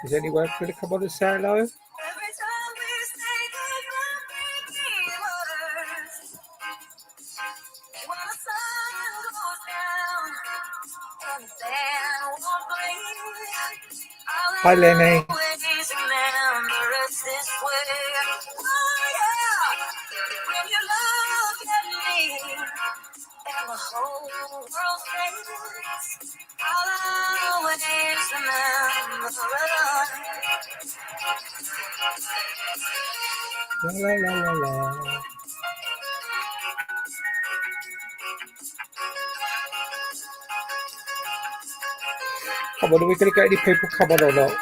Is anyone going to come on and say hello? Hi, Lenny. La, la, la, la, la. Come on, are we going to get any people come on or not?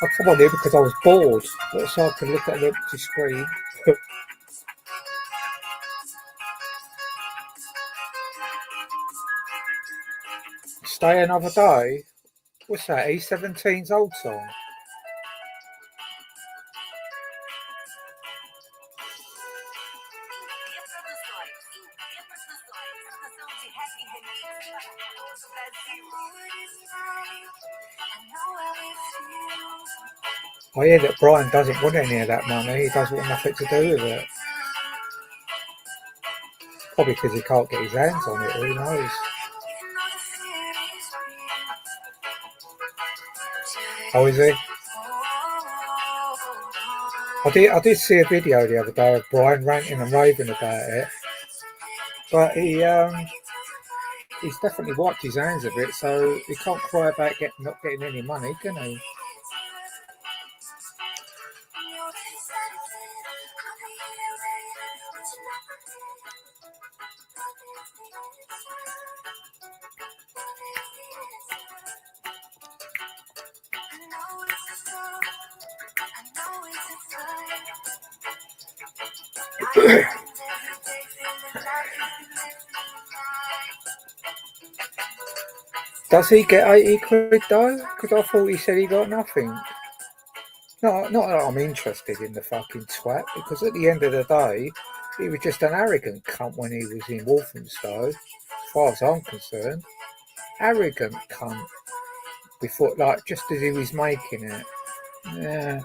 I come on here because I was bored, so I could look at an empty screen. Stay Another Day? What's that, E17's old song? I hear that Brian doesn't want any of that money. He doesn't want nothing to do with it. Probably because he can't get his hands on it, who knows? Oh, is he? I did see a video the other day of Brian ranting and raving about it. But he's definitely wiped his hands of it, so he can't cry about not getting any money, can he? Does he get 80 quid though? Because I thought he said he got nothing. No, not that I'm interested in the fucking twat, because at the end of the day, he was just an arrogant cunt when he was in Walthamstow, as far as I'm concerned. Arrogant cunt. Before, like, just as he was making it. Yeah.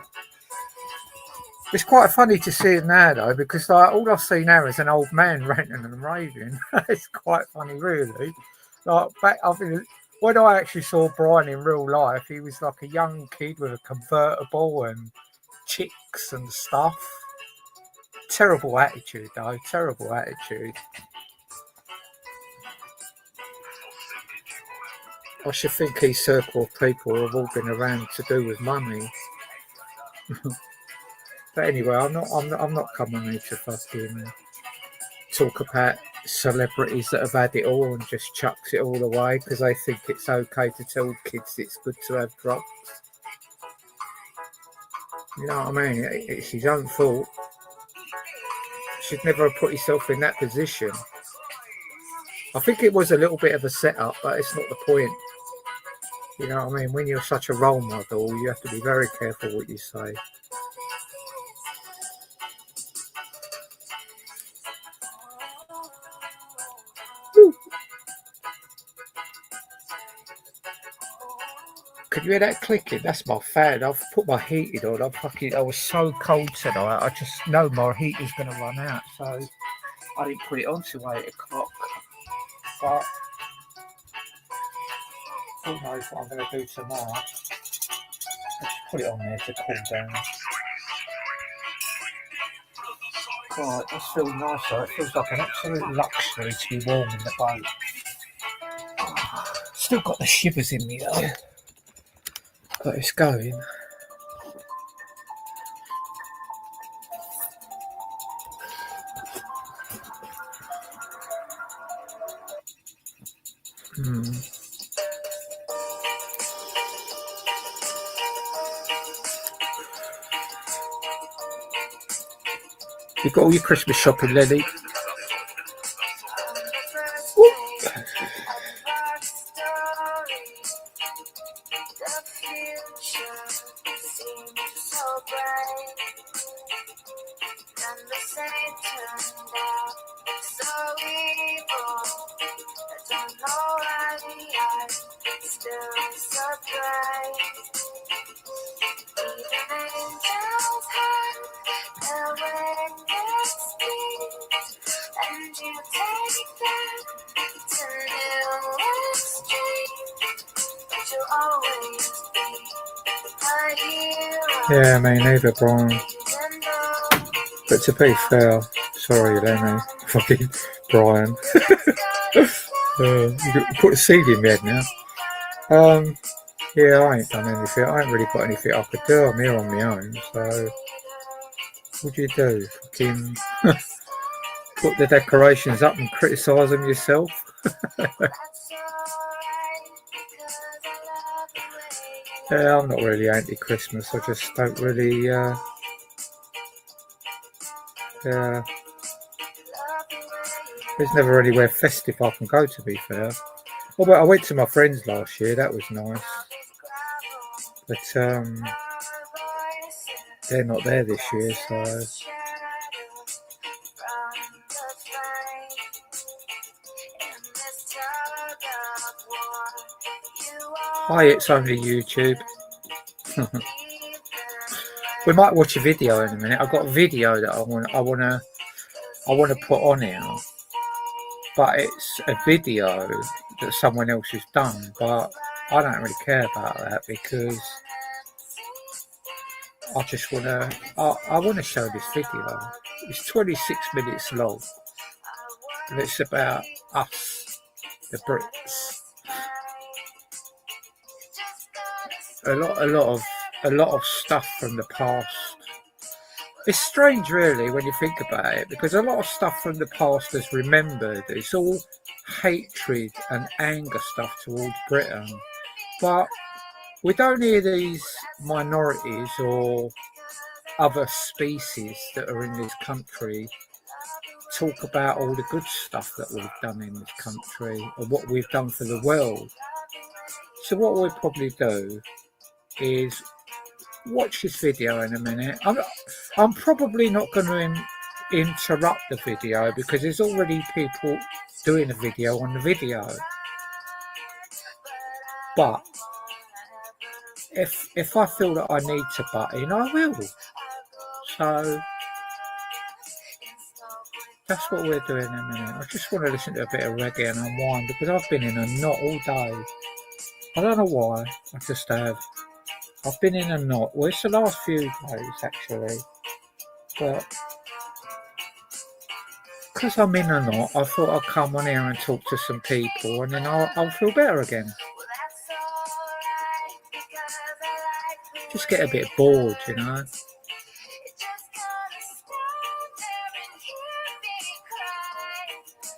It's quite funny to see it now though, because like all I see now is an old man ranting and raving. It's quite funny, really. Like when I actually saw Brian in real life, he was like a young kid with a convertible and chicks and stuff. Terrible attitude though, terrible attitude. I should think his circle of people have all been around to do with money. But anyway, I'm not coming here to fucking talk about celebrities that have had it all and just chucks it all away because they think it's okay to tell kids it's good to have drugs. You know what I mean? It's his own fault. Should never have put himself in that position. I think it was a little bit of a setup, but it's not the point. You know what I mean? When you're such a role model, you have to be very careful what you say. Woo. Can you hear that clicking? That's my fan. I've put my heating on. I was so cold tonight. I just know my heater's going to run out, so I didn't put it on till 8 o'clock. But who knows what I'm going to do tomorrow? I just put it on there to cool down. God, this feels nicer. It feels like an absolute luxury to be warm in the boat. Still got the shivers in me though. But it's going. You got all your Christmas shopping, Lenny? Yeah, me neither, Brian. But to be fair, sorry, Lenny, fucking Brian. You put a seed in my head now. Yeah, I ain't done anything. I ain't really got anything I could do. I'm here on my own, so what do you do? Fucking put the decorations up and criticise them yourself? Yeah, I'm not really anti-Christmas. I just don't really, yeah. There's never anywhere festive I can go, to be fair. Oh, but I went to my friends last year. That was nice. But they're not there this year, so. Hi, it's only YouTube. We might watch a video in a minute. I've got a video that I want to put on here, but it's a video that someone else has done. But I don't really care about that because I just want to. I want to show this video. It's 26 minutes long, and it's about us, the Brits. A lot of stuff from the past. It's strange, really, when you think about it, because a lot of stuff from the past is remembered. It's all hatred and anger stuff towards Britain, but we don't hear these minorities or other species that are in this country talk about all the good stuff that we've done in this country or what we've done for the world. So what we'll probably do is watch this video in a minute. I'm probably not going to interrupt the video because there's already people doing a video on the video. But if I feel that I need to butt in, I will. So that's what we're doing in a minute. I just want to listen to a bit of reggae and unwind because I've been in a knot all day. I don't know why. I just have. I've been in a knot. Well, it's the last few days actually, but because I'm in a knot, I thought I'd come on here and talk to some people, and then I'll feel better again. Just get a bit bored, you know.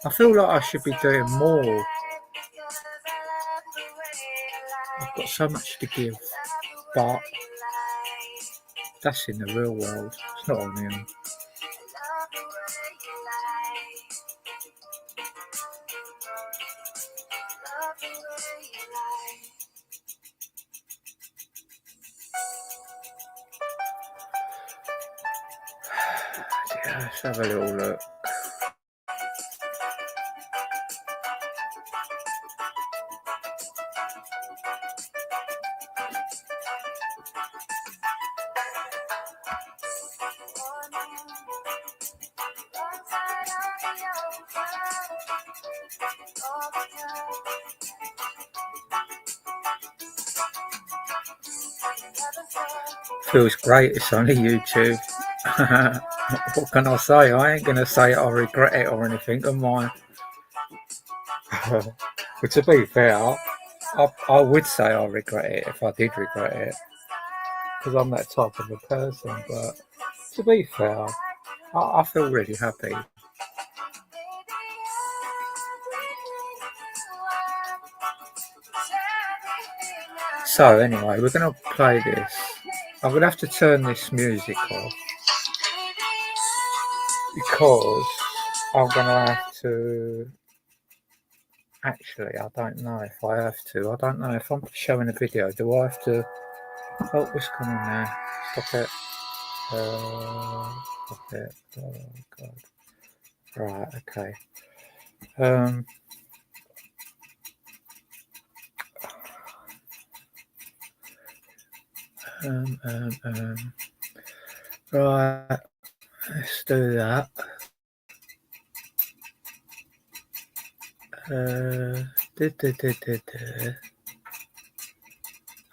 I feel like I should be doing more. I've got so much to give, but that's in the real world. It's not on here. Yeah, let's have a little look. Feels great. It's only YouTube. What can I say? I ain't gonna say I regret it or anything, am I? But to be fair, I would say I regret it if I did regret it, because I'm that type of a person. But to be fair, I feel really happy. So anyway, we're gonna play this. I'm gonna have to turn this music off because I'm gonna have to. Actually, I don't know if I have to. I don't know if I'm showing a video. Do I have to? Oh, what's going on there? Stop it. Stop it. Oh god. Right. Okay. Right. Let's do that.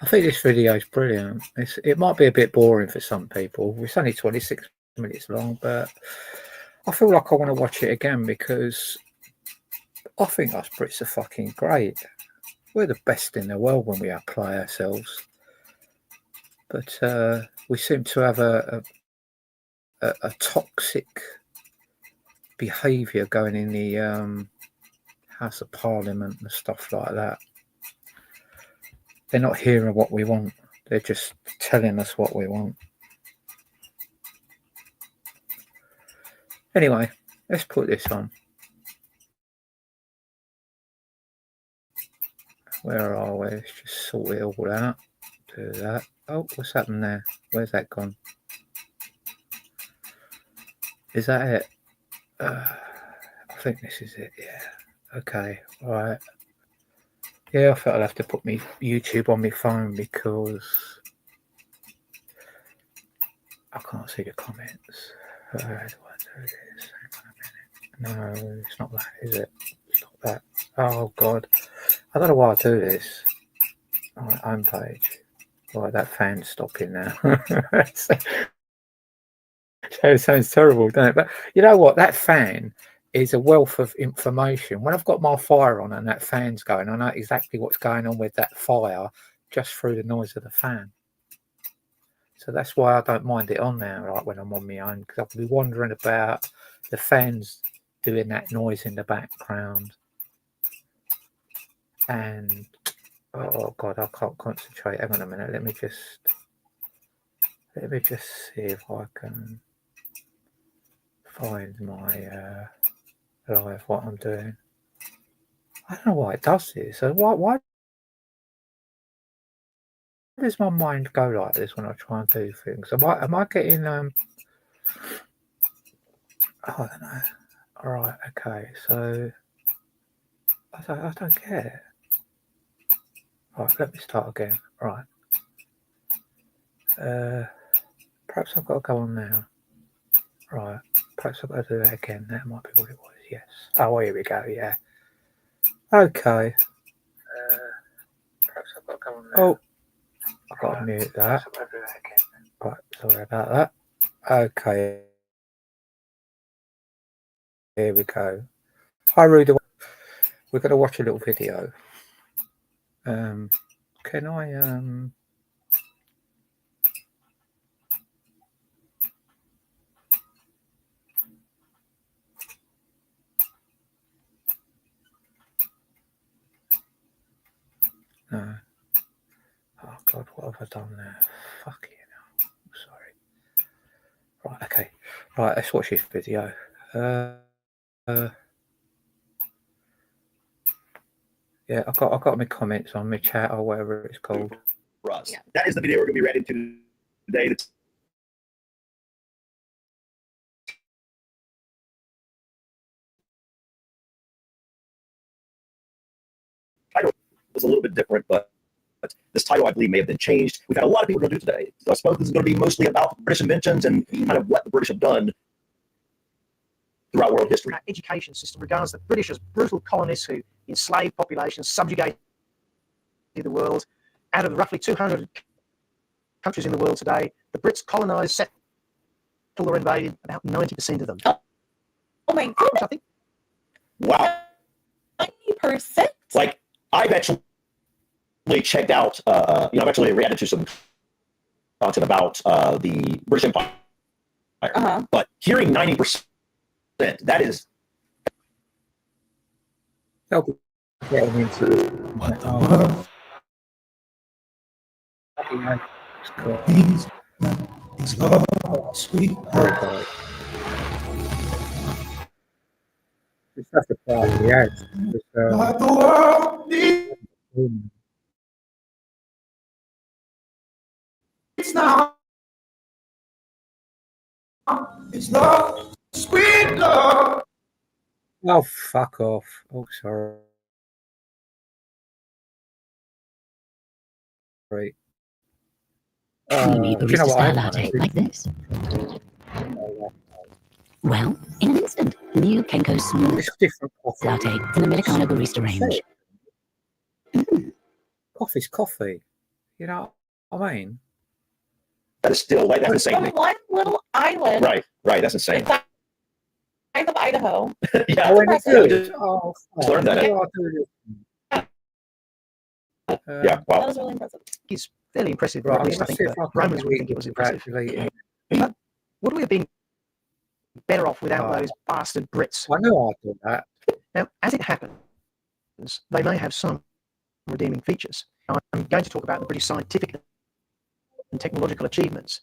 I think this video is brilliant. It might be a bit boring for some people. It's only 26 minutes long, but I feel like I want to watch it again because I think us Brits are fucking great. We're the best in the world when we outplay ourselves. But we seem to have a toxic behaviour going in the House of Parliament and stuff like that. They're not hearing what we want. They're just telling us what we want. Anyway, let's put this on. Where are we? Let's just sort it all out. Do that. Oh, what's happened there? Where's that gone? Is that it? I think this is it, yeah. Okay, all right. Yeah, I thought I'd have to put my YouTube on my phone because I can't see the comments. How do I do this? Hang on a minute. No, it's not that, is it? It's not that. Oh, God. I don't know why I do this. Right, homepage. Right, that fan's stopping now. It sounds terrible, doesn't it? But you know what? That fan is a wealth of information. When I've got my fire on and that fan's going, I know exactly what's going on with that fire just through the noise of the fan. So that's why I don't mind it on there, like when I'm on my own, because I'll be wandering about, the fans doing that noise in the background. And, oh God, I can't concentrate. Hang on a minute. Let me just see if I can find my live, what I'm doing. I don't know why it does this. So why does my mind go like this when I try and do things? Am I getting I don't know. All right, okay. So I don't get it. Right, let me start again. Right. Perhaps I've got to go on now. Right. Perhaps I've got to do that again. That might be what it was. Yes. Oh, here we go. Yeah. Okay. Perhaps I've got to go on now. Oh, I've got to mute that. Right. Sorry about that. Okay. Here we go. Hi, Rudy. We're going to watch a little video. Can I no. Oh God, what have I done there? Fucking hell. Sorry. Right, okay. Right, let's watch this video. Yeah, I got my comments on my chat or whatever it's called. For us. Yeah. That is the video we're going to be reacting to today. The title was a little bit different, but this title, I believe, may have been changed. We've had a lot of people going to do today. So I suppose this is going to be mostly about British inventions and kind of what the British have done throughout world history. Our education system regards the British as brutal colonists who enslaved populations, subjugated the world. Out of roughly 200 countries in the world today, the Brits colonized, settled, or invaded about 90% of them. Oh my goodness. I think. Wow. 90%? Like, I've actually checked out, I've actually reacted to some content about the British Empire. But hearing 90%, that is. Getting into what the world. It's love, sweet. It's such a party, yeah. What the world needs. It's not. It's love, sweet love. Oh, fuck off. Oh, sorry. Right. You need barista style latte like this. Well, in an instant, new Kenko Smooth Latte from the Americano Barista range. Coffee's coffee. You know what I mean? That is still, like, that's insane. From one little island. Right, that's insane. The size of Idaho. Yeah. Oh, it's good. Just learned that. Yeah, wow. That was really impressive. It's fairly impressive. Right, At least I think the Romans would think it was impressive. But would we have been better off without those bastard Brits? I know I did that. Now, as it happens, they may have some redeeming features. I'm going to talk about the British scientific and technological achievements.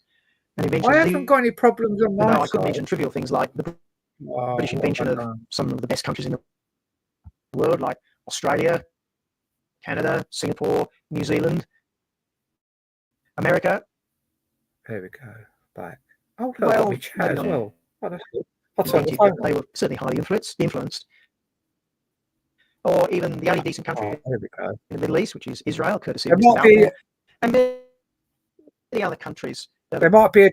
And eventually, I haven't got any problems on my I could mention trivial things like the British invention of some of the best countries in the world, like Australia, Canada, Singapore, New Zealand, America. There we go. Back. Oh, well, we chat as well. Oh, that's good. They were certainly highly influenced. Or even the only decent country in the Middle East, which is Israel, courtesy of Mr. Balfour, and many other countries. There might be a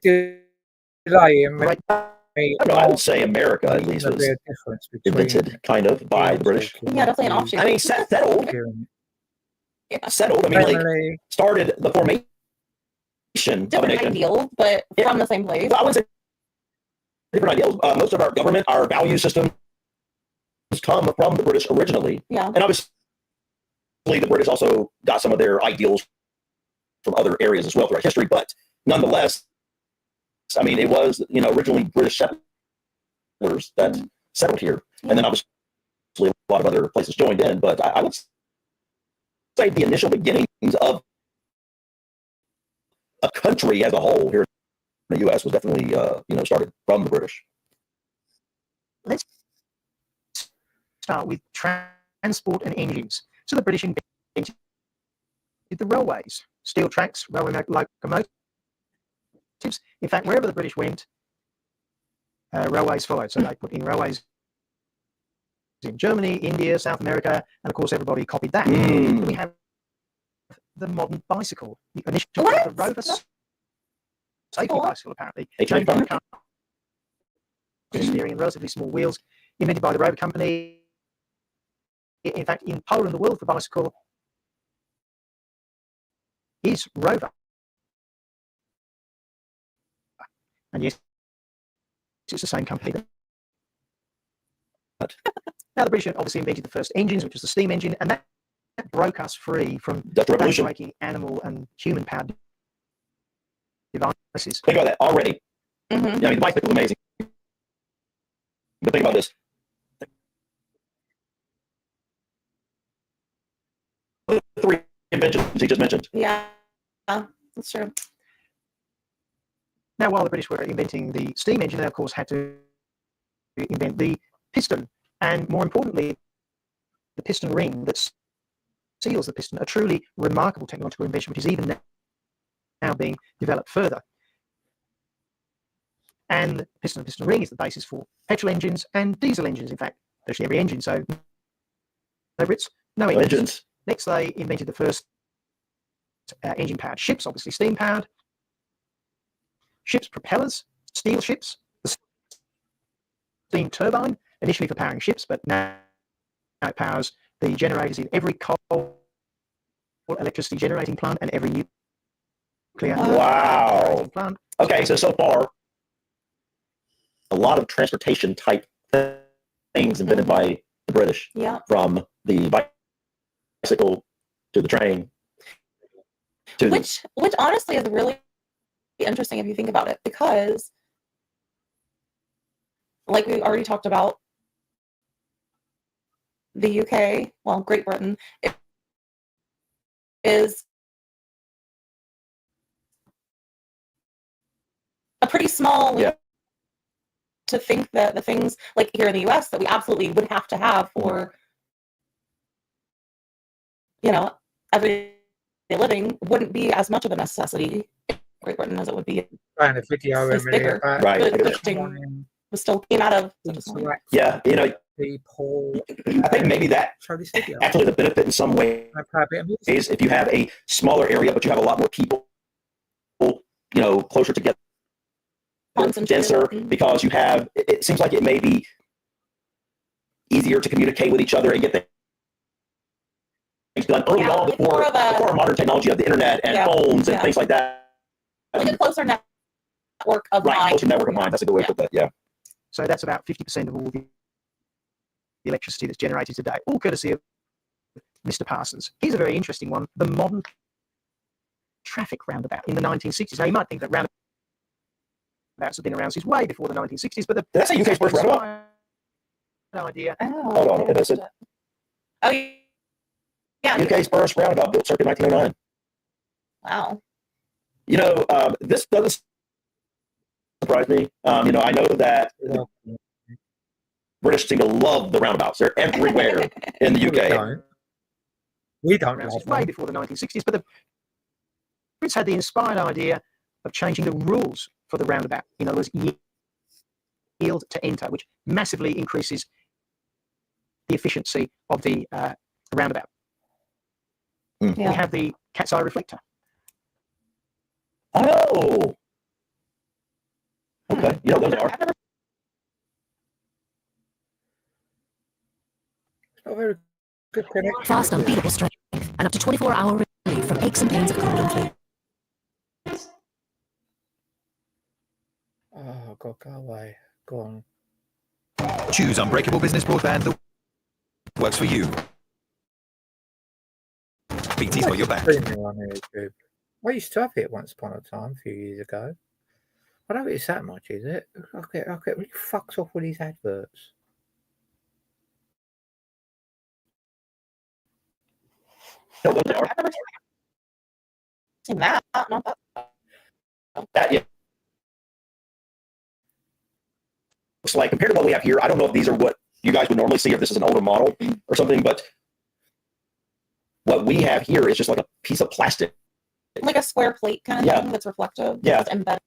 delay in I would say America at least was invented kind of by the British. Yeah, definitely an offshoot. I mean, settled. I mean, like, started the formation of a nation. Ideals, but from the same place. Well, I wouldn't say different ideals. Most of our government, our value system, come from the British originally. Yeah. And obviously, the British also got some of their ideals from other areas as well throughout history. But nonetheless, I mean, it was, originally British settlers that settled here. And then obviously a lot of other places joined in. But I would say the initial beginnings of a country as a whole here in the U.S. was definitely, started from the British. Let's start with transport and engines. So the British invented the railways, steel tracks, railway locomotives. In fact, wherever the British went, railways followed. So they put in railways in Germany, India, South America, and of course everybody copied that. We have the modern bicycle, the initial the Rover safety bicycle, apparently. Steering and relatively small wheels, invented by the Rover company. In fact, in Poland, the word for bicycle is Rover. And yes, it's the same company. Now, the British obviously invented the first engines, which was the steam engine, and that broke us free from breaking animal and human-powered devices. Think about that already. Mm-hmm. Yeah, I mean, the bicycle is amazing. But think about this. The three inventions he just mentioned. Yeah, that's true. Now, while the British were inventing the steam engine, they, of course, had to invent the piston, and more importantly, the piston ring that seals the piston, a truly remarkable technological invention, which is even now being developed further. And the piston ring is the basis for petrol engines and diesel engines. In fact, virtually every engine. So no Brits, no engines. Engines. Next, they invented the first engine-powered ships, obviously steam-powered. Ships, propellers, steel ships, the steam turbine, initially for powering ships, but now it powers the generators in every coal electricity generating plant and every nuclear Wow. generating plant. Okay, so far, a lot of transportation type things invented by the British, Yeah. from the bicycle to the train. To Which honestly is really interesting if you think about it, because like we already talked about, the UK, well, Great Britain, is a pretty small Yeah. to think that the things like here in the US that we absolutely would have to have for, everyday living wouldn't be as much of a necessity in Great Britain as it would be. Playing a video It's Emily, bigger. about Right, I Good get it. lifting was still came out of such a small. interact Yeah, people. I think maybe that Show this video. actually the benefit in some ways I play a bit of music. is if you have a smaller area, but you have a lot more people, closer together, Concentrated. denser, because you have, it seems like it may be easier to communicate with each other and get things done early on like more before of a- modern technology of the internet and phones and yeah. things like that. Like a closer network of Right, mind. closer network of mind. That's a good way to put that. Yeah. So that's about 50% of all the electricity that's generated today, all courtesy of Mr. Parsons. Here's a very interesting one: the modern traffic roundabout in the 1960s. Now, you might think that roundabouts have been around since way before the 1960s, but Did that say UK's first roundabout? idea. Oh, Hold on, is it oh, yeah. UK's first roundabout built circa 1909? Wow. This doesn't surprise me. I know that British seem to love the roundabouts. They're everywhere in the UK. We don't Around love since way them. before the 1960s, but the Brits had the inspired idea of changing the rules for the roundabout. In other words, yield to enter, which massively increases the efficiency of the roundabout. Hmm. Yeah. We have the cat's eye reflector. Oh. Okay. Those are. It's not very good connection. Fast, unbeatable strength, and up to 24-hour relief from aches and pains of cold and flu. Oh, God, go away. Go on. Choose Unbreakable Business Broadband that works for you. BT's got your back. Streaming on YouTube. I used to have it once upon a time, a few years ago. I don't think it's that much, is it? I get really fucked off with these adverts. No, those are. I've never seen that. Not that. That, yeah. Looks like, compared to what we have here, I don't know if these are what you guys would normally see, or if this is an older model or something, but what we have here is just like a piece of plastic. Like a square plate kind of Yeah. thing that's reflective. Yeah. That's embedded.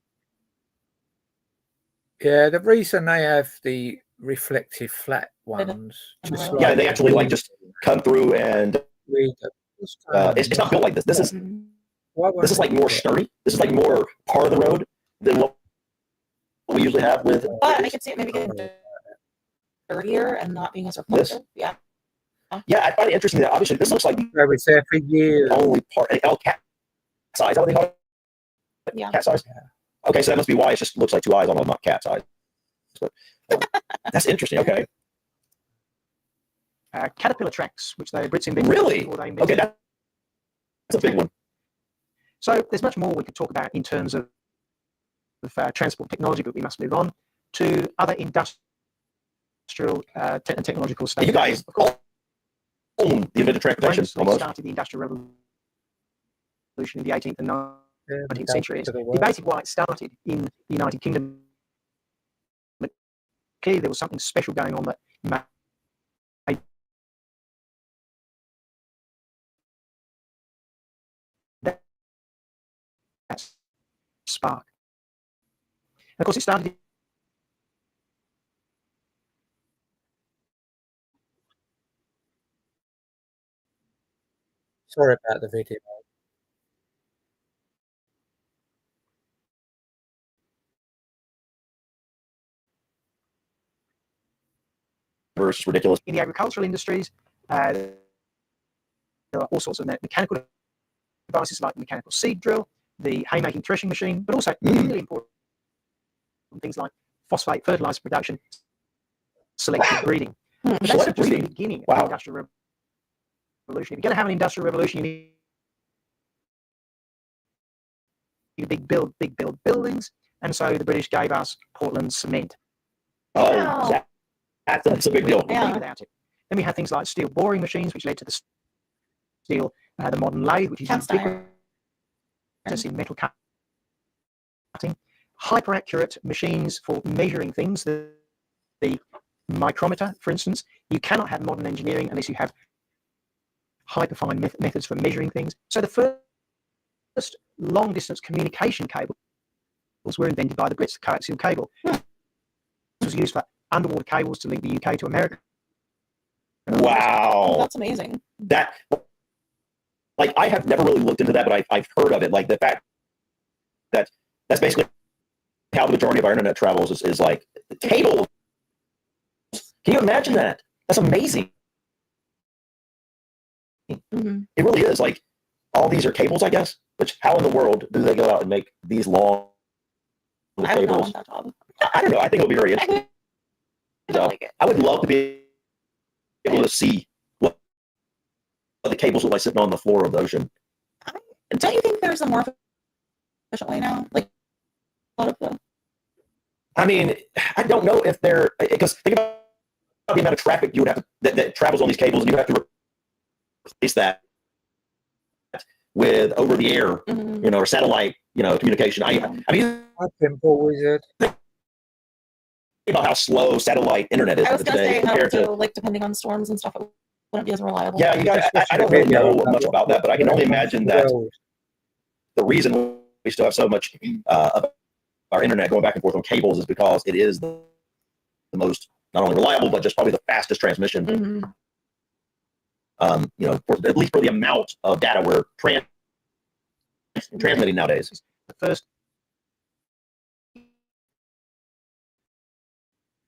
Yeah, the reason they have the reflective flat ones, just Yeah, Yeah, like they actually like just come through and it's not built like this. This is like more sturdy. This is like more part of the road than what we usually have with. But I could see it maybe getting dirtier and not being as reflective. Yeah. Yeah, I find it interesting that obviously this looks like the I was there for years. only part. Cat size. Is that what they call it? Yeah. Cat size. Okay, so that must be why it just looks like two eyes on them, not cat size. But that's interesting. Okay. Caterpillar tracks, which the Brits invented. Really? before they invented. Okay, that's a big one. So there's much more we could talk about in terms of transport technology, but we must move on to other industrial and technological stuff. You guys own the invented transportation Famously almost. started the Industrial Revolution in the 18th and 19th Yeah, centuries. to the world. Debated why it started in the United Kingdom, but clearly there was something special going on that spark. And of course, it started. Sorry about the video. Versus ridiculous. In the agricultural industries, there are all sorts of mechanical devices like the mechanical seed drill, the haymaking threshing machine, but also really important things like phosphate fertilizer production, selective breeding. But that's Selective just the breeding. beginning of Wow. the Industrial Revolution. If you're going to have an industrial revolution, you need big build buildings, and so the British gave us Portland cement. Oh, Wow. that's a big deal. Yeah. Without it. Then we had things like steel boring machines, which led to the steel, the modern lathe, which is Cast iron. ubiquitous in metal cutting. Hyper accurate machines for measuring things. The micrometer, for instance. You cannot have modern engineering unless you have hyperfine methods for measuring things. So the first long distance communication cables were invented by the Brits, the coaxial cable. It was used for underwater cables to link the UK to America. Wow. That's amazing. That, like, I have never really looked into that, but I've heard of it. Like, the fact that that's basically how the majority of our internet travels is like cables. Can you imagine that? That's amazing. Mm-hmm. It really is. Like, all these are cables, I guess. Which, how in the world do they go out and make these long I would not cables? want that job. I don't know. I think it'll be very interesting. I don't like it. I would love to be able to see what the cables look like sitting on the floor of the ocean. Don't you think there's a more efficient way now? Like a lot of the. I mean, I don't know if they're, because think about the amount of traffic you would have that travels on these cables, and you have to replace that with over the air, Mm-hmm. or satellite, communication. I mean, Hi, Pimple Wizard. think about how slow satellite internet is I was gonna today say compared that too, to. like depending on storms and stuff, it wouldn't be as reliable. Yeah, you got. I don't really know much about that, but I can only imagine that the reason we still have so much of our internet going back and forth on cables is because it is the most not only reliable but just probably the fastest transmission. Mm-hmm. At least for the amount of data we're transmitting nowadays. The first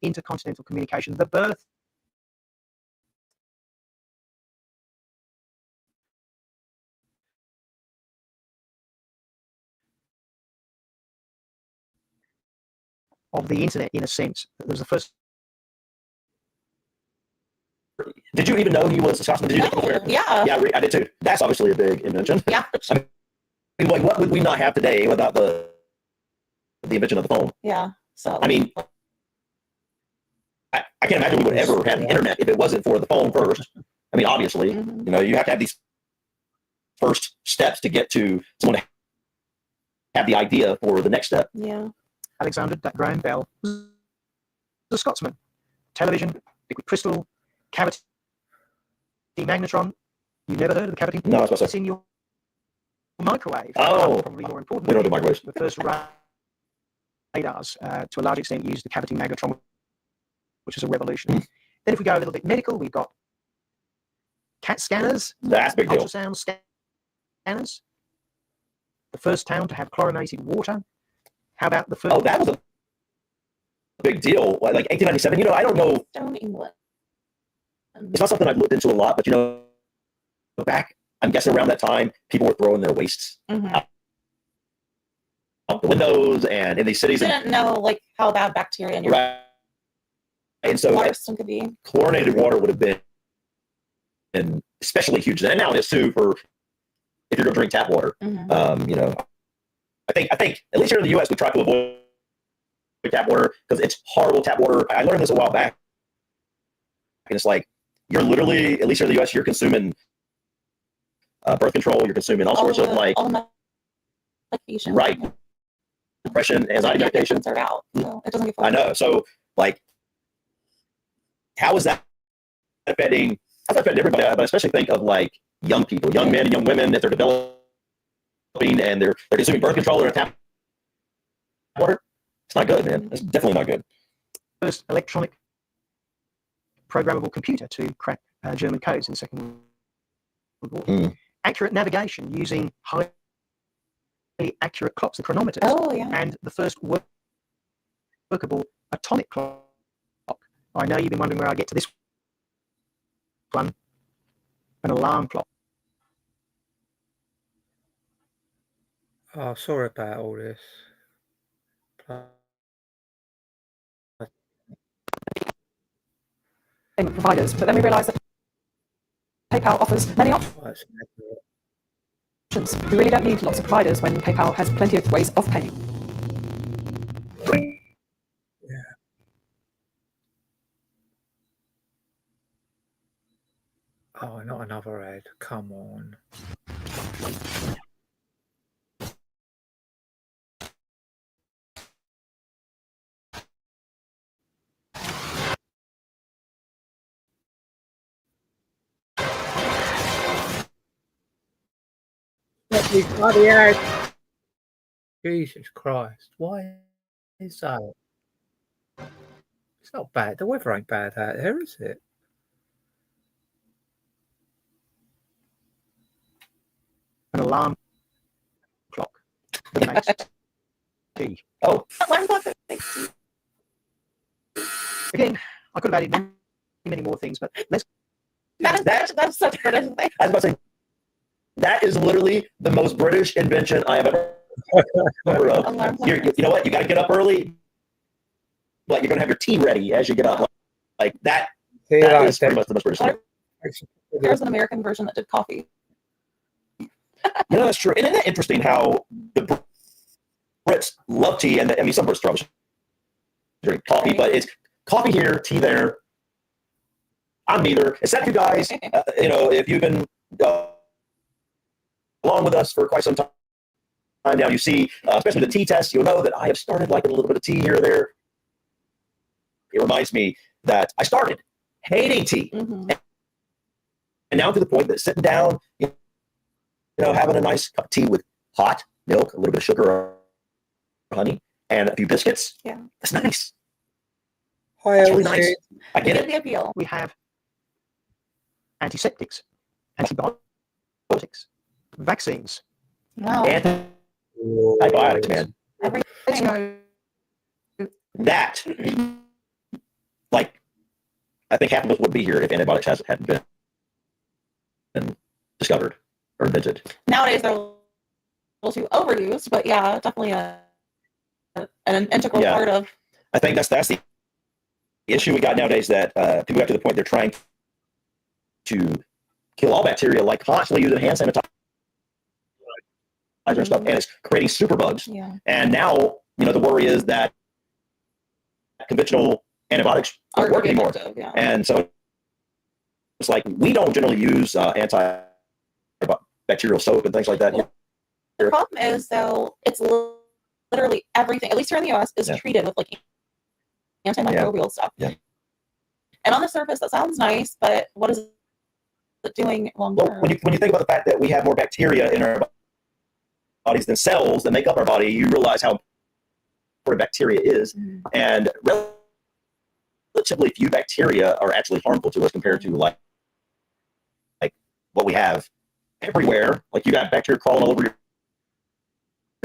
intercontinental communication, the birth of the internet, in a sense. It was the first. Did you even know he was a Scotsman? Did you know where? Yeah. Yeah, I did too. That's obviously a big invention. Yeah. I mean, like, what would we not have today without the invention of the phone? Yeah. So. I mean, I can't imagine we would ever have the internet if it wasn't for the phone first. I mean, obviously, Mm-hmm. you have to have these first steps to get to someone to have the idea for the next step. Yeah. Alexander Graham Bell was a Scotsman. Television, liquid crystal, cavity magnetron. You never heard of the cavity? No, I was about to It's say. in your microwave. Oh. Probably more important. We don't do microwaves. The first radars, to a large extent, used the cavity magnetron, which is a revolution. Then if we go a little bit medical, we've got CAT scanners, That's a big deal. ultrasound scanners. The first town to have chlorinated water. How about the first? Oh, that was a big deal. Like 1897. I don't know. Stone England. It's not something I've looked into a lot, but back, I'm guessing around that time, people were throwing their wastes Mm-hmm. out the windows and in these cities. Didn't know like how bad bacteria in your Right. And so water system could be. chlorinated water would have been especially huge then. And now it is too for if you're going to drink tap water. Mm-hmm. I think at least here in the U.S. we try to avoid tap water because it's horrible tap water. I learned this a while back, and it's like you're literally, at least here in the U.S., you're consuming birth control. You're consuming all sorts of like all medication. right depression, anxiety medication. Are out, so it doesn't get. I know. So like, how is that affecting? How's that affecting everybody? But I especially think of like young people, young men and young women that they're developing and they're consuming birth control or tap water. It's not good, man. It's definitely not good. First electronic programmable computer to crack German codes in the Second World War. Accurate navigation using highly accurate clocks, the chronometers, Oh, yeah. and the first workable atomic clock. I know you've been wondering where I get to this one. An alarm clock. Oh, sorry about all this. Payment providers, but then we realised that PayPal offers many options. We really don't need lots of providers when PayPal has plenty of ways of paying. Yeah. Oh, not another ad. Come on. Let me bloody ad. Jesus Christ. Why is that? It's not bad. The weather ain't bad out there, is it? An alarm clock that makes tea. Oh, Alarm clock that makes tea. Again, I could have added many more things, but let's. That's such a British thing. I was about to say, that is literally the most British invention I have ever heard of. Alarm clock. You know what? You got to get up early, but you're going to have your tea ready as you get up. Like that. See, That like is pretty much the most British thing. There's an American version that did coffee. You know, that's true. And isn't that interesting how the Brits love tea? And I mean, some Brits probably drink coffee, but it's coffee here, tea there. I'm neither. Except you guys, you know, if you've been along with us for quite some time now, you see, especially the tea test, you'll know that I have started liking a little bit of tea here or there. It reminds me that I started hating tea. Mm-hmm. And now to the point that sitting down, you know, having a nice cup of tea with hot milk, a little bit of sugar or honey, and a few biscuits. Yeah. That's nice. Hi, That's really Elsie. nice. I get it. The appeal. We have antiseptics, antibiotics, vaccines. Wow. Antibiotics, man. Let's Everything. go. That, like, I think half of us would be here if antibiotics hadn't been discovered or invented. Nowadays they're a little too overused, but yeah, definitely an integral Yeah. part of. I think that's the issue we got nowadays, that people got to the point they're trying to kill all bacteria, like constantly using hand sanitizer and stuff, and it's creating superbugs. Yeah. And now, you know, the worry is that conventional antibiotics don't work anymore. Effective, yeah. And so it's like we don't generally use antibacterial soap and things like that. The problem is, though, it's literally everything, at least here in the US, is treated with like antimicrobial stuff. Yeah. And on the surface, that sounds nice, but what is it doing long Well, term? when you think about the fact that we have more bacteria in our bodies than cells that make up our body, you realize how important bacteria is. Mhm. And relatively few bacteria are actually harmful to us compared to like what we have everywhere. Like you got bacteria crawling all over your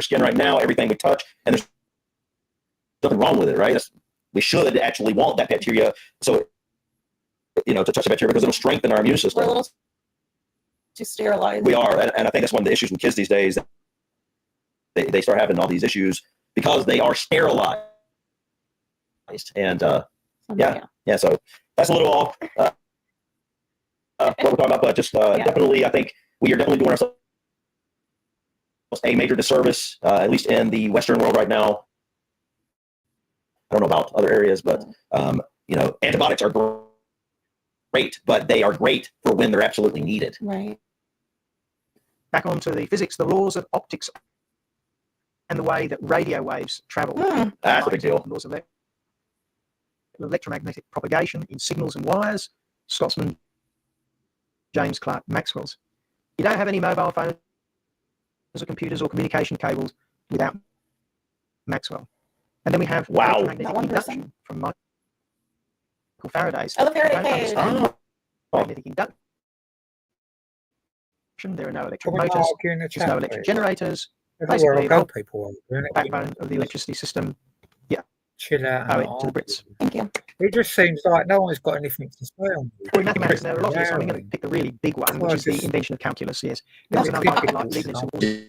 skin right now, everything we touch, and there's nothing wrong with it, right? We should actually want that bacteria, so you know, to touch the bacteria because it'll strengthen our immune We're a system. little too sterilized. We are, and I think that's one of the issues with kids these days. They start having all these issues because they are sterilized. And yeah, so that's a little off what we're talking about, but just definitely, I think we are definitely doing ourselves a major disservice, at least in the Western world right now. I don't know about other areas, but you know, antibiotics are great, but they are great for when they're absolutely needed. Right. Back onto the physics, the laws of optics, and the way that radio waves travel. That's a big deal. Laws of electromagnetic propagation in signals and wires. Scotsman James Clerk Maxwell's. You don't have any mobile phones of computers or communication cables without Maxwell. And then we have Wow. electromagnetic Not one induction person. from Michael Faraday's. Oh, the Faraday Don't cage. understand Oh. magnetic induction. There are no electric Can we not motors. argue in the There's no chat, electric please? generators. Everywhere I Basically, go, the people are doing it. backbone of the electricity system. Chill out. Owe And it not to the argue. Brits. Thank you. It just seems like no one's got anything to say on this. Well, in mathematics, there are a lot of this. I'm going to Rowing. pick the really big one, Well, which is the just- invention of calculus. Yes, It's there's another one difficult like Leibniz who stuff. also Yeah.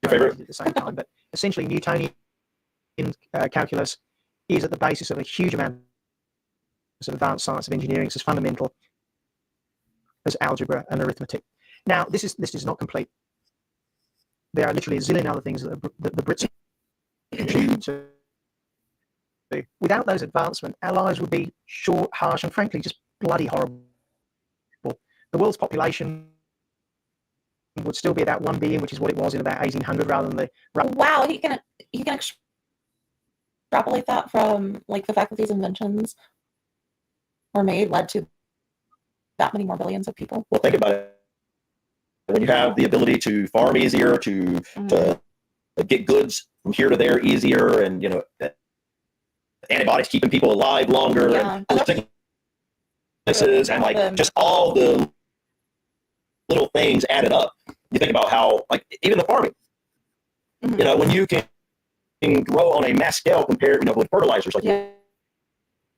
Your favorite? at the same time. But essentially, Newtonian calculus is at the basis of a huge amount of advanced science of engineering. It's as fundamental as algebra and arithmetic. Now, this is not complete. There are literally a zillion other things that the Brits contribute to. Without those advancements, our lives would be short, harsh, and frankly just bloody horrible. The world's population would still be about 1 billion, which is what it was in about 1800, rather than the Wow, you can extrapolate that from like the fact that these inventions were made led to that many more billions of people. Well, think about it. When you have the ability to farm easier, to get goods from here to there easier, and antibiotics keeping people alive longer, Yeah. and sicknesses, and like just all the little things added up. You think about how, like, even the farming. Mhm. When you can grow on a mass scale compared, with fertilizers, like Yeah.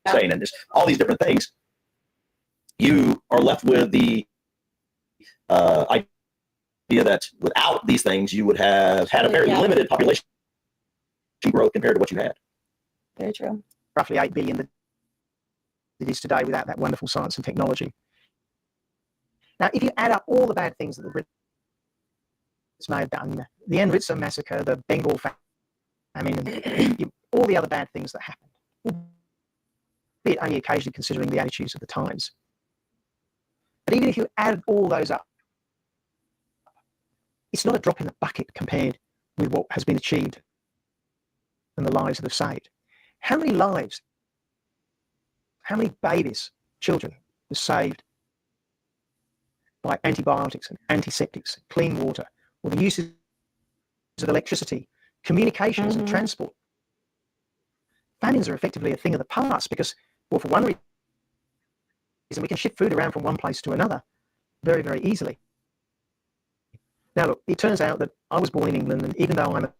you're saying, and just all these different things, you are left with the idea that without these things, you would have had a very Yeah. limited population growth compared to what you had. Very true. roughly 8 billion that it is today without that wonderful science and technology. Now, if you add up all the bad things that the Brits may have done, the Amritsar massacre, the Bengal famine, and all the other bad things that happened, albeit only occasionally considering the attitudes of the times. But even if you add all those up, it's not a drop in the bucket compared with what has been achieved and the lives that have saved. How many lives, how many babies, children were saved by antibiotics and antiseptics, clean water, or the uses of electricity, communications and transport? Famines are effectively a thing of the past because, well, for one reason, we can ship food around from one place to another very, very easily. Now, look, it turns out that I was born in England, and even though I'm an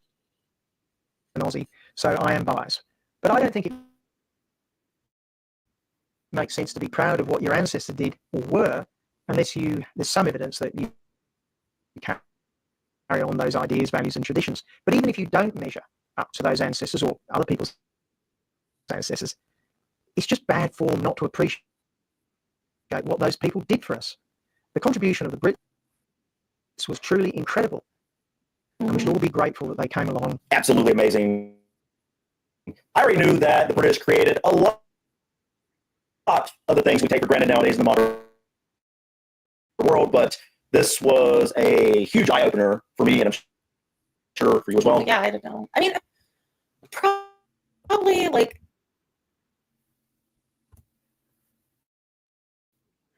Aussie, so I am biased. But I don't think it makes sense to be proud of what your ancestors did or were, unless there's some evidence that you carry on those ideas, values, and traditions. But even if you don't measure up to those ancestors or other people's ancestors, it's just bad form not to appreciate what those people did for us. The contribution of the Brits was truly incredible, and we should all be grateful that they came along. Absolutely amazing. I already knew that the British created a lot of the things we take for granted nowadays in the modern world, but this was a huge eye-opener for me, and I'm sure for you as well. Yeah, I don't know. I mean, probably like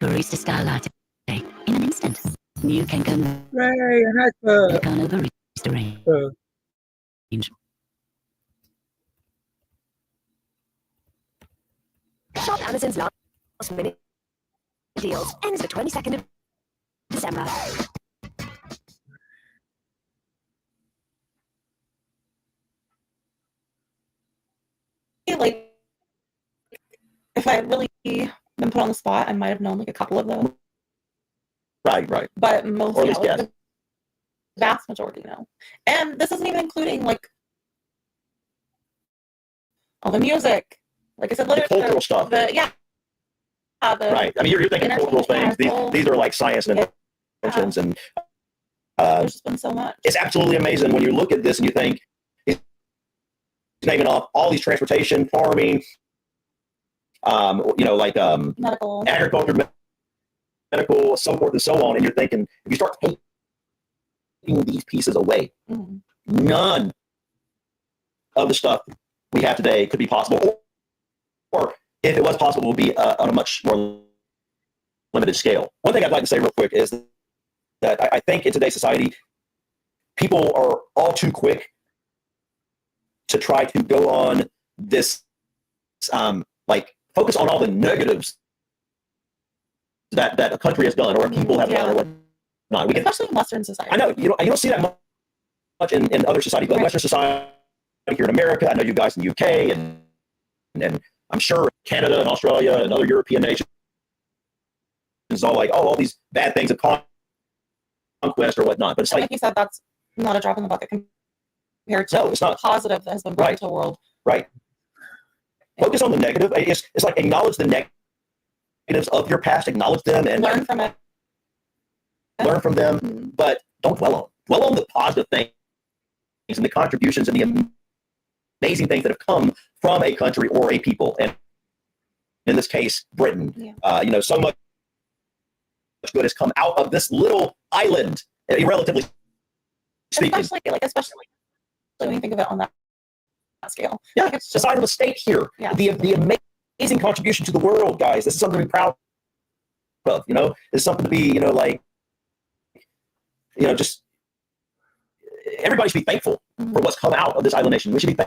Barista style latte. In an instant. New Kenko Ray, an advert. Americano Barista range. Shop Amazon's last minute deals ends the 22nd of December. like if I had really been put on the spot, I might have known like a couple of them. Right. But most, Or at least, the vast majority know. And this isn't even including like all the music. Like I said, The literature, cultural stuff. right. I mean, you're thinking cultural things. These are like science and inventions, and there's just been so much. it's absolutely amazing when you look at this and you think, he's naming off all these transportation, farming, Medical. agriculture, medical, so forth and so on. And you're thinking, if you start taking these pieces away, none of the stuff we have today could be possible. Or if it was possible, it would be on a much more limited scale. One thing I'd like to say real quick is that I think in today's society, people are all too quick to try to go on this, like focus on all the negatives that a country has done or people have done or whatnot. We can, especially in Western society. I know you don't see that much in other societies, but Western society here in America. I know you guys in the UK and I'm sure Canada and Australia and other European nations is all like, oh, all these bad things of conquest or whatnot. But it's like you said, that's not a drop in the bucket compared to no, it's not. The positive that has been brought Right. to the world. Right. Focus on the negative. It's like acknowledge the negatives of your past, acknowledge them and Learn from it. learn from them, but don't dwell on the positive things and the contributions and the amazing things that have come from a country or a people. And in this case, Britain. Yeah. So much good has come out of this little island, relatively speaking. Especially when you think of it on that scale. Yeah, Like, it's it's the size of a state here. Yeah. The amazing contribution to the world, guys. This is something to be proud of. It's something to be, just everybody should be thankful for what's come out of this island nation. We should be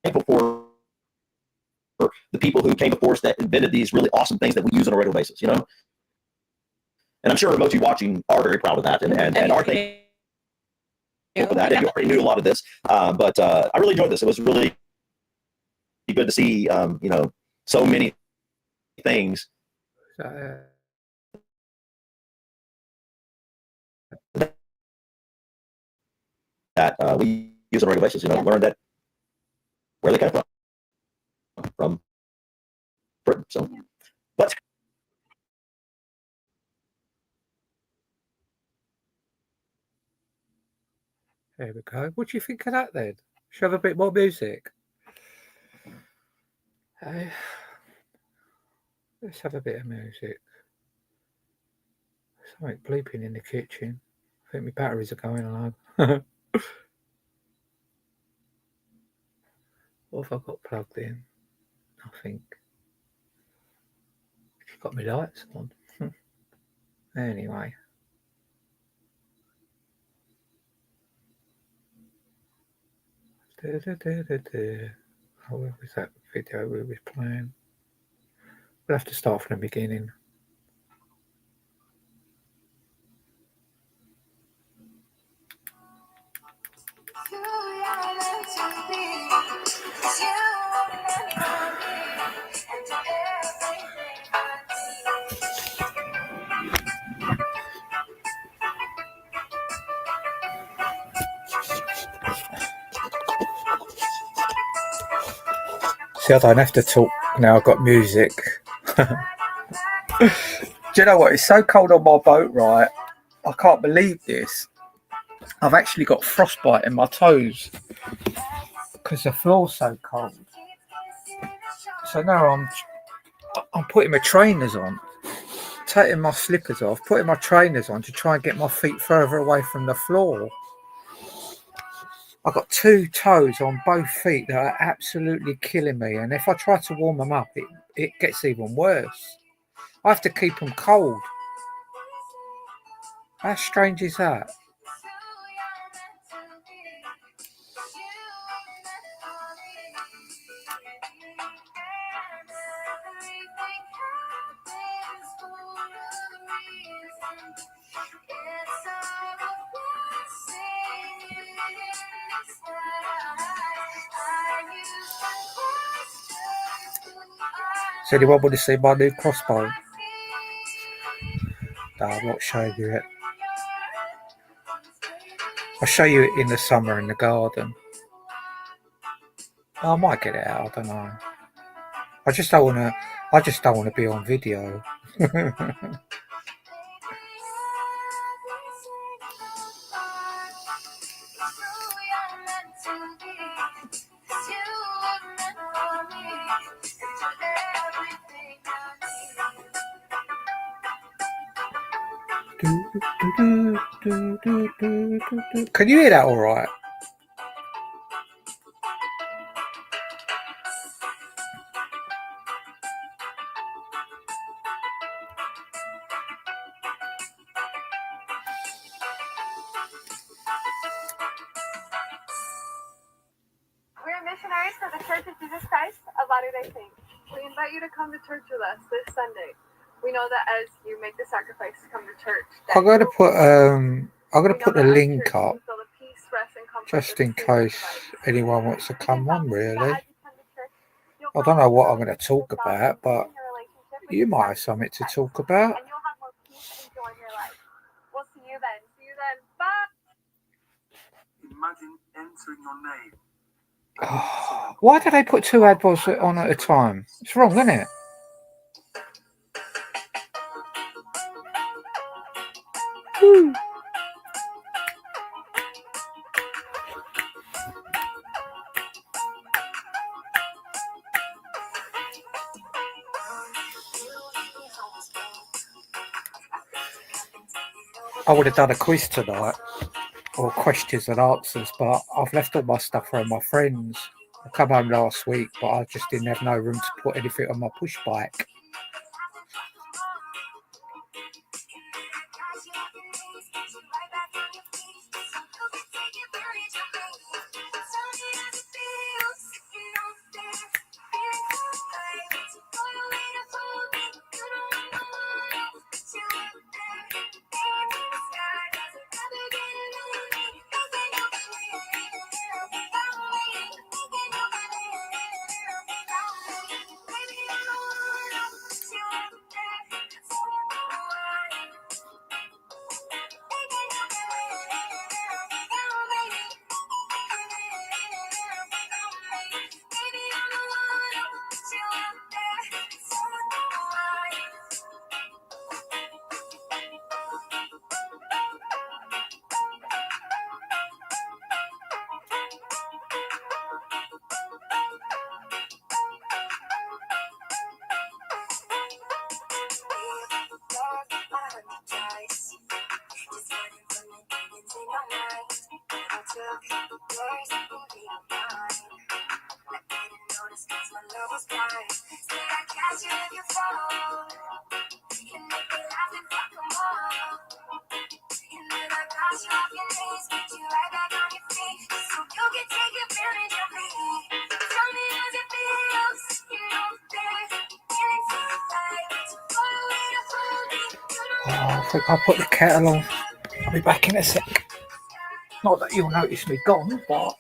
thankful for the people who came before us that invented these really awesome things that we use on a regular basis. And I'm sure most of you watching are very proud of that and are thankful for that. And you already knew a lot of this, but I really enjoyed this. It was really good to see, so many things that we use on a regular basis. Learn that where they come from Britain. So, but there we go. What do you think of that then? Should we have a bit more music? Let's have a bit of music. Something bleeping in the kitchen. I think my batteries are going low. What have I got plugged in? Nothing. Got my lights on. Anyway. Oh, where was that video we were playing? We'll have to start from the beginning. See, I don't have to talk now. I've got music. Do you know what? It's so cold on my boat, right? I can't believe this. I've actually got frostbite in my toes because the floor's so cold. So now I'm putting my trainers on, taking my slippers off, putting my trainers on to try and get my feet further away from the floor. I've got 2 toes on both feet that are absolutely killing me. And if I try to warm them up, it gets even worse. I have to keep them cold. How strange is that? So do you want me to see my new crossbow? No, I'm not showing you it. I'll show you it in the summer in the garden. I might get it out, I don't know. I just don't want to be on video. Can you hear that all right? We're missionaries for the Church of Jesus Christ of Latter-day Saints. We invite you to come to church with us this Sunday. We know that as you make the sacrifice to come to church, I'm gonna put the link up just in case anyone wants to come on. Really, I don't know what I'm going to talk about, but you might have something to talk about. And you'll have more peace and joy in your life. We'll see you then. See you then. Bye. Imagine entering your name. Oh, why do they put 2 adverts on at a time? It's wrong, isn't it? Woo. I would have done a quiz tonight, or questions and answers, but I've left all my stuff around my friends. I come home last week, but I just didn't have no room to put anything on my push bike. I think I'll put the kettle on. I'll be back in a sec. Not that you'll notice me gone, but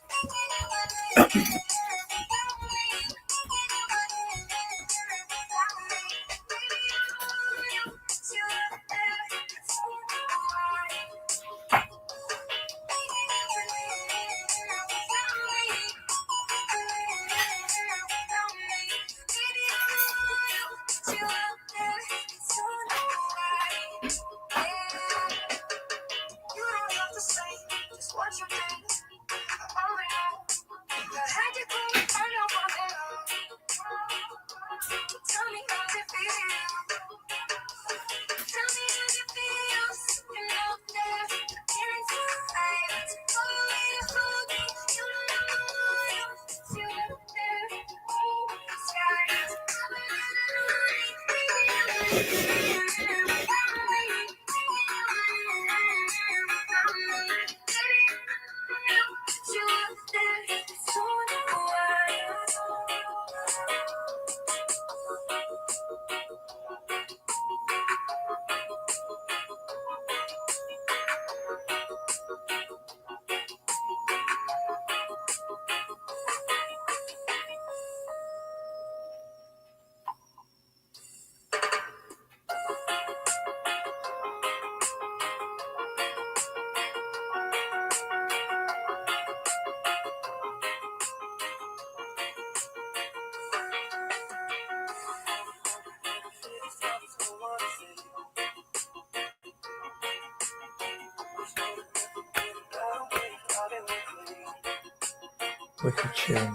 wicked tune.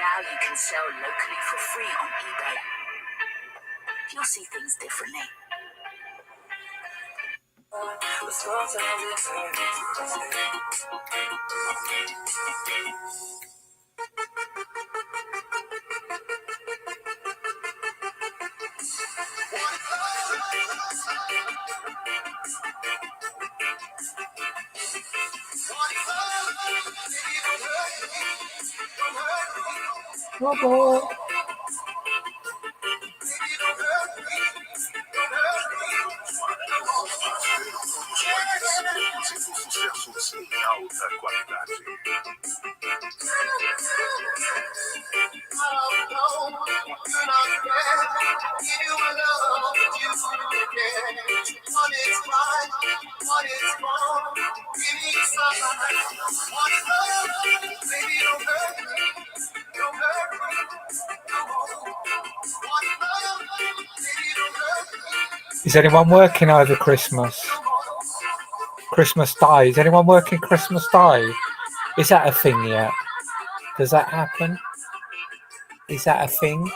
Now you can sell locally for free on eBay. You'll see things differently. Robot. Sucesso em alta qualidade. Is anyone working over Christmas? Christmas Day. Is anyone working Christmas Day? Is that a thing yet? Does that happen? Is that a thing?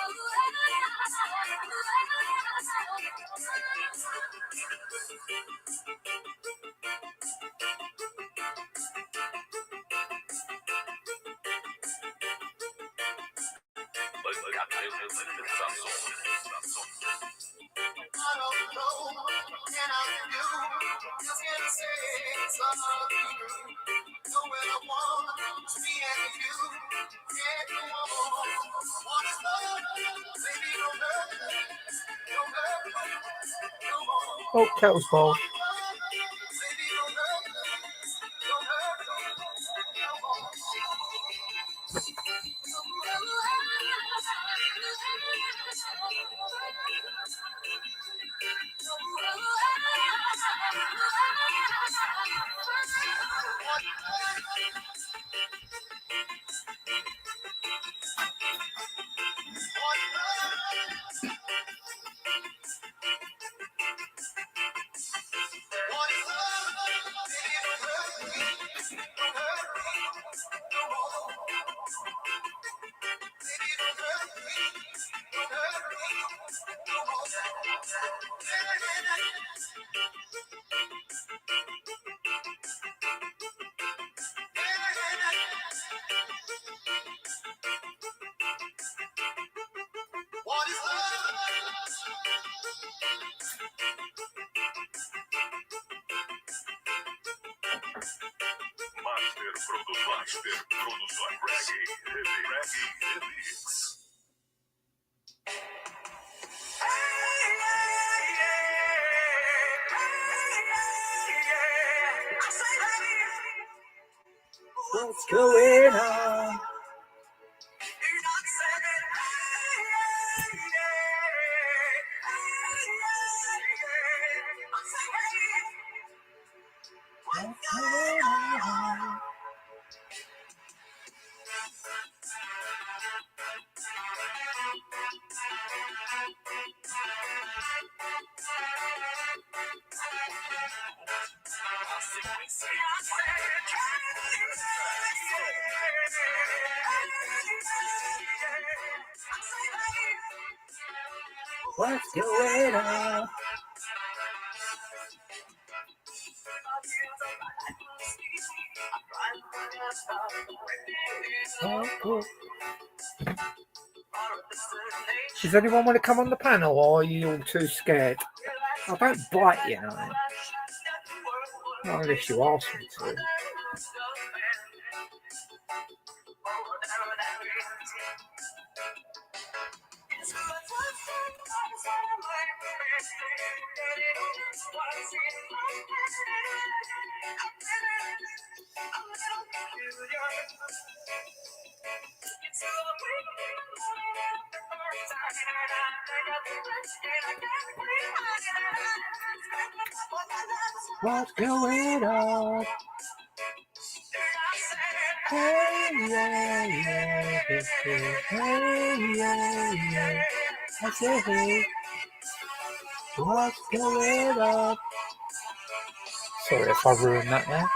Oh, kettle's boiled. Master Produção Reggae Remix. What's going on? What's going on? Oh, cool. Does anyone want to come on the panel, or are you all too scared? I don't bite, you know. Not unless you ask me to. What's going on? Hey, yeah, yeah, this is, hey, yeah, yeah. I say, hey, what's going on? Sorry if I ruined that now.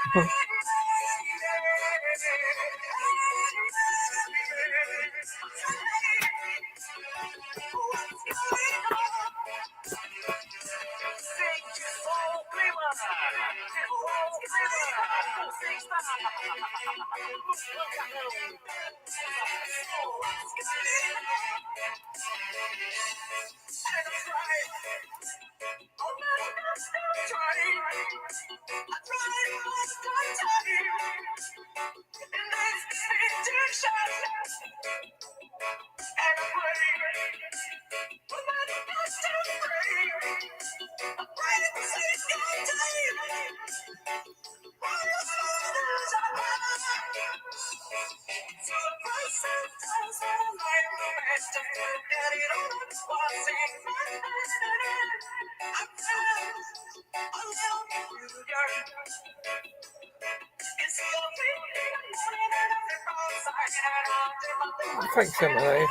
Thanks, Emily.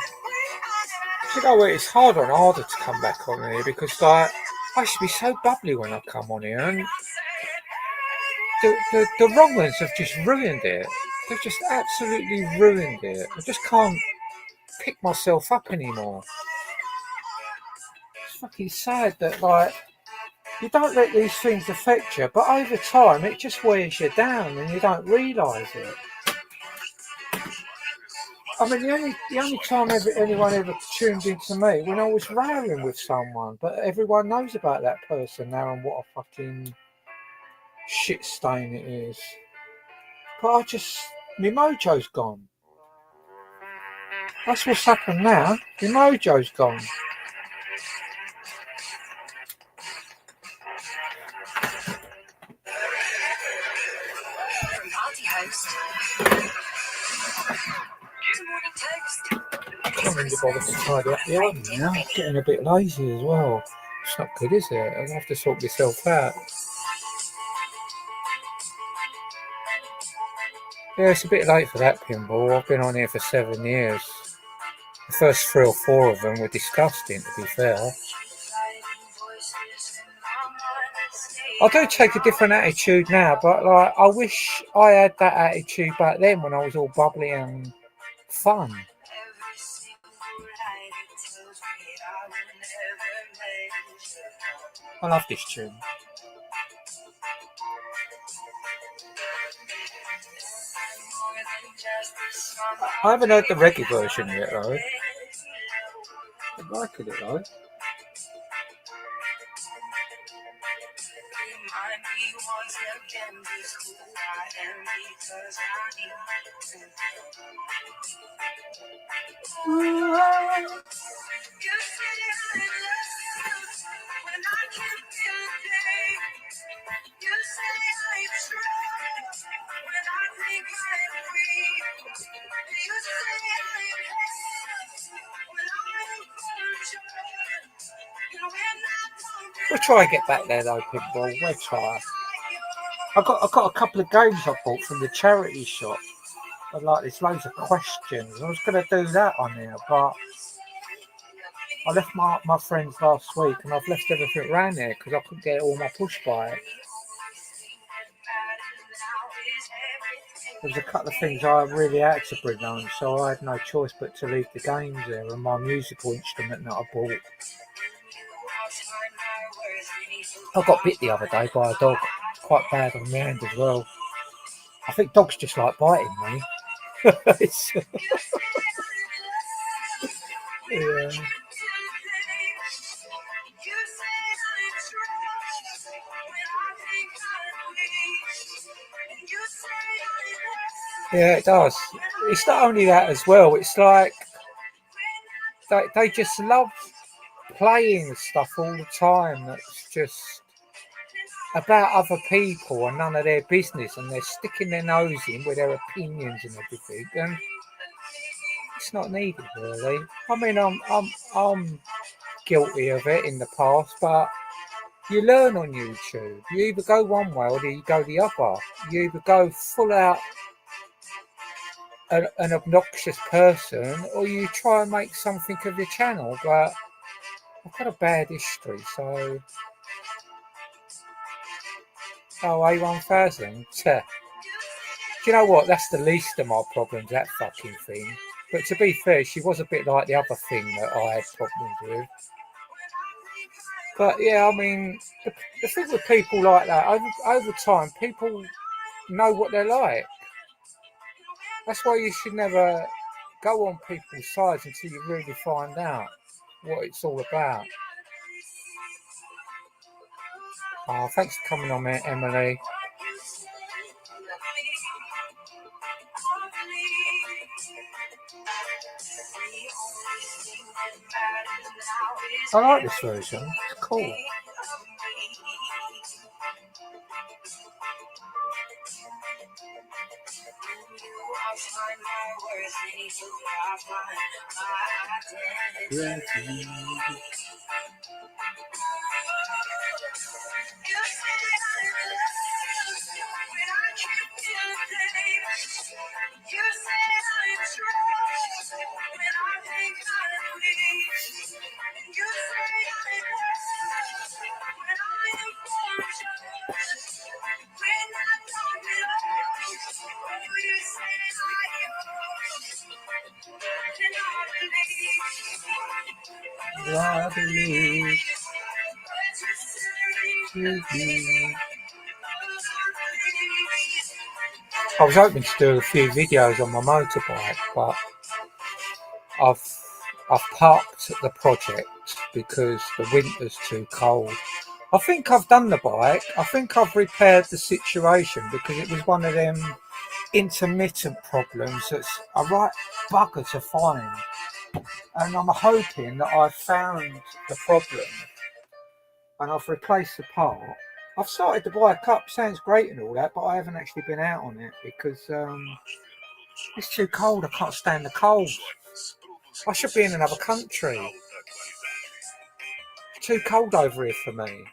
You know what? It's harder and harder to come back on here because, like, I used to be so bubbly when I come on here, and the wrong ones have just ruined it. They've just absolutely ruined it. I just can't pick myself up anymore. It's fucking sad that, like, you don't let these things affect you, but over time it just wears you down and you don't realise it. I mean, the only time anyone ever tuned into me when I was rowing with someone, but everyone knows about that person now and what a fucking shit stain it is. But my mojo's gone. That's what's happened now. My mojo's gone. Party host. I can't really bother to tidy up the oven now. I'm getting a bit lazy as well. It's not good, is it? I'm going to have to sort myself out. Yeah, it's a bit late for that pinball. I've been on here for 7 years. The first 3 or 4 of them were disgusting, to be fair. I do take a different attitude now, but like I wish I had that attitude back then when I was all bubbly and fun. I love this tune. I haven't heard the reggae version yet though. I like it though. We'll try and get back there though, Pinball. We'll try. I got a couple of games I bought from the charity shop. I like there's loads of questions. I was going to do that on there, but I left my friends last week and I've left everything around there because I couldn't get all my push bike. There was a couple of things I really had to bring on, so I had no choice but to leave the games there and my musical instrument that I bought. I got bit the other day by a dog, quite bad on my hand as well. I think dogs just like biting me. Yeah. Yeah, it does. It's not only that as well. It's like they just love playing stuff all the time that's just about other people and none of their business, and they're sticking their nose in with their opinions and everything, and it's not needed really. I mean, I'm guilty of it in the past, but you learn on YouTube. You either go one way or you go the other. You either go full out an obnoxious person or you try and make something of your channel, but I've got a bad history, so... Oh, A1000? Do you know what? That's the least of my problems, that fucking thing. But to be fair, she was a bit like the other thing that I had problems with. But yeah, I mean, the thing with people like that, over time, people know what they're like. That's why you should never go on people's sides until you really find out what it's all about. Oh, thanks for coming on, Emily. I like this version. It's cool. I was hoping to do a few videos on my motorbike, but I've parked the project because the winter's too cold. I think I've done the bike. I think I've repaired the situation because it was one of them intermittent problems that's a right bugger to find. And I'm hoping that I've found the problem and I've replaced the part. I've started the bike up, sounds great and all that, but I haven't actually been out on it because it's too cold. I can't stand the cold. I should be in another country. It's too cold over here for me.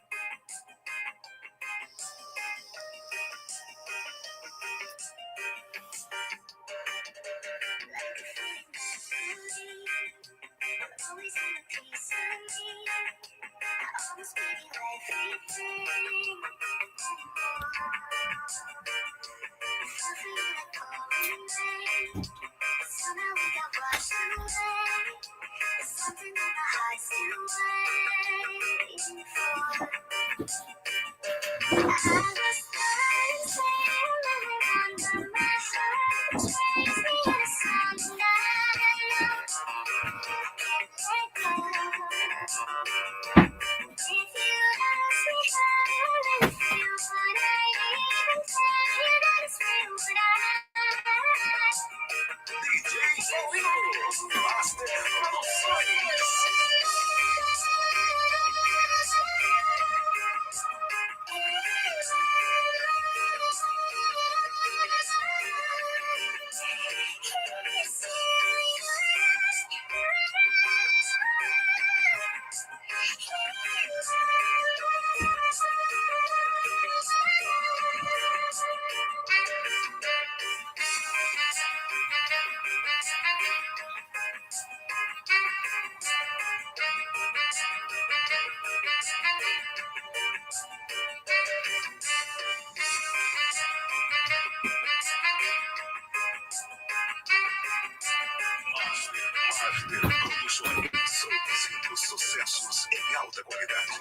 produções são exemplos sucessos em alta qualidade.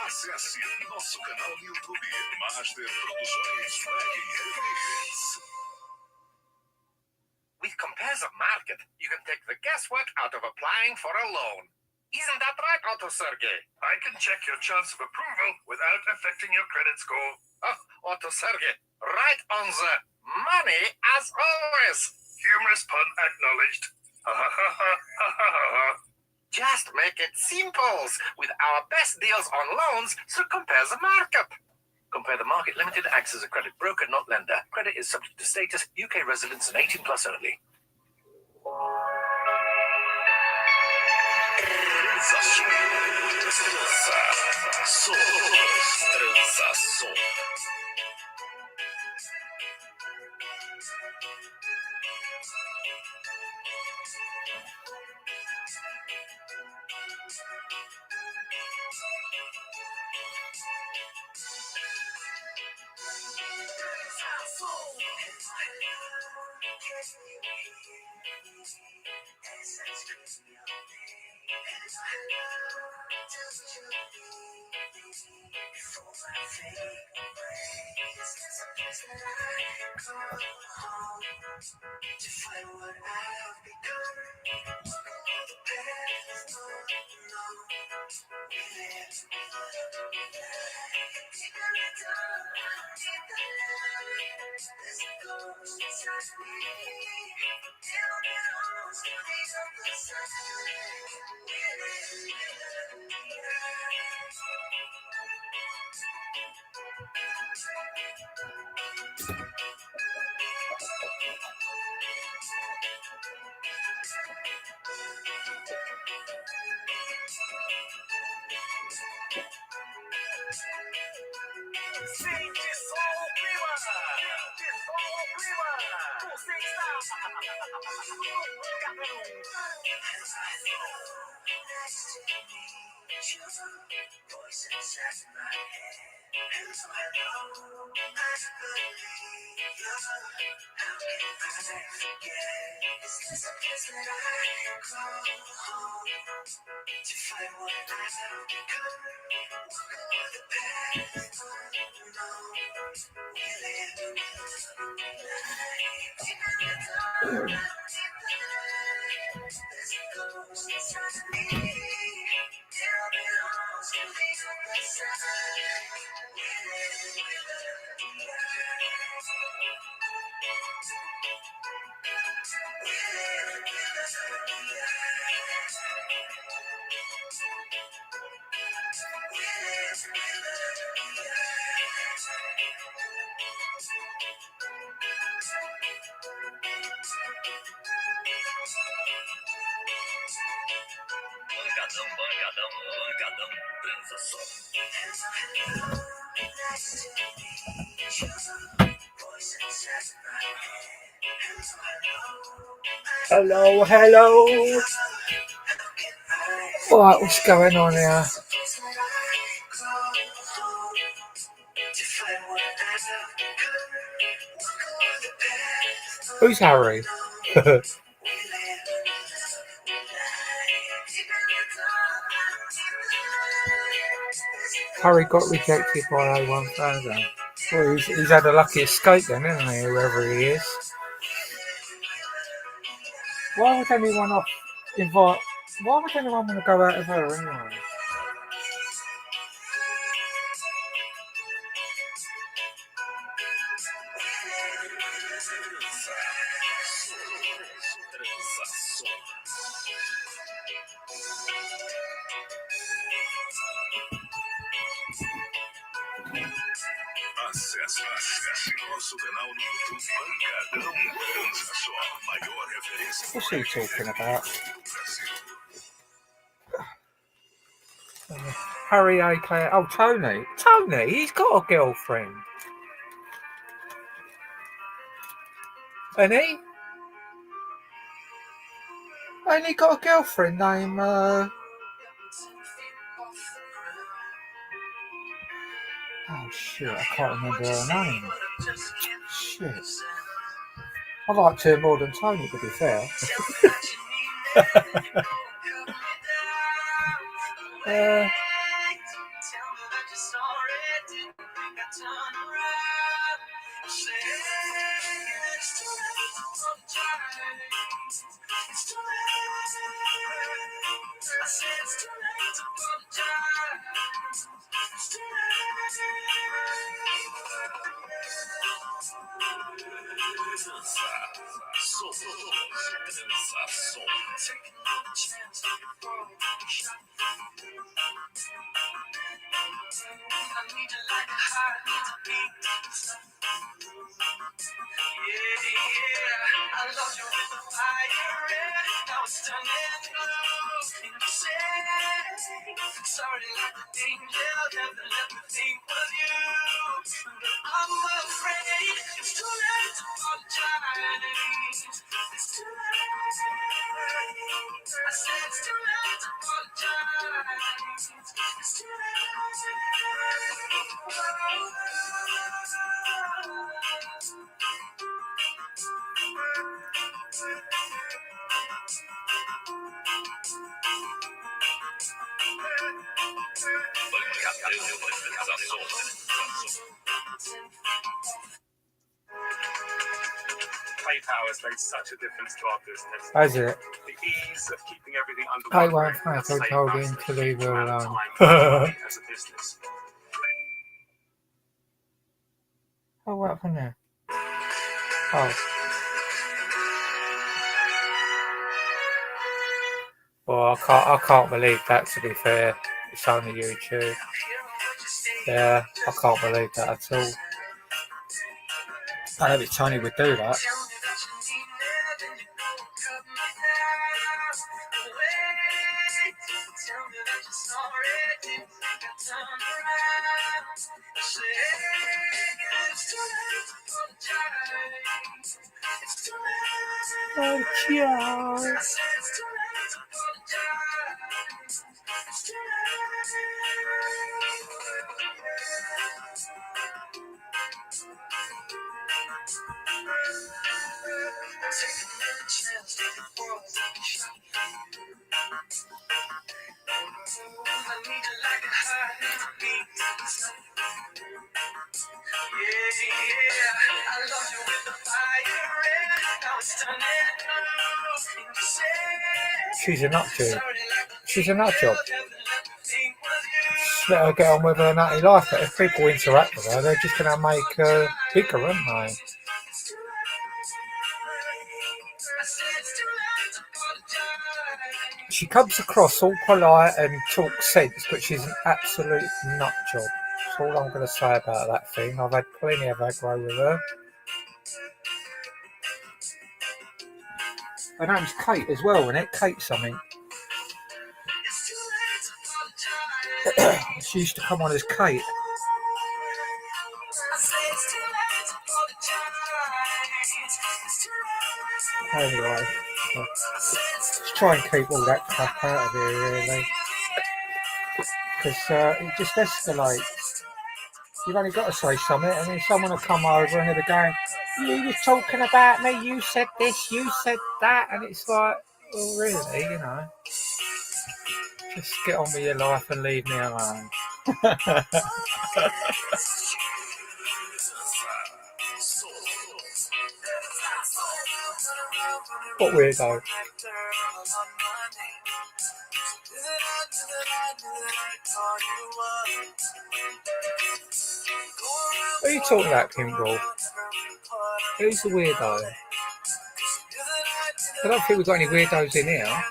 Acesse nosso canal no YouTube, Master Produções Reggae Remix. With Compare the Market, you can take the guesswork out of applying for a loan. Isn't that right, Otto Sergey? I can check your chance of approval without affecting your credit score. Oh, Otto Sergey, right on the money as always. Humorous pun acknowledged. Ha ha ha ha ha ha ha. Just make it simple with our best deals on loans through Compare the Market. Compare the Market Limited acts as a credit broker, not lender. Credit is subject to status, UK residents and 18 plus only. Transação. Pancadão, Hello, hello. Right, what's going on here? Who's Harry? Harry got rejected by A1000. Well, he's had a lucky escape then, hasn't he, whoever he is? Why would anyone want to go out of her anyway? Acesse nosso canal no YouTube Pancadão Transa Só, maior referência. What's he talking about? Harry A.K. Oh, Tony. Tony, he's got a girlfriend. And he? Ain't he got a girlfriend named, Oh shit, I can't remember her name. Shit. I liked her more than Tony, to be fair. PayPal has made such a difference to our business. Has it? The ease of keeping everything under I one won't roof have has to saved told us him a to leave huge her amount of alone. time as a business. Oh, what happened there? Oh. Well, I can't believe that, to be fair. It's only YouTube. Yeah, I can't believe that at all. I don't think Tony would do that. Oh, cheers. She's a nut job. She's a nut job. Just let her get on with her nutty life. But if people interact with her, they're just going to make her bigger, aren't they? She comes across all polite and talks sense, but she's an absolute nut job. That's all I'm going to say about that thing. I've had plenty of aggro with her. Her name's Kate as well, isn't it? Kate something. She used to come on as Kate. Anyway, let's try and keep all that crap out of here, really. Because it just escalates. You've only got to say something, and then someone will come over and they'll be going, You was talking about me, you said this, you said that, and it's like, well, really, you know, just get on with your life and leave me alone. What weirdo. What are you talking about, Kimbrel? Who's the weirdo? I don't think we've got any weirdos in here.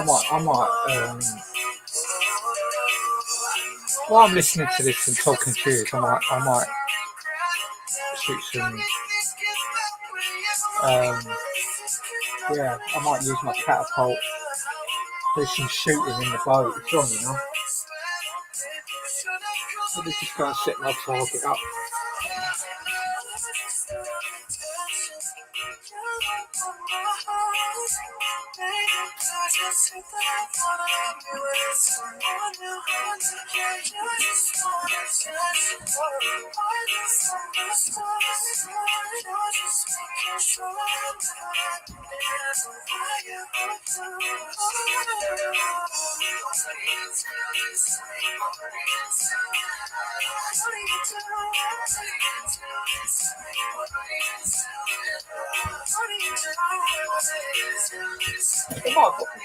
I might, while I'm listening to this and talking to you, I might shoot some, yeah, I might use my catapult, do some shooting in the boat, it's on, you know. Let me just go and set my target up.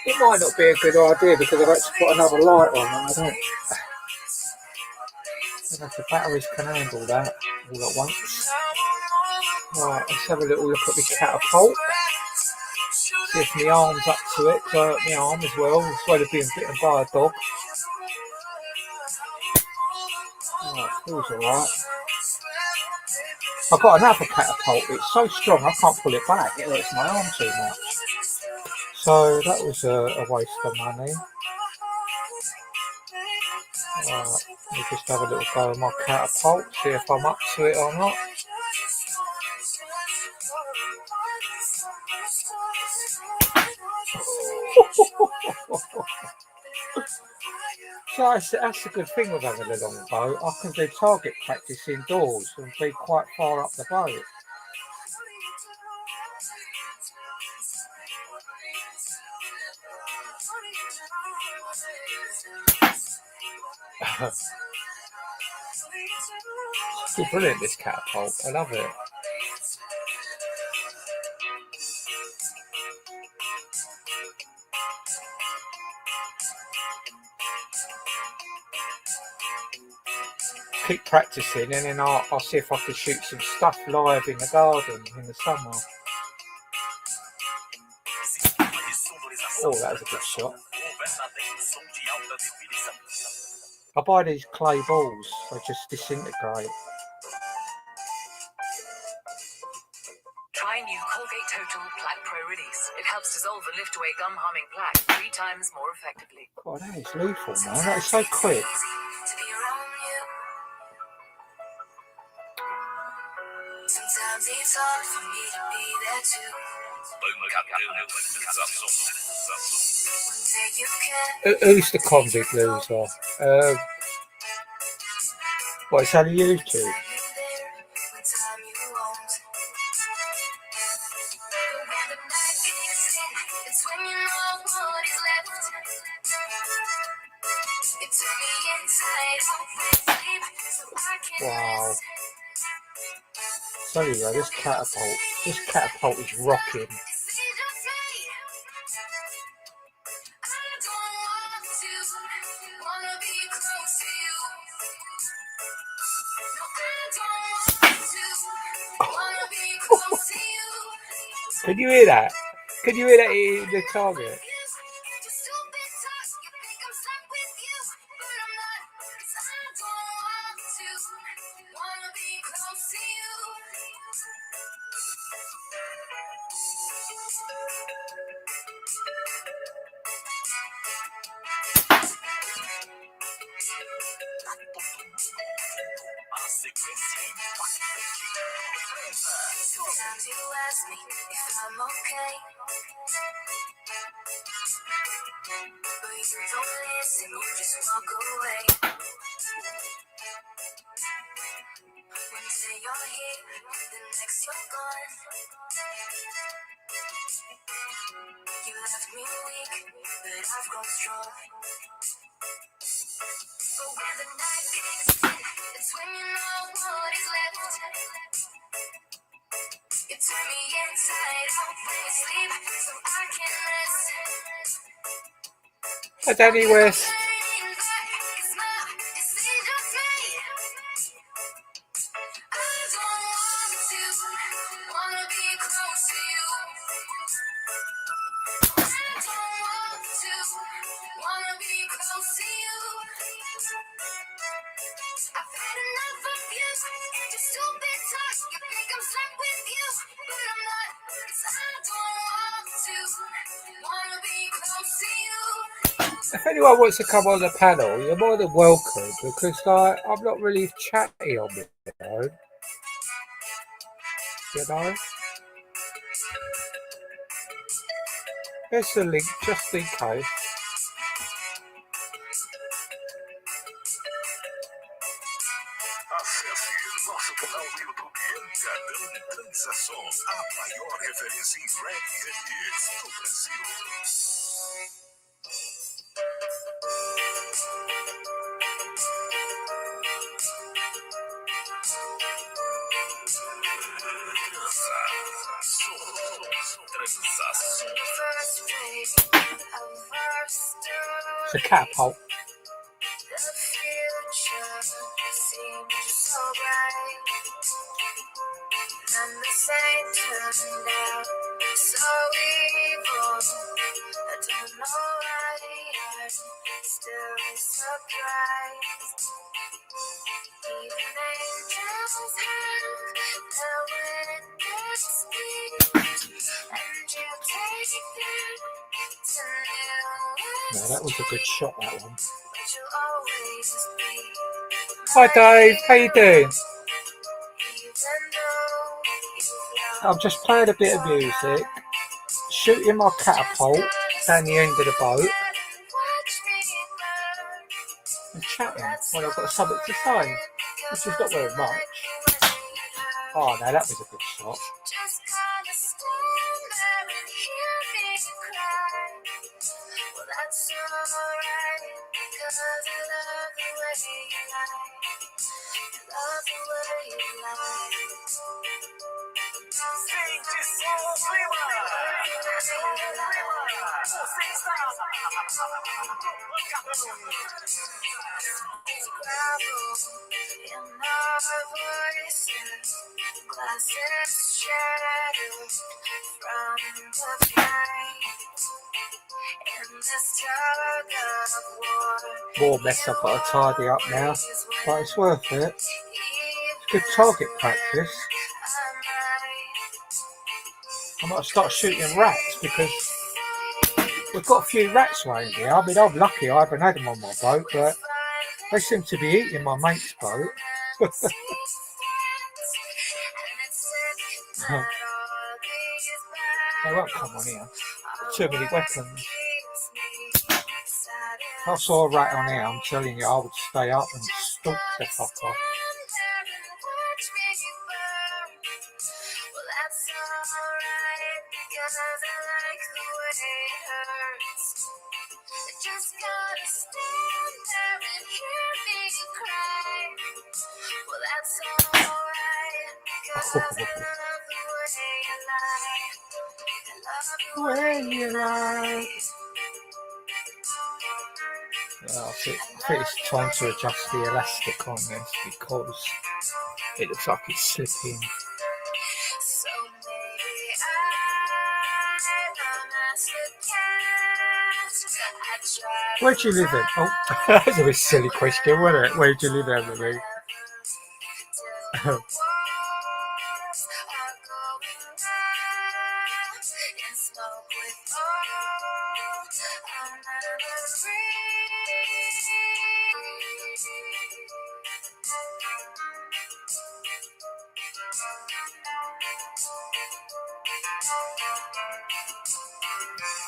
It might not be a good idea because I've actually put another light on and I don't know if the batteries can handle that all at once. Right, let's have a little look at the catapult. See if my arm's up to it, because I hurt my arm as well of being bitten by a dog. Right, feels alright. I've got another catapult, it's so strong I can't pull it back, it hurts my arm too much. So that was a waste of money. Right, let me just have a little go with my catapult, see if I'm up to it or not. So that's a good thing with having a long boat. I can do target practice indoors and be quite far up the boat. It's brilliant, this catapult. I love it. Keep practicing and then I'll see if I can shoot some stuff live in the garden in the summer. Oh, that was a good shot. I buy these clay balls, they just disintegrate. Try new Colgate Total Plaque Pro Release. It helps dissolve and lift away gum-harming plaque 3 times more effectively. God, that is lethal, man. That is so quick. Sometimes it's hard for me to be there too. Who's the convict loser? What, it's on YouTube? Wow. Sorry, though, this catapult is rocking. Can you hear that? Can you hear that in the target? Sometimes you ask me if I'm okay, but you don't listen, you just walk away. One day you're here, the next you're gone. You left me weak, but I've grown strong. But when the night kicks in, it's when you know what is left. You turn me inside out when you sleep, so I can rest. Hi, Danny West. If anyone wants to come on the panel, you're more than welcome, because I'm not really chatty on my own. You know? Here's the link, just in case. Acesse nosso canal do YouTube Encadão Dança Som, a maior referência em reggae e remix do Brasil. It's a catapult. The future seems so bright, and the same turned out so evil. I don't know why I'm still surprised. Even angels have their witness speech, and you take them to new. No, that was a good shot, that one. But you'll always be. Hi Dave, how you doing? I'm just playing a bit of music, shooting my catapult down the end of the boat, and chatting when I've got something to say, which is not very much. Oh no, that was a good shot. Well, that's alright, because I love the way you lie. Love the way you lie. In our voices, glasses shattered from the fight. In this tug of war, More mess I've got to tidy up now, but it's worth it. It's good target practice. I might start shooting rats, because we've got a few rats around here. I mean, I'm lucky I haven't had them on my boat, but they seem to be eating my mate's boat. They won't come on here. Too many weapons. If I saw a rat on here, I'm telling you, I would stay up and stalk the fuck off. well, that's alright, because I like the way it hurts. I just gotta stand there and hear me cry. Well, that's alright, Where you lie. Well, I think it's time to adjust the elastic on this because it looks like it's slipping. So maybe I Where do you live in? Oh, that's a bit silly question, wasn't it? Where do you live, Emily?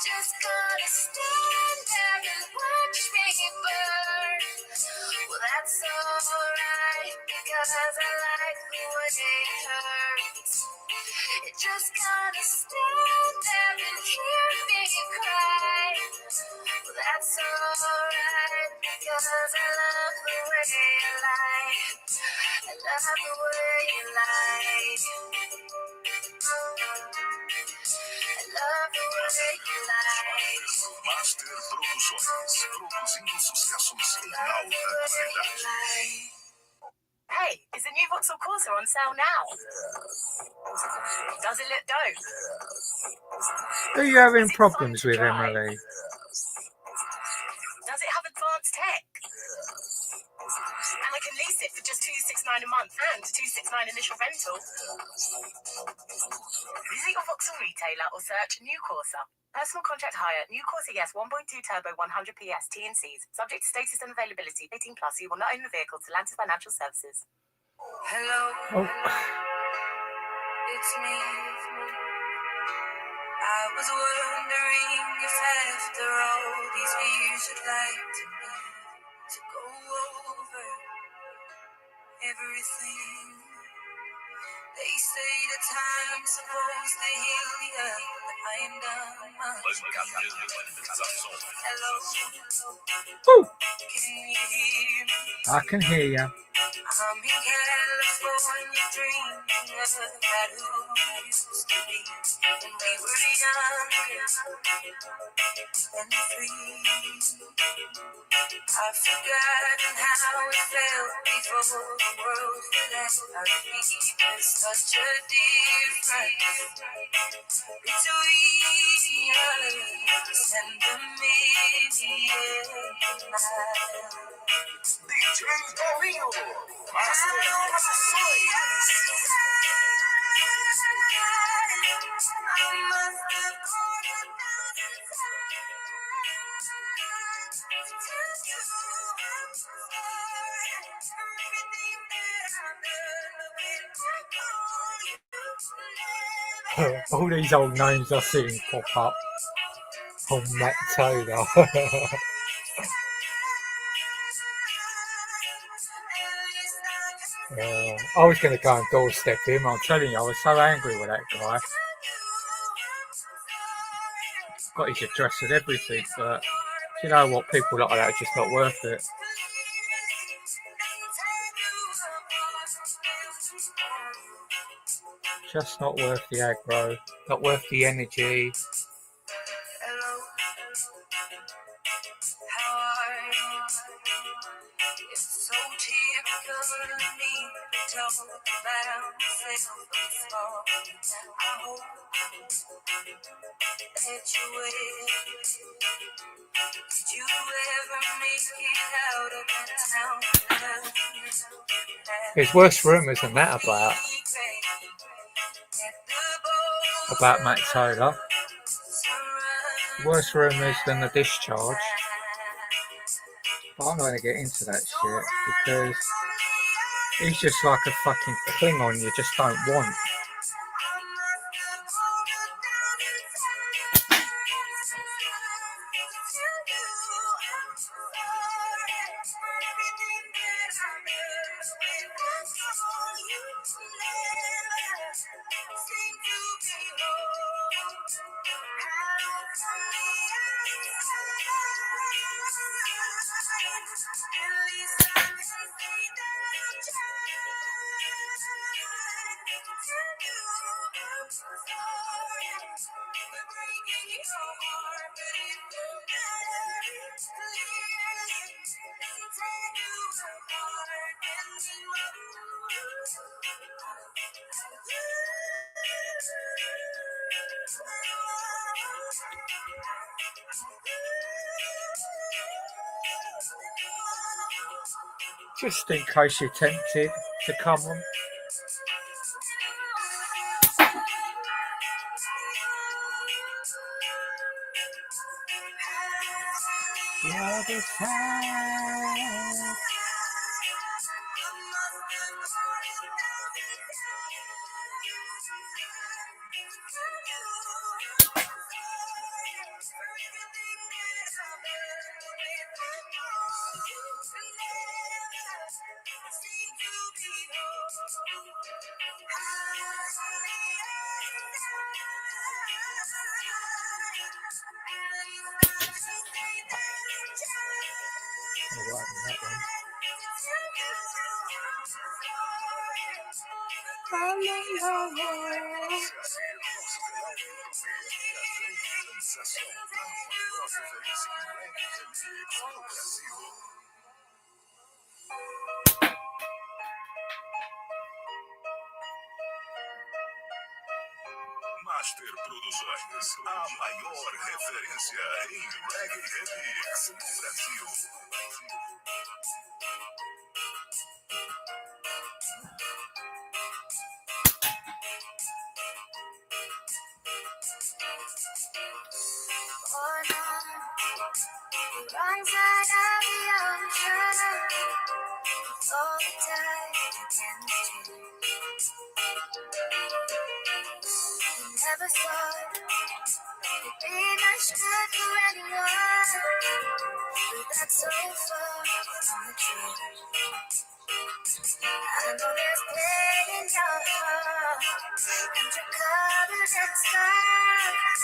Just gonna stand there and watch me burn. Well, that's alright because I like the way it hurts. Just gonna stand there and hear me cry. Well, that's alright because I love the way you lie. I love the way you lie. Master Produções, produzindo sucessos em alta qualidade. Hey, is the new Vauxhall Corsa on sale now? Does it look dope? Are you having problems with, Emily? Does it have advanced tech? And I can lease it for just $269 a month and $269 initial rental. Visit your Vauxhall retailer or search New Corsa. Personal contract hire, New Corsa Yes 1.2 turbo 100 PS T&Cs. Subject to status and availability. 18 plus. You will not own the vehicle till Lantis Financial Services. Hello, it's me. I was wondering if after all these years you'd like to go over everything. They say the time's supposed to heal ya, but I ain't done much. Hello, can you hear me? I can hear you. I'm in California dreaming about who we used to be when we were young and free. I've forgotten how it felt before the world fell at our feet. There's such a difference between us and a million miles. DJ Domingo, Master Produções. All these old names I've seen pop up. Oh, Matt Taylor. I was going to go and doorstep him. I'm telling you, I was so angry with that guy. Got his address and everything, but you know what? People like that are just not worth it. Just not worth the aggro, not worth the energy. It's so typical of me to talk about myself small. I hope that you will. Did you ever make it out of that town? There's worse rumours than that about Matt Taylor. Worse rumours than the discharge. But I'm not going to get into that shit because he's just like a fucking Klingon you just don't want. Just in case you're tempted to come on. The other side. Master Produções, a maior referência em reggae remix do Brasil. Wrong side of the ocean, all the tide against you. You never thought it'd be much good for anyone, but that's so far from the truth. I know there's pain in your heart, and you're covered in scars.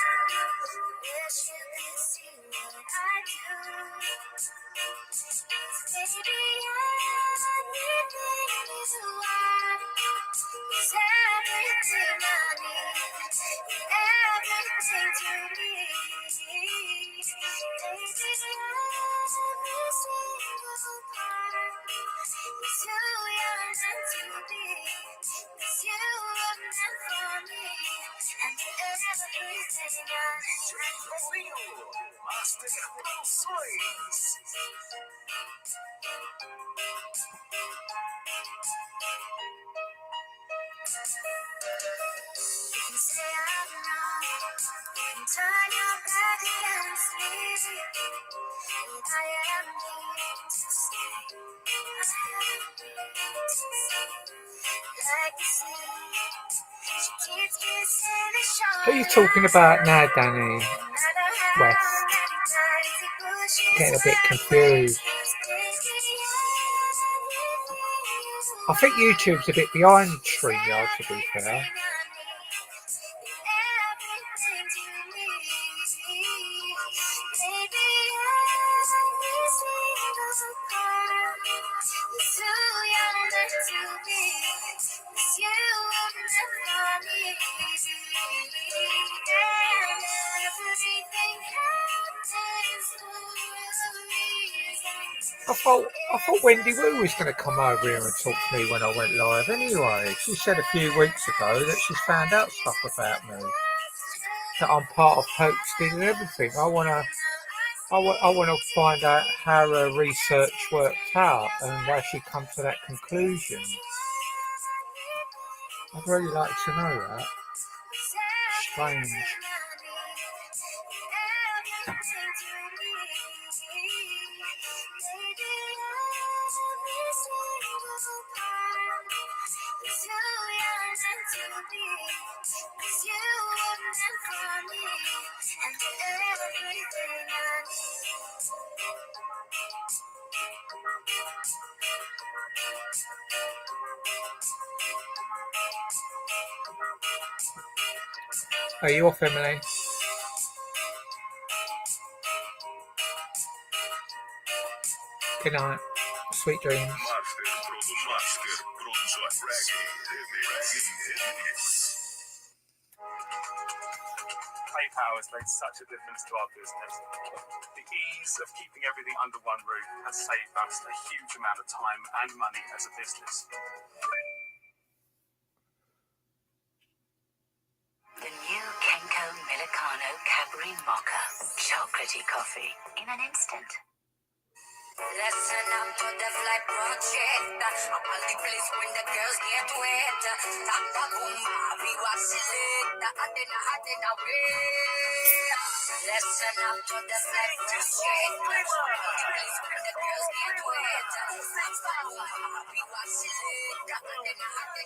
Wish you could see what I do. Baby, everything you are is everything I need, everything to me. Baby, every single part is who you're meant to be. 'Cause you were meant for me, and everything I need. Master Produções. You can say I'm wrong, you can turn your back against me, but I am here to stay. I am here to stay. Like the sea, she keeps kissing the shore. Who are you talking about now, Danny West? Getting a bit confused. I think YouTube's a bit behind StreamYard, to be fair. I thought Wendy Wu was going to come over here and talk to me when I went live anyway. She said a few weeks ago that she's found out stuff about me. That I'm part of Hoaxed and everything. I want to find out how her research worked out and how she come to that conclusion. I'd really like to know that. Strange. Are you off, Emily? Good night. Sweet dreams. Master Produções. Reggae remix. PayPal has made such a difference to our business. The ease of keeping everything under one roof has saved us a huge amount of time and money as a business. green mocha, chocolatey coffee in an instant. Listen up to the flight project. I'm on the place when the girls get wet. Tapa Kumba, we was select. Adena way. Listen up to the flight project. I'm on the place when the girls get wet. Tapa Kumba, we was select. Adena way.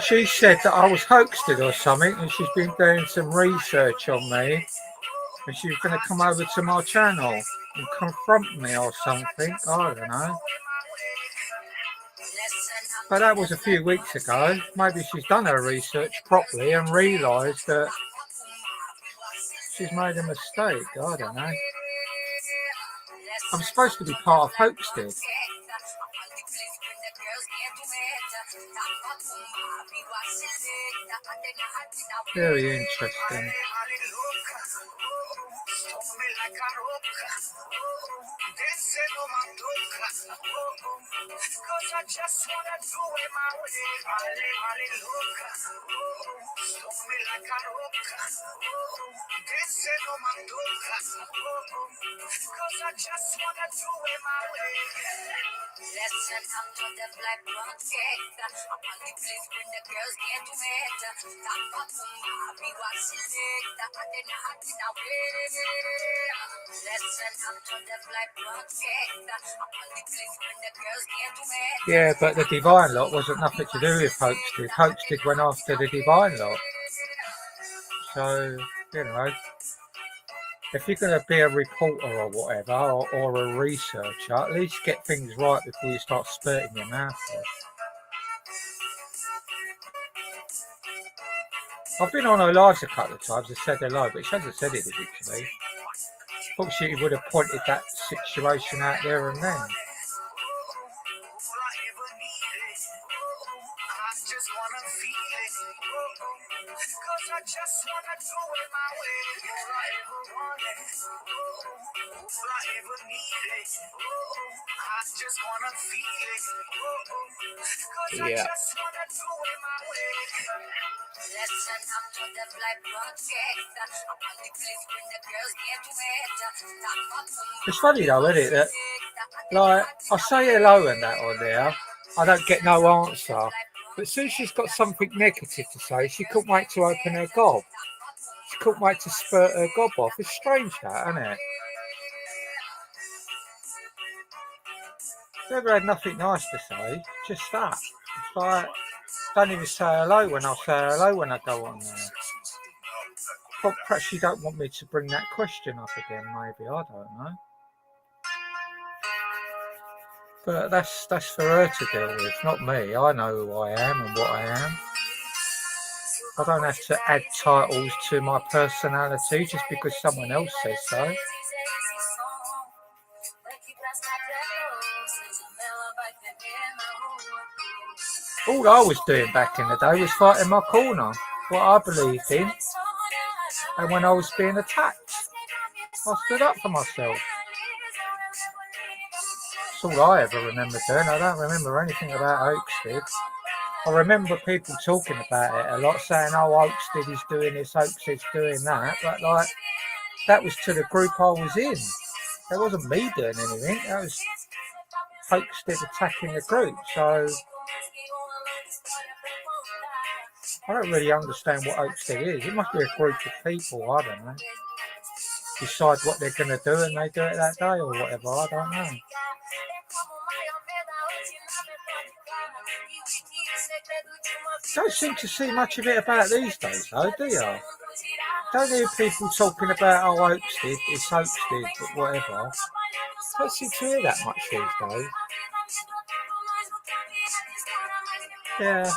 She said that I was hoaxed or something, and she's been doing some research on me, and she's going to come over to my channel and confront me or something. I don't know. But that was a few weeks ago. Maybe she's done her research properly and realised that she's made a mistake. I don't know. I'm supposed to be part of Hoaxed. Very interesting. Listen up to the black project. I'm on the place when the girls get wet. Tapa Kumba, we was select. Adena way. Listen up to the black project. I'm on the place when the girls get wet. Yeah, but the Divine Lot wasn't nothing to do with Hoaxed. Hoaxed went after the Divine Lot. So, you know, if you're going to be a reporter or whatever, or a researcher, at least get things right before you start spurting your mouth off. I've been on her lives a couple of times and said hello, but she hasn't said anything to me. Thought she would have pointed that situation out there and then. Yeah. It's funny though, isn't it, that like I say hello and that on there, I don't get no answer. But as soon as she's got something negative to say, she couldn't wait to open her gob. She couldn't wait to spurt her gob off. It's strange that, isn't it? Never had nothing nice to say, just that. It's like, don't even say hello when I say hello when I go on there. But perhaps you don't want me to bring that question up again, maybe, I don't know. But that's for her to deal with, not me. I know who I am and what I am. I don't have to add titles to my personality just because someone else says so. All I was doing back in the day was fighting my corner, what I believed in. And when I was being attacked, I stood up for myself. That's all I ever remember doing. I don't remember anything about Hoaxed. I remember people talking about it a lot, saying, oh, Hoaxed is doing this, Hoaxed is doing that. But, like, that was to the group I was in. That wasn't me doing anything. That was Hoaxed attacking the group. So I don't really understand what Hoaxed is. It must be a group of people, I don't know. Decide what they're going to do and they do it that day or whatever, I don't know. Don't seem to see much of it about these days though, do you? Don't hear people talking about, oh, Hoaxed, it's Hoaxed, but whatever. Don't seem to hear that much these days. Yeah.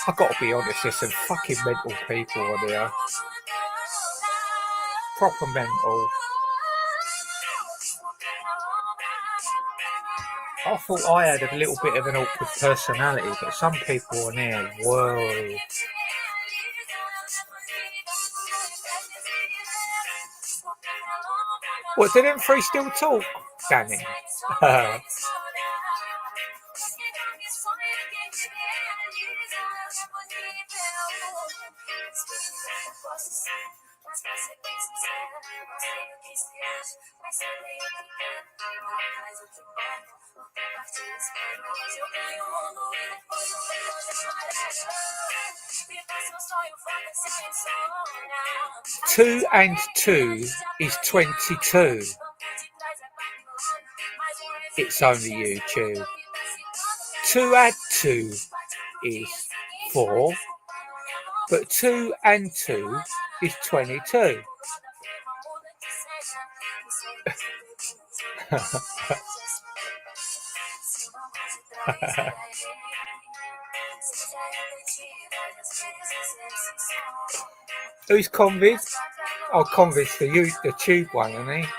I've got to be honest, there's some fucking mental people on here. Proper mental. I thought I had a little bit of an awkward personality, but some people on here, whoa. What, do them three still talk, Danny? Two and two is 22. It's only YouTube. 2 add 2 is 4, but 2 and 2 is 22. Who's Convid? Oh, Convid's the tube one, isn't he?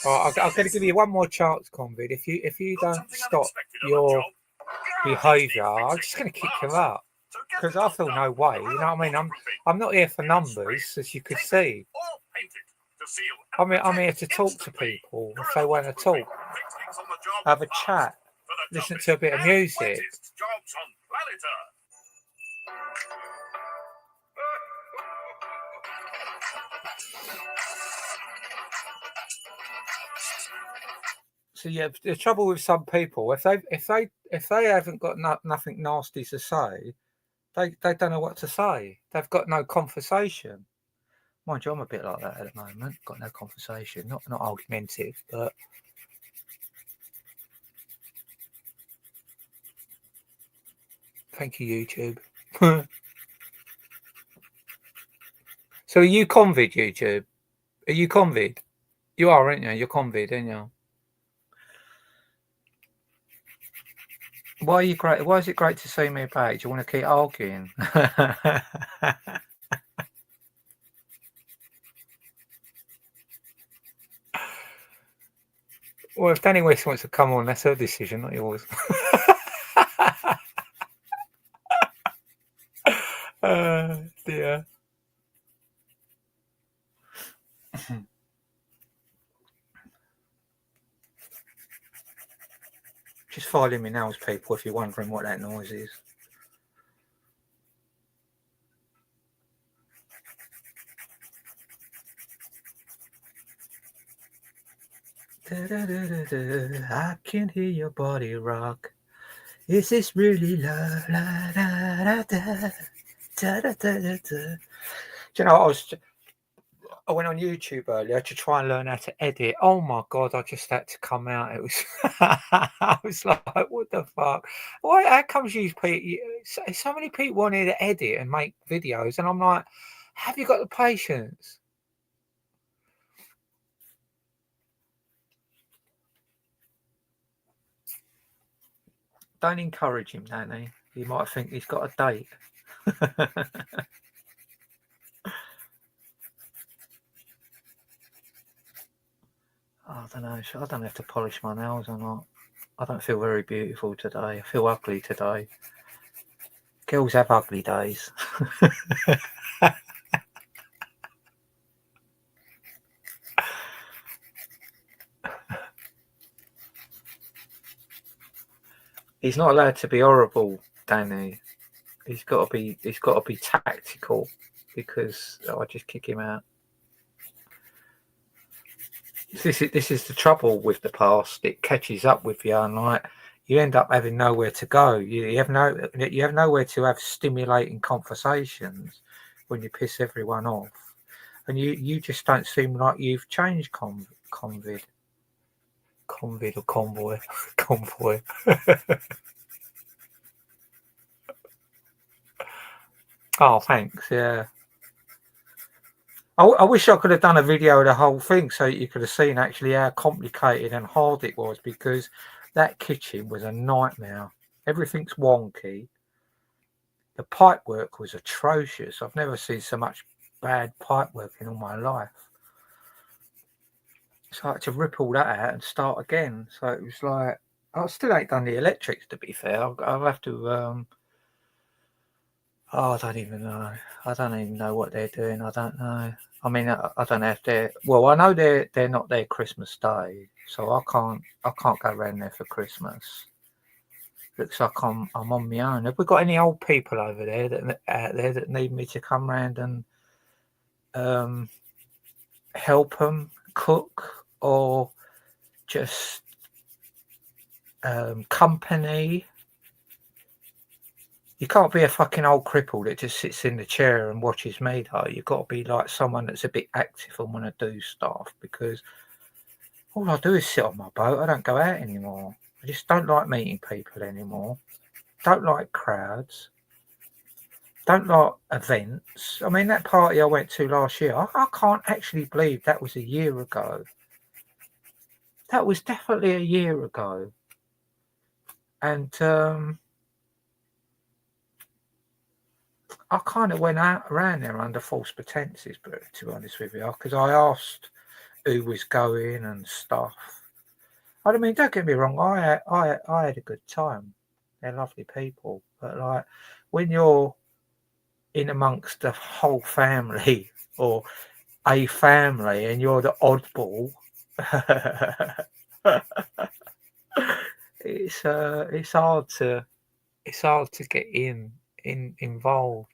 I'm going to give you one more chance, Convid. If you don't stop your behaviour, I'm just going to kick you up because I feel no way. You know what I mean? I'm not here for numbers, as you could see. I'm here to talk to people if they want to talk, have a chat, listen to a bit of music. So yeah, the trouble with some people, if they haven't got nothing nasty to say, they don't know what to say. They've got no conversation. Mind you, I'm a bit like that at the moment. Got no conversation, not argumentative, but thank you, YouTube. So are you Convid, YouTube? Are you Convid? You are, aren't you? You're Convid, aren't you? Why are you great? Why is it great to see me back? Do you want to keep arguing? Well, if Danny West wants to come on, that's her decision, not yours. Dear. Just filing me nails, people, if you're wondering what that noise is. I can hear your body rock. Is this really love? La, da, da, da, da, da, da, da. Do you know, I went on YouTube earlier to try and learn how to edit. Oh my God, I just had to come out. It was, I was like, what the fuck? Why? How comes you people? So many people want to edit and make videos, and I'm like, have you got the patience? Don't encourage him, Danny. You might think he's got a date. I don't know. I don't have to polish my nails or not. I don't feel very beautiful today. I feel ugly today. Girls have ugly days. He's not allowed to be horrible, Danny. He's got to be tactical, because I just kick him out. This is the trouble with the past. It catches up with you, and like you end up having nowhere to go. You have nowhere to have stimulating conversations when you piss everyone off, and you just don't seem like you've changed, convoy. Oh, thanks. Yeah. I wish I could have done a video of the whole thing so you could have seen actually how complicated and hard it was, because that kitchen was a nightmare. Everything's wonky. The pipe work was atrocious. I've never seen so much bad pipe work in all my life. So I had to rip all that out and start again. So it was like, I still ain't done the electrics, to be fair. I'll have to, I don't even know. I don't even know what they're doing. I don't know. I mean, I don't know if they're. Well, I know they're not there Christmas Day, so I can't go around there for Christmas. Looks like I'm on my own. Have we got any old people over there that need me to come round and help them cook, or just company? You can't be a fucking old cripple that just sits in the chair and watches me, though. You've got to be like someone that's a bit active and want to do stuff, because all I do is sit on my boat. I don't go out anymore. I just don't like meeting people anymore. Don't like crowds. Don't like events. I mean, that party I went to last year, I can't actually believe that was a year ago. That was definitely a year ago. And I kind of went out around there under false pretenses, but to be honest with you, because I asked who was going and stuff. I mean, don't get me wrong, I had a good time. They're lovely people, but like when you're in amongst the whole family or a family and you're the oddball, it's hard to get involved.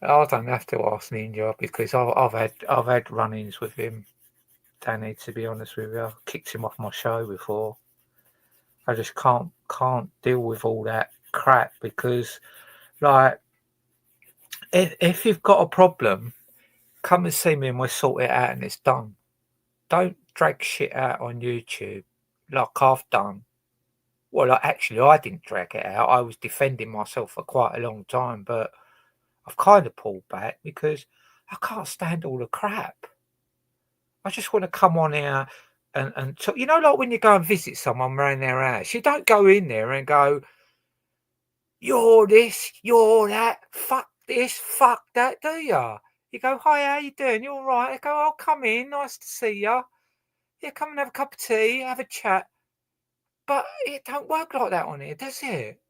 I don't have to ask Ninja, because I've had run-ins with him, Danny. To be honest with you, I've kicked him off my show before. I just can't deal with all that crap, because like if you've got a problem, come and see me and we'll sort it out and it's done. Don't drag shit out on YouTube like I've done. Well, actually, I didn't drag it out. I was defending myself for quite a long time, but I've kind of pulled back because I can't stand all the crap. I just want to come on here and talk. You know, like when you go and visit someone around their house, you don't go in there and go, "You're this, you're that, fuck this, fuck that," do you? You go, "Hi, how you doing? You all right?" They go, "Oh, come in, nice to see you. Yeah, come and have a cup of tea, have a chat." But it don't work like that on here, does it?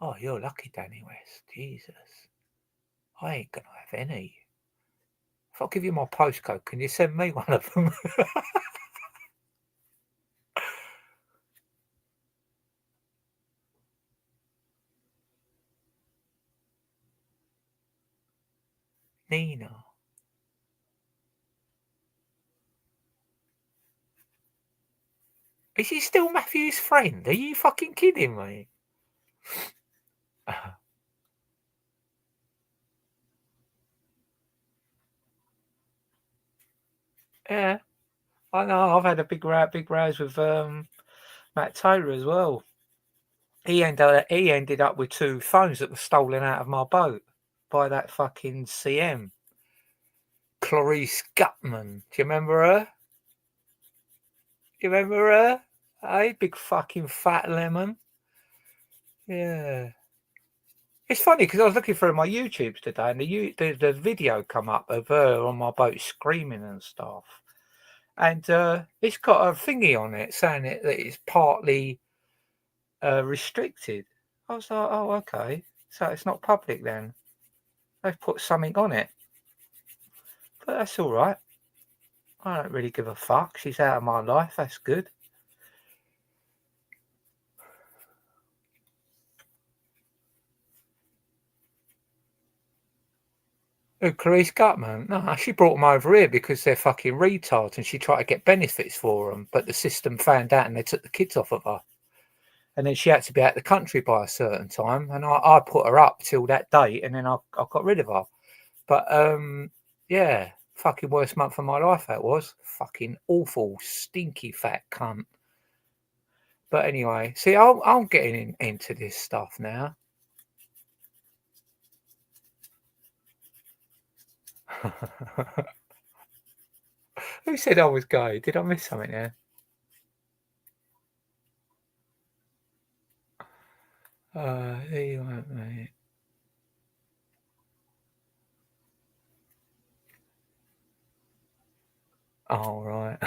Oh, you're lucky, Danny West. Jesus. I ain't going to have any. If I give you my postcode, can you send me one of them? Nina. Is he still Matthew's friend? Are you fucking kidding me? Yeah, I know. I've had a big rows with Matt Taylor as well. He ended up with 2 phones that were stolen out of my boat by that fucking CM, Clarice Gutman. Do you remember her? You remember her? Hey, big fucking fat lemon. Yeah. It's funny because I was looking through my YouTubes today, and the video come up of her on my boat screaming and stuff, and it's got a thingy on it saying that it's partly restricted. I was like, oh, okay, so it's not public then. They've put something on it, but that's all right. I don't really give a fuck. She's out of my life. That's good. Who, Clarice Gutman? No, she brought them over here because they're fucking retards and she tried to get benefits for them, but the system found out and they took the kids off of her. And then she had to be out the country by a certain time, and I put her up till that date, and then I got rid of her. But yeah, fucking worst month of my life that was. Fucking awful, stinky fat cunt. But anyway, see, I'm getting into this stuff now. Who said I was gay? Did I miss something there? There you are, mate. Oh, right.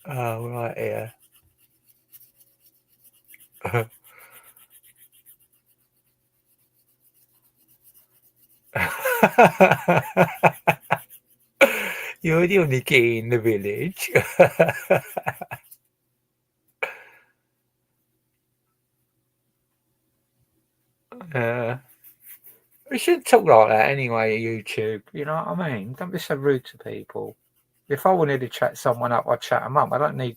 Oh, right, yeah. You're the only gay in the village. We shouldn't talk like that anyway, YouTube. You know what I mean? Don't be so rude to people. If I wanted to chat someone up, I'd chat them up. I don't need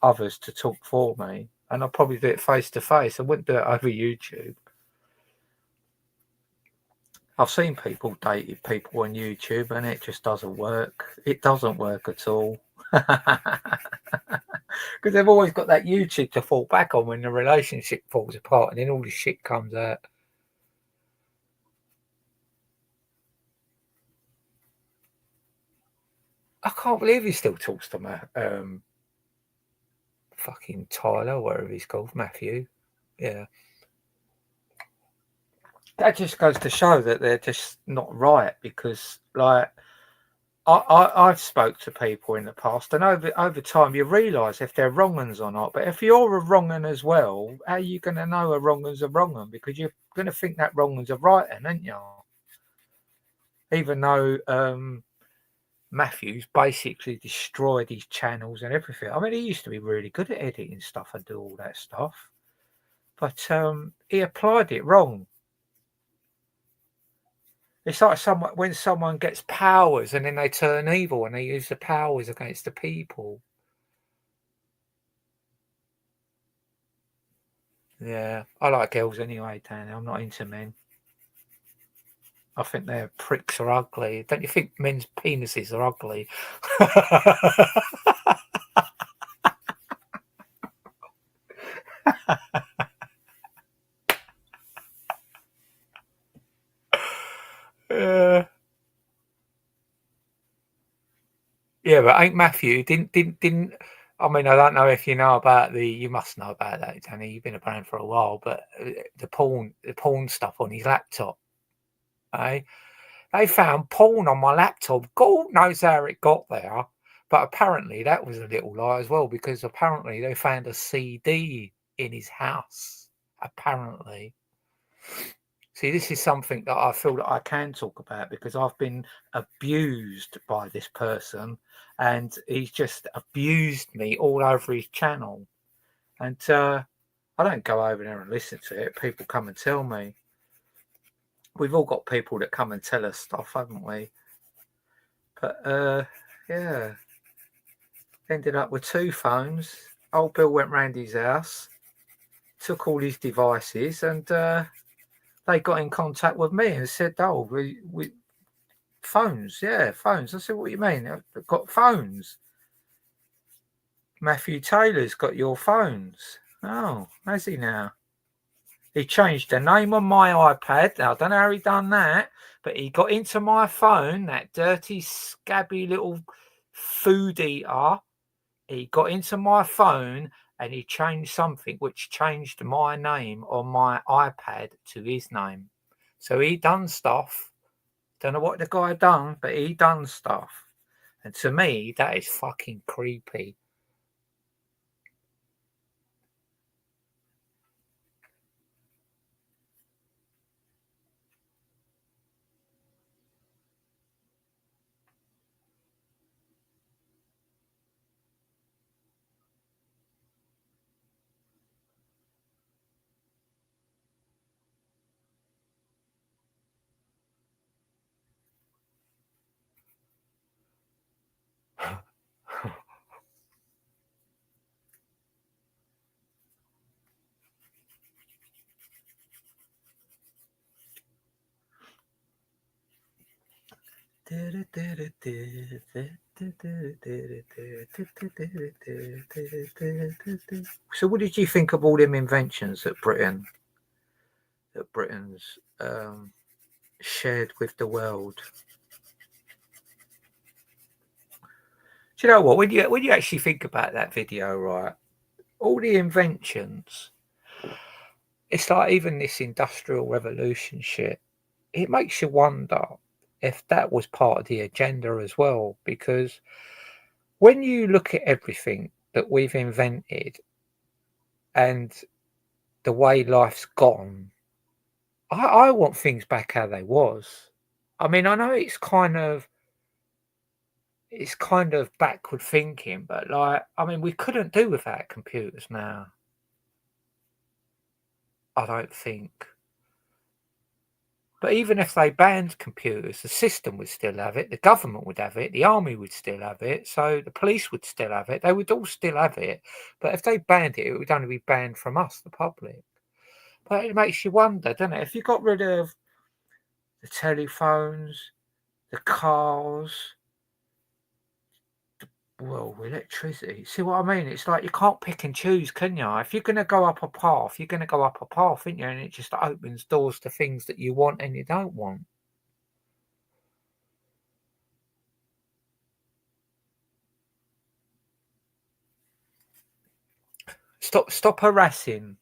others to talk for me. And I'll probably do it face to face. I wouldn't do it over YouTube. I've seen people dating people on YouTube and it just doesn't work. It doesn't work at all. Because they've always got that YouTube to fall back on when the relationship falls apart and then all this shit comes out. I can't believe he still talks to fucking Tyler, whatever he's called, Matthew. Yeah. That just goes to show that they're just not right because, like, I've spoke to people in the past, and over time you realise if they're wrong uns or not. But if you're a wrong un as well, how are you going to know a wrong un's a wrong un? Because you're going to think that wrong un's a right un, aren't you? Even though Matthews basically destroyed his channels and everything. I mean, he used to be really good at editing stuff and do all that stuff, but he applied it wrong. It's like when someone gets powers and then they turn evil and they use the powers against the people. Yeah, I like girls anyway, Dan. I'm not into men. I think their pricks are ugly. Don't you think men's penises are ugly? Yeah, but ain't Matthew didn't I mean, I don't know if you know about you must know about that, Danny. You've been around for a while, but the porn stuff on his laptop. Eh? They found porn on my laptop. God knows how it got there, but apparently that was a little lie as well because apparently they found a CD in his house. Apparently. See, this is something that I feel that I can talk about because I've been abused by this person and he's just abused me all over his channel. And I don't go over there and listen to it. People come and tell me. We've all got people that come and tell us stuff, haven't we? But, yeah. Ended up with 2 phones. Old Bill went round his house, took all his devices and... they got in contact with me and said, "Oh, we phones, yeah, phones." I said, "What do you mean? I've got phones." Matthew Taylor's got your phones. Oh, has he now? He changed the name on my iPad. Now, I don't know how he done that, but he got into my phone, that dirty, scabby little food eater. He got into my phone and he changed something which changed my name on my iPad to his name. So he done stuff. Don't know what the guy done, but he done stuff. And to me, that is fucking creepy. So, what did you think of all them inventions that Britain's shared with the world? Do you know what? When you actually think about that video, right? All the inventions, it's like even this industrial revolution shit. It makes you wonder if that was part of the agenda as well, because when you look at everything that we've invented and the way life's gone, I want things back how they was. I mean, I know it's kind of backward thinking, but like, I mean, we couldn't do without computers now. I don't think. But even if they banned computers, the system would still have it, the government would have it, the army would still have it, so the police would still have it, they would all still have it. But if they banned it, it would only be banned from us, the public. But it makes you wonder, doesn't it? If you got rid of the telephones, the cars, well, electricity. See what I mean? It's like you can't pick and choose, can you? If you're going to go up a path, you're going to go up a path, aren't you? And it just opens doors to things that you want and you don't want. Stop harassing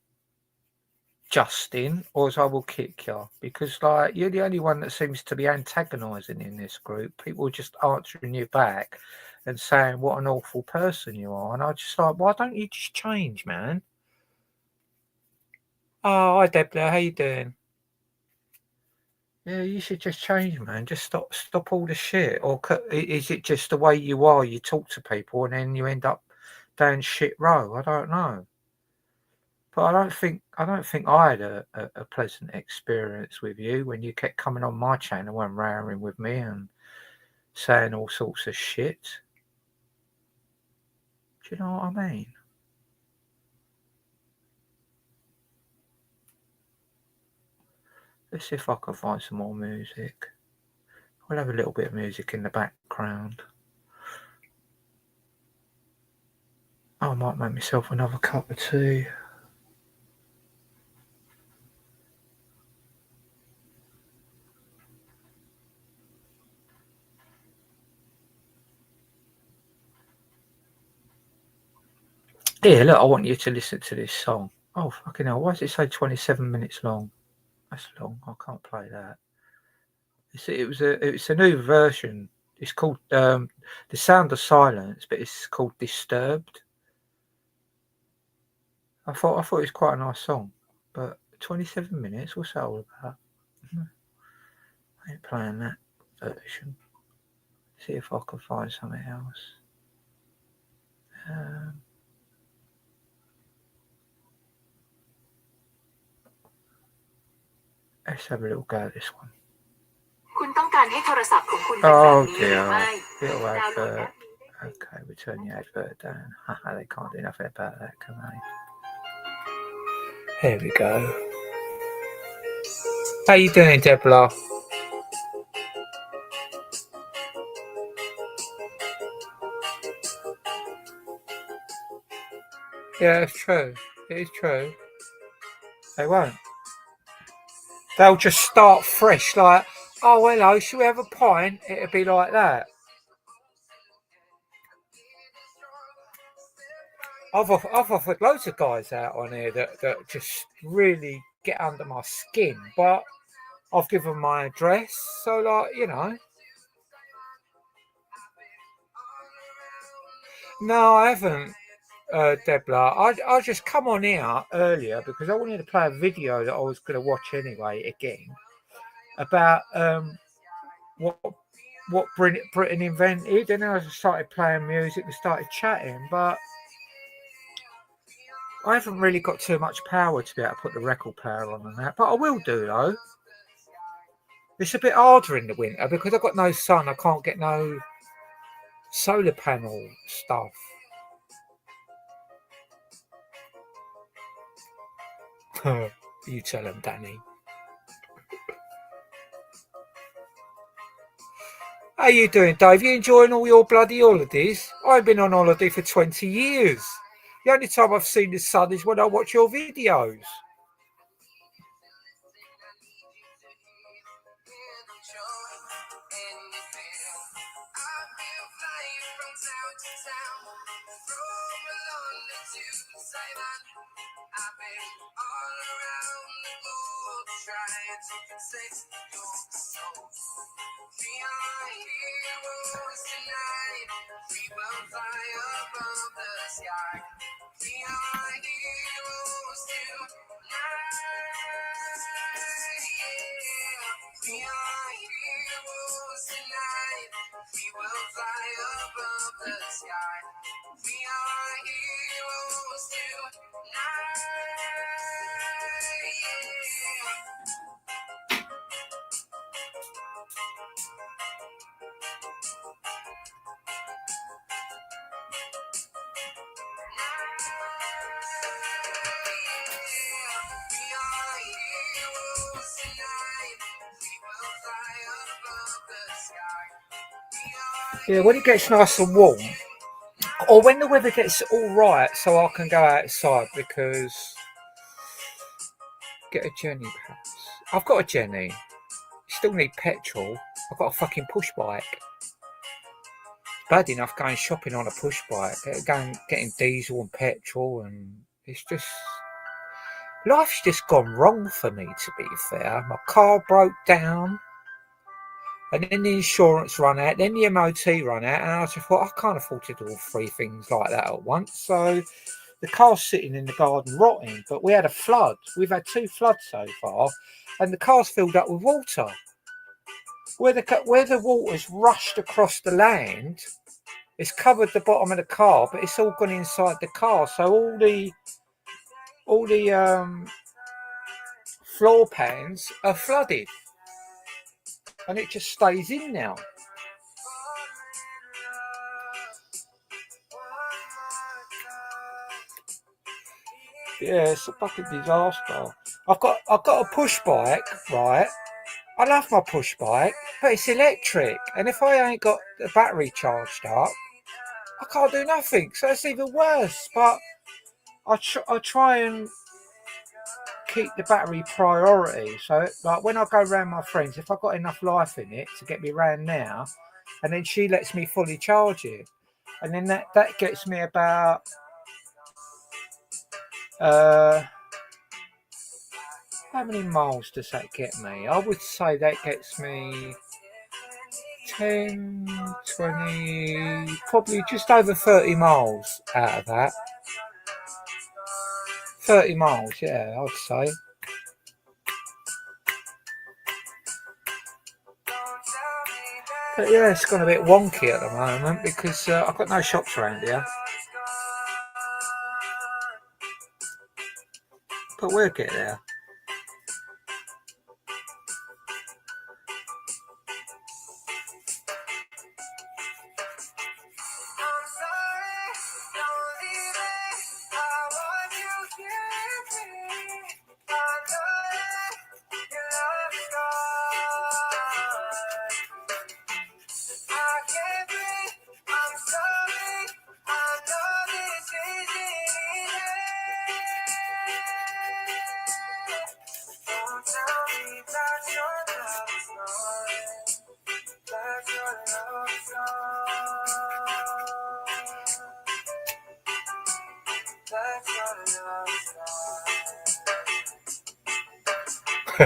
Justin, or as I will kick you, because like you're the only one that seems to be antagonising in this group. People just answering you back and saying what an awful person you are, and I just like, why don't you just change, man? Oh, hi Debla, how you doing? Yeah, you should just change, man. Just stop all the shit. Or is it just the way you are? You talk to people and then you end up down shit row. I don't know. But I don't think I had a pleasant experience with you when you kept coming on my channel and rowing with me and saying all sorts of shit. Do you know what I mean? Let's see if I can find some more music. We'll have a little bit of music in the background. I might make myself another cup of tea. Yeah, look, I want you to listen to this song. Oh, fucking hell. Why does it say 27 minutes long? That's long. I can't play that. It's a new version. It's called The Sound of Silence, but it's called Disturbed. I thought it was quite a nice song, but 27 minutes, what's that all about? I ain't playing that version. See if I can find something else. Let's have a little go at this one. Oh dear, little advert. Okay, we turn the advert down. Haha, they can't do nothing about that, can they? Here we go. How you doing, Debla? Yeah, it's true. It is true. They won't. They'll just start fresh, like, oh, hello, should we have a pint? It'll be like that. I've offered loads of guys out on here that just really get under my skin, but I've given my address, so like, you know. No, I haven't, Debla. I just come on here earlier because I wanted to play a video that I was going to watch anyway again about what Britain invented, and then I just started playing music and started chatting, but I haven't really got too much power to be able to put the record player on and that, but I will do though. It's a bit harder in the winter because I've got no sun. I can't get no solar panel stuff. You tell them, Danny. How you doing, Dave? You enjoying all your bloody holidays? I've been on holiday for 20 years. The only time I've seen the sun is when I watch your videos. I've been all around the globe trying to fix your soul. We are heroes tonight. We will fly above the sky. We are heroes tonight. Yeah. We are heroes tonight. We will fly above the sky. We are heroes tonight. Yeah, when it gets nice and warm, or when the weather gets all right, so I can go outside because get a Jenny perhaps. I've got a Jenny. Still need petrol. I've got a fucking push bike. It's bad enough going shopping on a push bike, getting diesel and petrol, and it's just life's just gone wrong for me. To be fair, my car broke down. And then the insurance run out, then the MOT run out, and I just thought, I can't afford to do all three things like that at once. So the car's sitting in the garden rotting, but we had a flood. We've had 2 floods so far, and the car's filled up with water. Where the water's rushed across the land, it's covered the bottom of the car, but it's all gone inside the car. So all the floor pans are flooded. And it just stays in now. Yeah, it's a fucking disaster. I've got a push bike, right? I love my push bike, but it's electric, and if I ain't got the battery charged up, I can't do nothing. So it's even worse. But I try and keep the battery priority. So like when I go round my friends, if I've got enough life in it to get me round now, and then she lets me fully charge it, and then that gets me about how many miles does that get me? I would say that gets me 10, 20, probably just over 30 miles out of that. 30 miles, yeah, I'd say. But yeah, it's gone a bit wonky at the moment because I've got no shops around here. But we'll get there.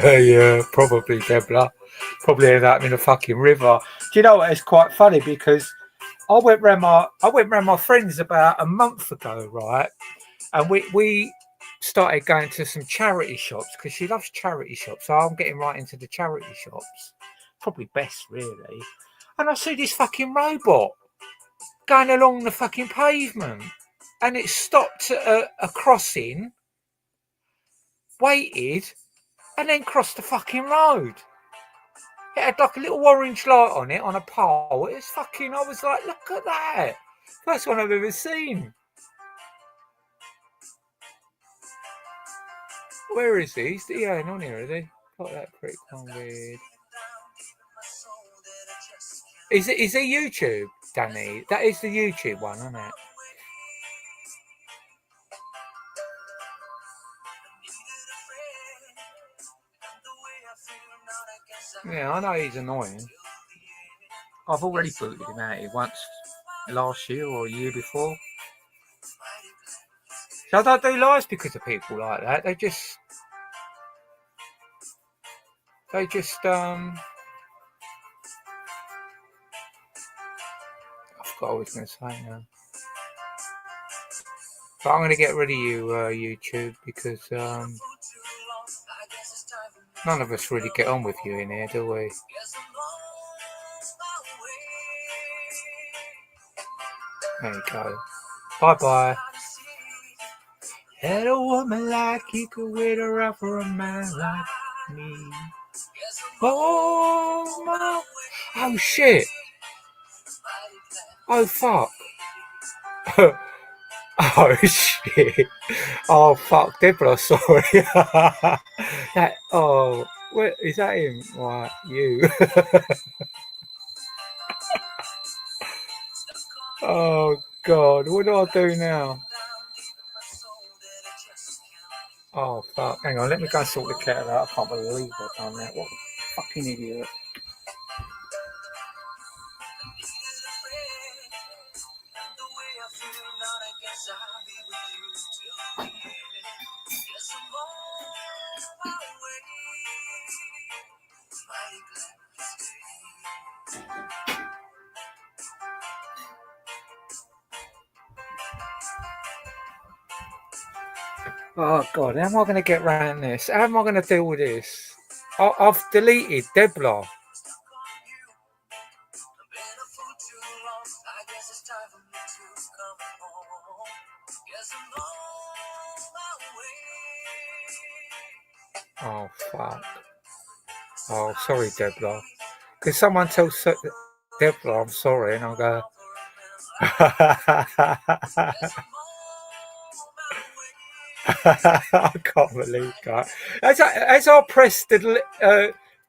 Yeah, probably, Debla. Probably end up in a fucking river. Do you know what? It's quite funny because I went round my friends about a month ago, right? And we started going to some charity shops because she loves charity shops. So I'm getting right into the charity shops. Probably best, really. And I see this fucking robot going along the fucking pavement, and it stopped at a crossing, waited, and then crossed the fucking road. It had like a little orange light on it on a pole. It was fucking, I was like, look at that. First one I've ever seen. Where is he? He ain't on here, is he? Got that prick on weird. Is it YouTube, Danny? That is the YouTube one, isn't it? Yeah, I know he's annoying. I've already booted him out once last year or a year before. So I don't do lives because of people like that. They just I forgot what I was going to say now. But I'm going to get rid of you, YouTube, because none of us really get on with you in here, do we? There you go. Bye-bye. Had a woman like you could wait around for a man like me. Oh, my. Oh, shit. Oh, fuck. Oh, shit. Oh, fuck. Deborah, sorry. What, is that him? Right, you. Oh, God. What do I do now? Oh, fuck. Hang on, let me go and sort the kettle out. I can't believe I've done that. What a fucking idiot. Oh, God, how am I going to get around this? How am I going to deal with this? I've deleted Debla. Oh, fuck. Oh, sorry, Debla. Because someone tells Debla I'm sorry, and I'll go... I can't believe that. As I pressed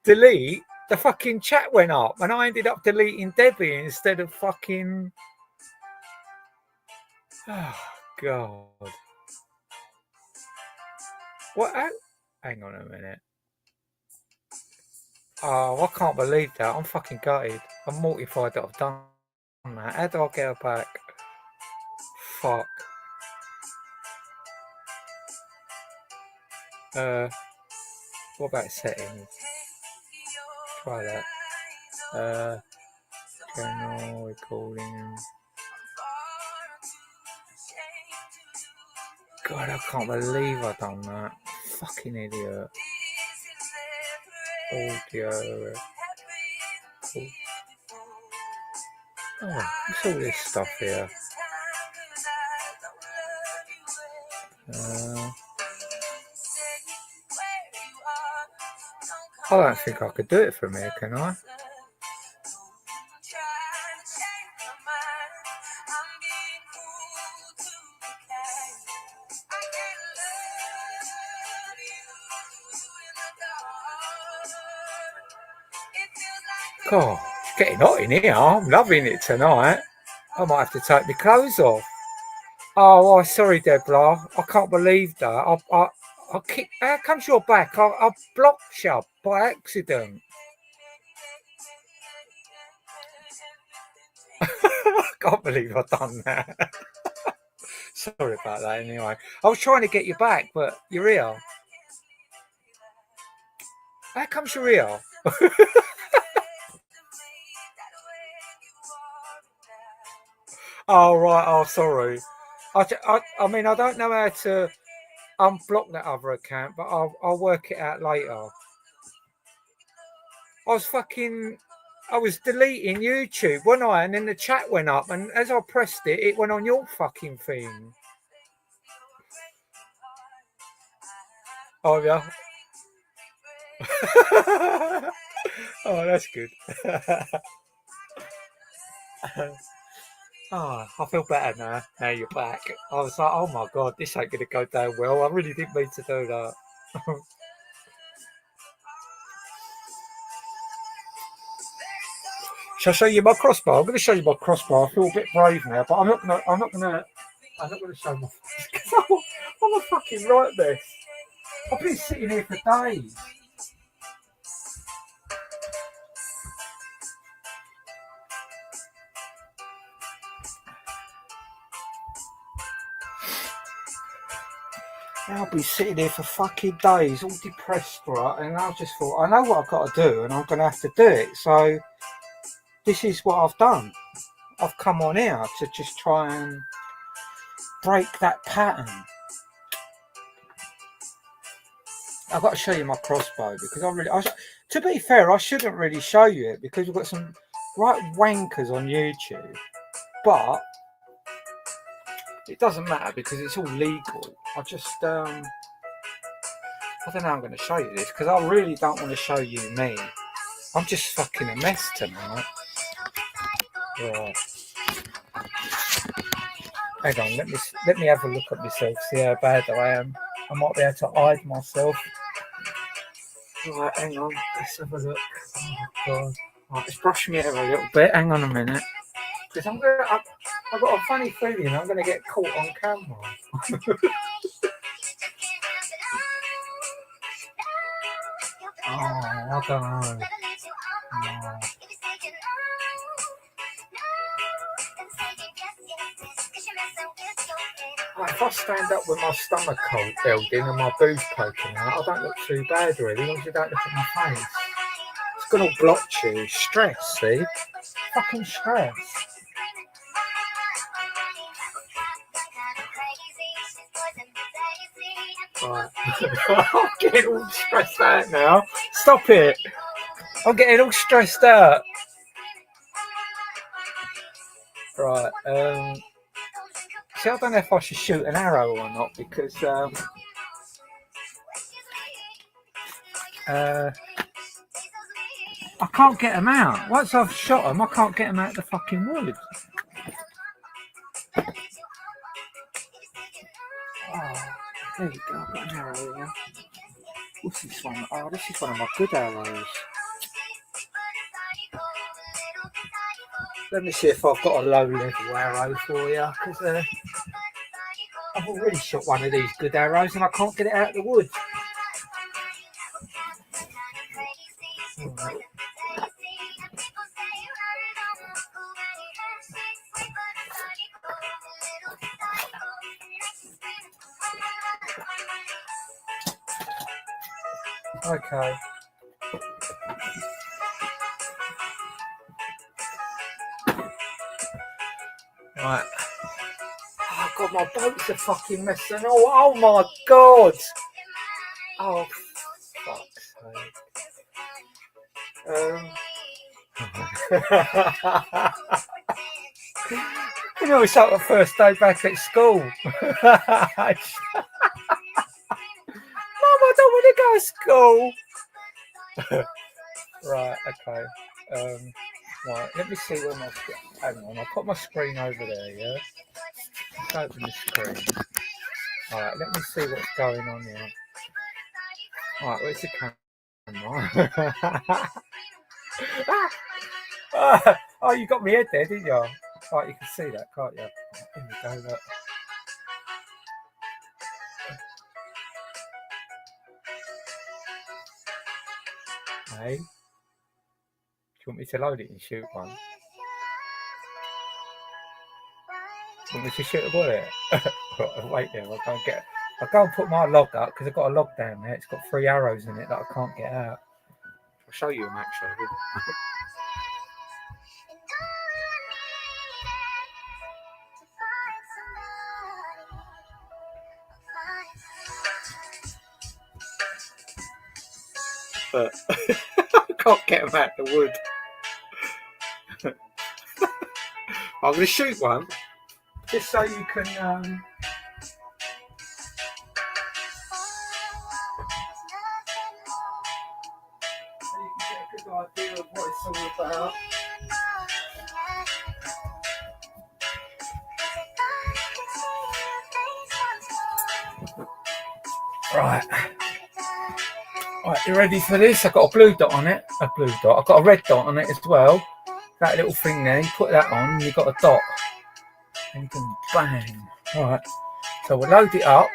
delete, the fucking chat went up, and I ended up deleting Debbie instead of fucking... Oh, God. What? Hang on a minute. Oh, I can't believe that. I'm fucking gutted. I'm mortified that I've done that. How do I get her back? Fuck. What about settings? Try that. Channel recording. God, I can't believe I've done that. Fucking idiot. Audio. Oh, what's all this stuff here? I don't think I could do it from here, can I? God, it's getting hot in here. I'm loving it tonight. I might have to take my clothes off. Oh, sorry, Debla. I can't believe that. I kick. How comes you're back? I blocked you by accident. I can't believe I've done that. Sorry about that anyway. I was trying to get you back, but you're here. How comes you're here? Oh, right. Oh, sorry. I mean, I don't know how to unblock that other account, but I'll work it out later. I was deleting YouTube, wasn't I? And then the chat went up, and as I pressed it, it went on your fucking thing. Oh, yeah. Oh, that's good. Oh, I feel better now. Now you're back. I was like, oh my God, this ain't going to go down well. I really didn't mean to do that. Shall I show you my crossbar? I'm going to show you my crossbar. I feel a bit brave now, but I'm not going to show my because I'm a fucking right mess. I've been sitting here for days. I'll be sitting here for fucking days, all depressed, right? And I just thought, I know what I've got to do, and I'm going to have to do it. So this is what I've done. I've come on here to just try and break that pattern. I've got to show you my crossbow because to be fair, I shouldn't really show you it because we've got some right wankers on YouTube, but it doesn't matter because it's all legal. I don't know how I'm going to show you this because I really don't want to show you me. I'm just fucking a mess tonight. Right. Hang on, let me have a look at myself, see how bad I am. I might be able to hide myself. Right, hang on, let's have a look. Oh God. Right, let's brush my hair a little bit. Hang on a minute. Because I've got a funny feeling I'm going to get caught on camera. Oh, I don't know. No. If I stand up with my stomach held in and my boobs poking out, I don't look too bad really, as long as you don't look at my face. It's going to block you. Stress, see? Fucking stress. Right. I'm getting all stressed out now. Stop it. I'm getting all stressed out. Right. See, I don't know if I should shoot an arrow or not because I can't get them out. Once I've shot them, I can't get them out of the fucking woods. Oh, there you go. I've got an arrow here. What's this one? Oh, this is one of my good arrows. Let me see if I've got a low level arrow for you, because I've already shot one of these good arrows and I can't get it out of the woods. Okay. Right. Oh god, my boat's a fucking mess. And oh my god. Oh fuck's sake. You know, it's like the first day back at school. Mum, I don't want to go to school. Right, okay. Right, let me see where my screen. Hang on, I'll put my screen over there, yeah? Let's open the screen. Alright, let me see what's going on here. Alright, where's the camera? Oh, you got me head there, didn't you? Right, you can see that, can't you? Here we go, look. Hey? Do you want me to load it and shoot one? Do you want me to shoot a bullet? Right, wait there, I'll go and put my log up because I've got a log down there. It's got 3 arrows in it that I can't get out. I'll show you them actually. But I can't get them out of the wood. I'm going to shoot one just so you can get a good idea of what it's all about. Right. Right, you ready for this? I've got a blue dot on it. A blue dot. I've got a red dot on it as well. that little thing there, you put that on, and you've got a dot. And you can bang. Alright, so we'll load it up.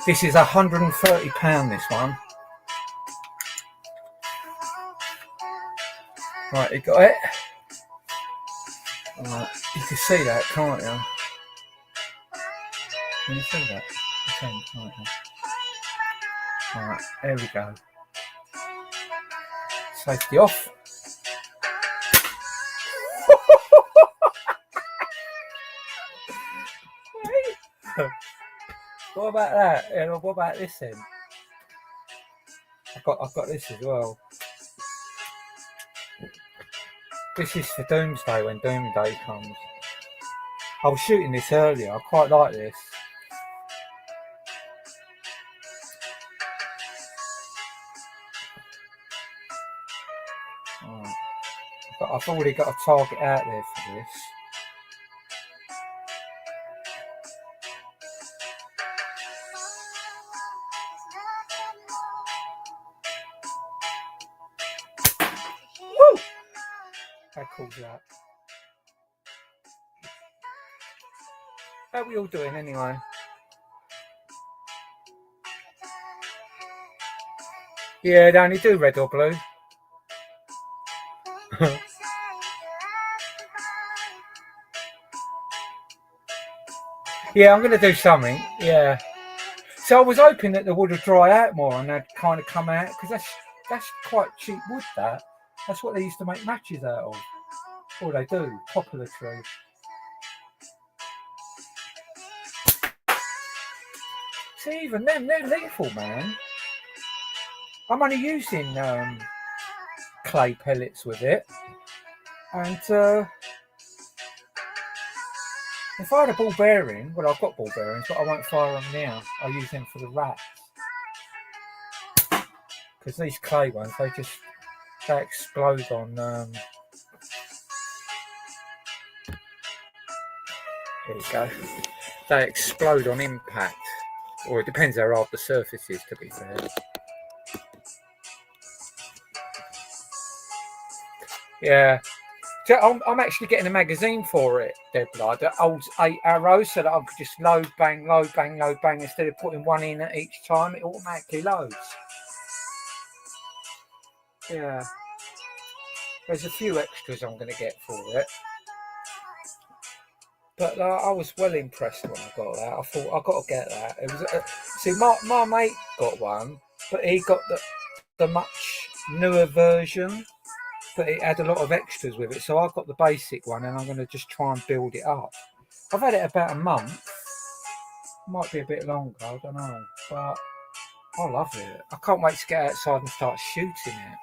This is £130, this one. Right, you got it? Right, you can see that, can't you? Can you see that? You can, can't you? Right, there we go. Safety off. What about that? And what about this then? I've got this as well. This is for Doomsday, when Doomsday comes. I was shooting this earlier. I quite like this. Right. I've already got a target out there for this. Woo! How cool's that? How are we all doing anyway? Yeah, they only do red or blue. Yeah, I'm going to do something. Yeah. So I was hoping that the wood would dry out more and they'd kind of come out, because that's quite cheap wood. That's what they used to make matches out of. Or they do, poplar tree. See, even them, they're lethal, man. I'm only using clay pellets with it, and if I had a ball bearing, well, I've got ball bearings, but I won't fire them now. I'll use them for the rats, because these clay ones, they explode on. There you go. They explode on impact, or it depends how hard the surface is, to be fair. Yeah. So I'm actually getting a magazine for it, Dead Blood, that holds 8 arrows, so that I could just load, bang, instead of putting one in at each time. It automatically loads. Yeah. There's a few extras I'm going to get for it. But I was well impressed when I got that. I thought, I've got to get that. It was see, my mate got one, but he got the much newer version. But it had a lot of extras with it, so I got the basic one, and I'm going to just try and build it up. I've had it about a month. Might be a bit longer, I don't know, but I love it. I can't wait to get outside and start shooting it.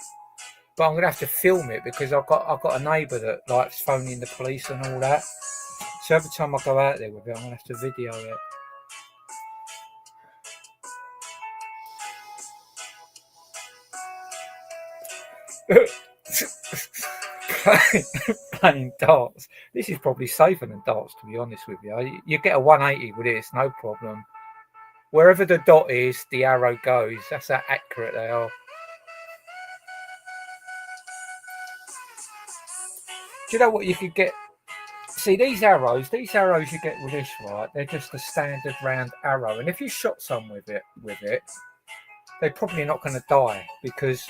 But I'm going to have to film it, because I've got a neighbour that likes phoning the police and all that. So every time I go out there with it, I'm going to have to video it. Playing darts. This is probably safer than darts, to be honest with you. You get a 180 with this, no problem. Wherever the dot is, the arrow goes. That's how accurate they are. Do you know what you could get? See, these arrows you get with this, right? They're just a standard round arrow, and if you shot some with it, they're probably not going to die, because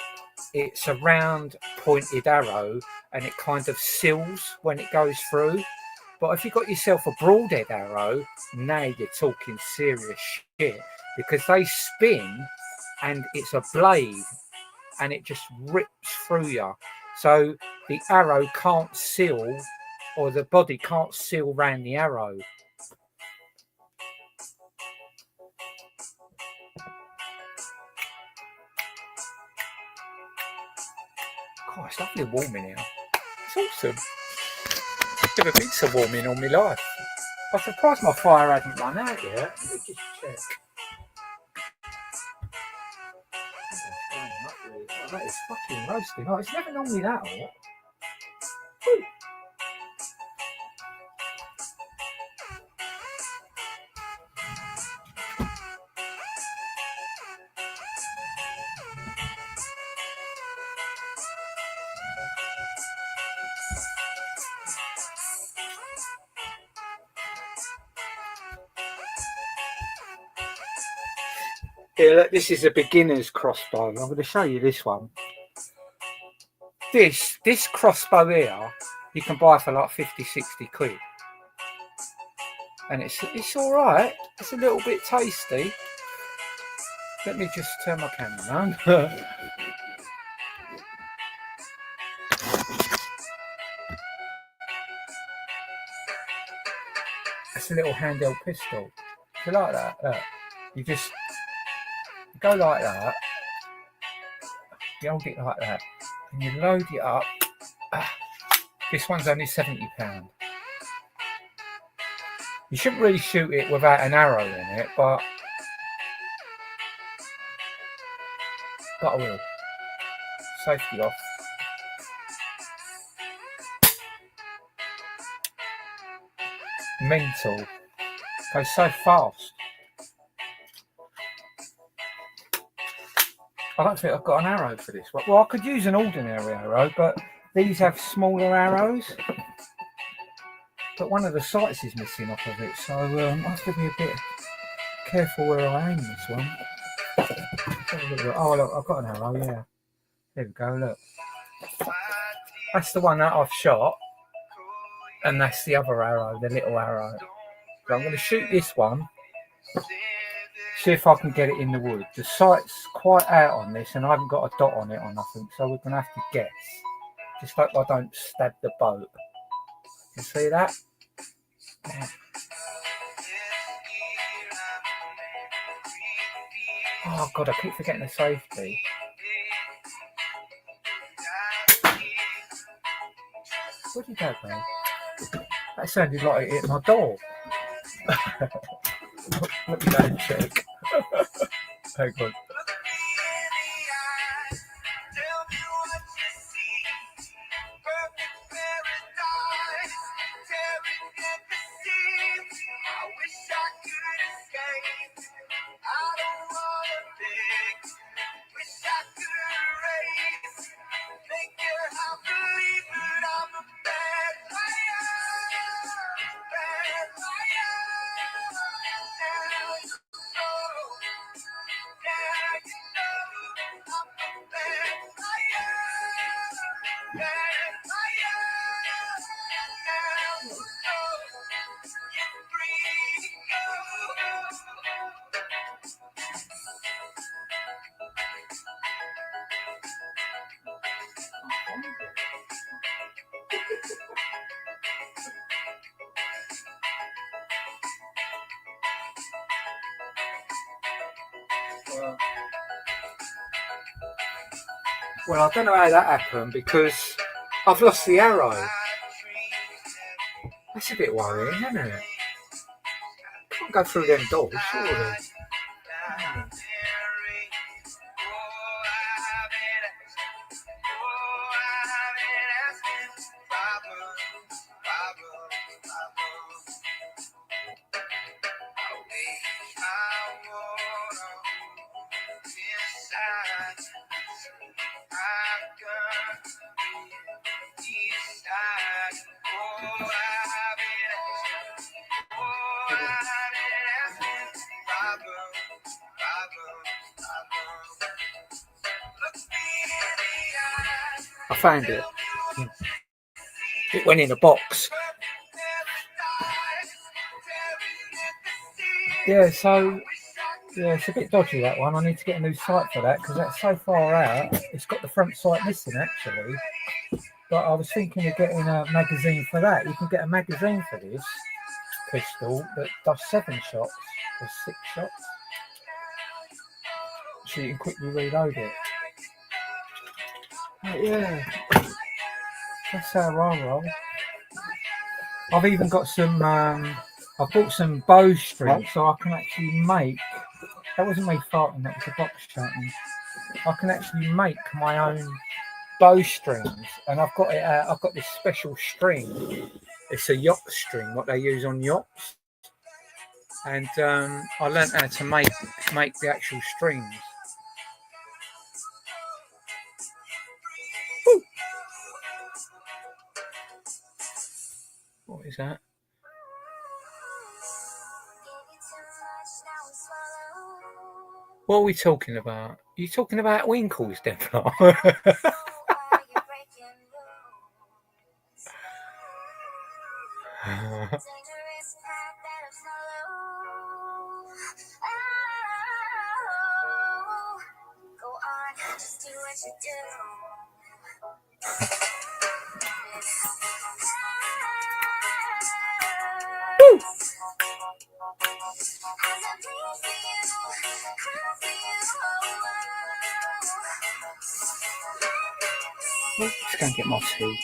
it's a round pointed arrow and it kind of seals when it goes through. But if you got yourself a broadhead arrow, now you're talking serious shit, because they spin and it's a blade and it just rips through you. So the arrow can't seal, or the body can't seal around the arrow. God, it's lovely warm in here. It's awesome. Never been so warm in all my life. I'm surprised my fire hasn't run out yet. Let me just check. Oh, that is fucking roasting. Oh, it's never normally that hot. Woo. Here, look, this is a beginner's crossbow. I'm going to show you this one. This crossbow here, you can buy for like 50, 60 quid. And it's all right. It's a little bit tasty. Let me just turn my camera on. It's a little handheld pistol. If you like that, look, you just go like that. You hold it like that, and you load it up. This one's only £70. You shouldn't really shoot it without an arrow in it, but I will. Safety off. Mental. Goes so fast. I don't think I've got an arrow for this one. Well, I could use an ordinary arrow, but these have smaller arrows. But one of the sights is missing off of it, so I have to be a bit careful where I aim this one. Oh, look, I've got an arrow, yeah. There we go, look. That's the one that I've shot, and that's the other arrow, the little arrow. So I'm going to shoot this one, see if I can get it in the wood. The sight's quite out on this, and I haven't got a dot on it or nothing, so we're going to have to guess. Just hope I don't stab the boat. You see that? Yeah. Oh God, I keep forgetting the safety. Where'd you go, man? That sounded like it hit my door. Let me go and check. Hang on. Well, I don't know how that happened because I've lost the arrow. That's a bit worrying, isn't it? Can't go through them doors, surely. I found it. It went in a box. Yeah, so yeah, it's a bit dodgy, that one. I need to get a new sight for that because that's so far out. It's got the front sight missing actually. But I was thinking of getting a magazine for that. You can get a magazine for this pistol that does 7 shots or 6 shots. So you can quickly reload it. But yeah, that's how I roll. I've even got some, I bought some bowstring so I can actually make, that wasn't me farting, that was a box shutting. I can actually make my own bowstrings, and I've got it. I've got this special string. It's a yacht string, what they use on yachts. And I learned how to make the actual strings. Woo. What is that? What are we talking about? You talking about Winkles, Deborah? Just go and get my tea.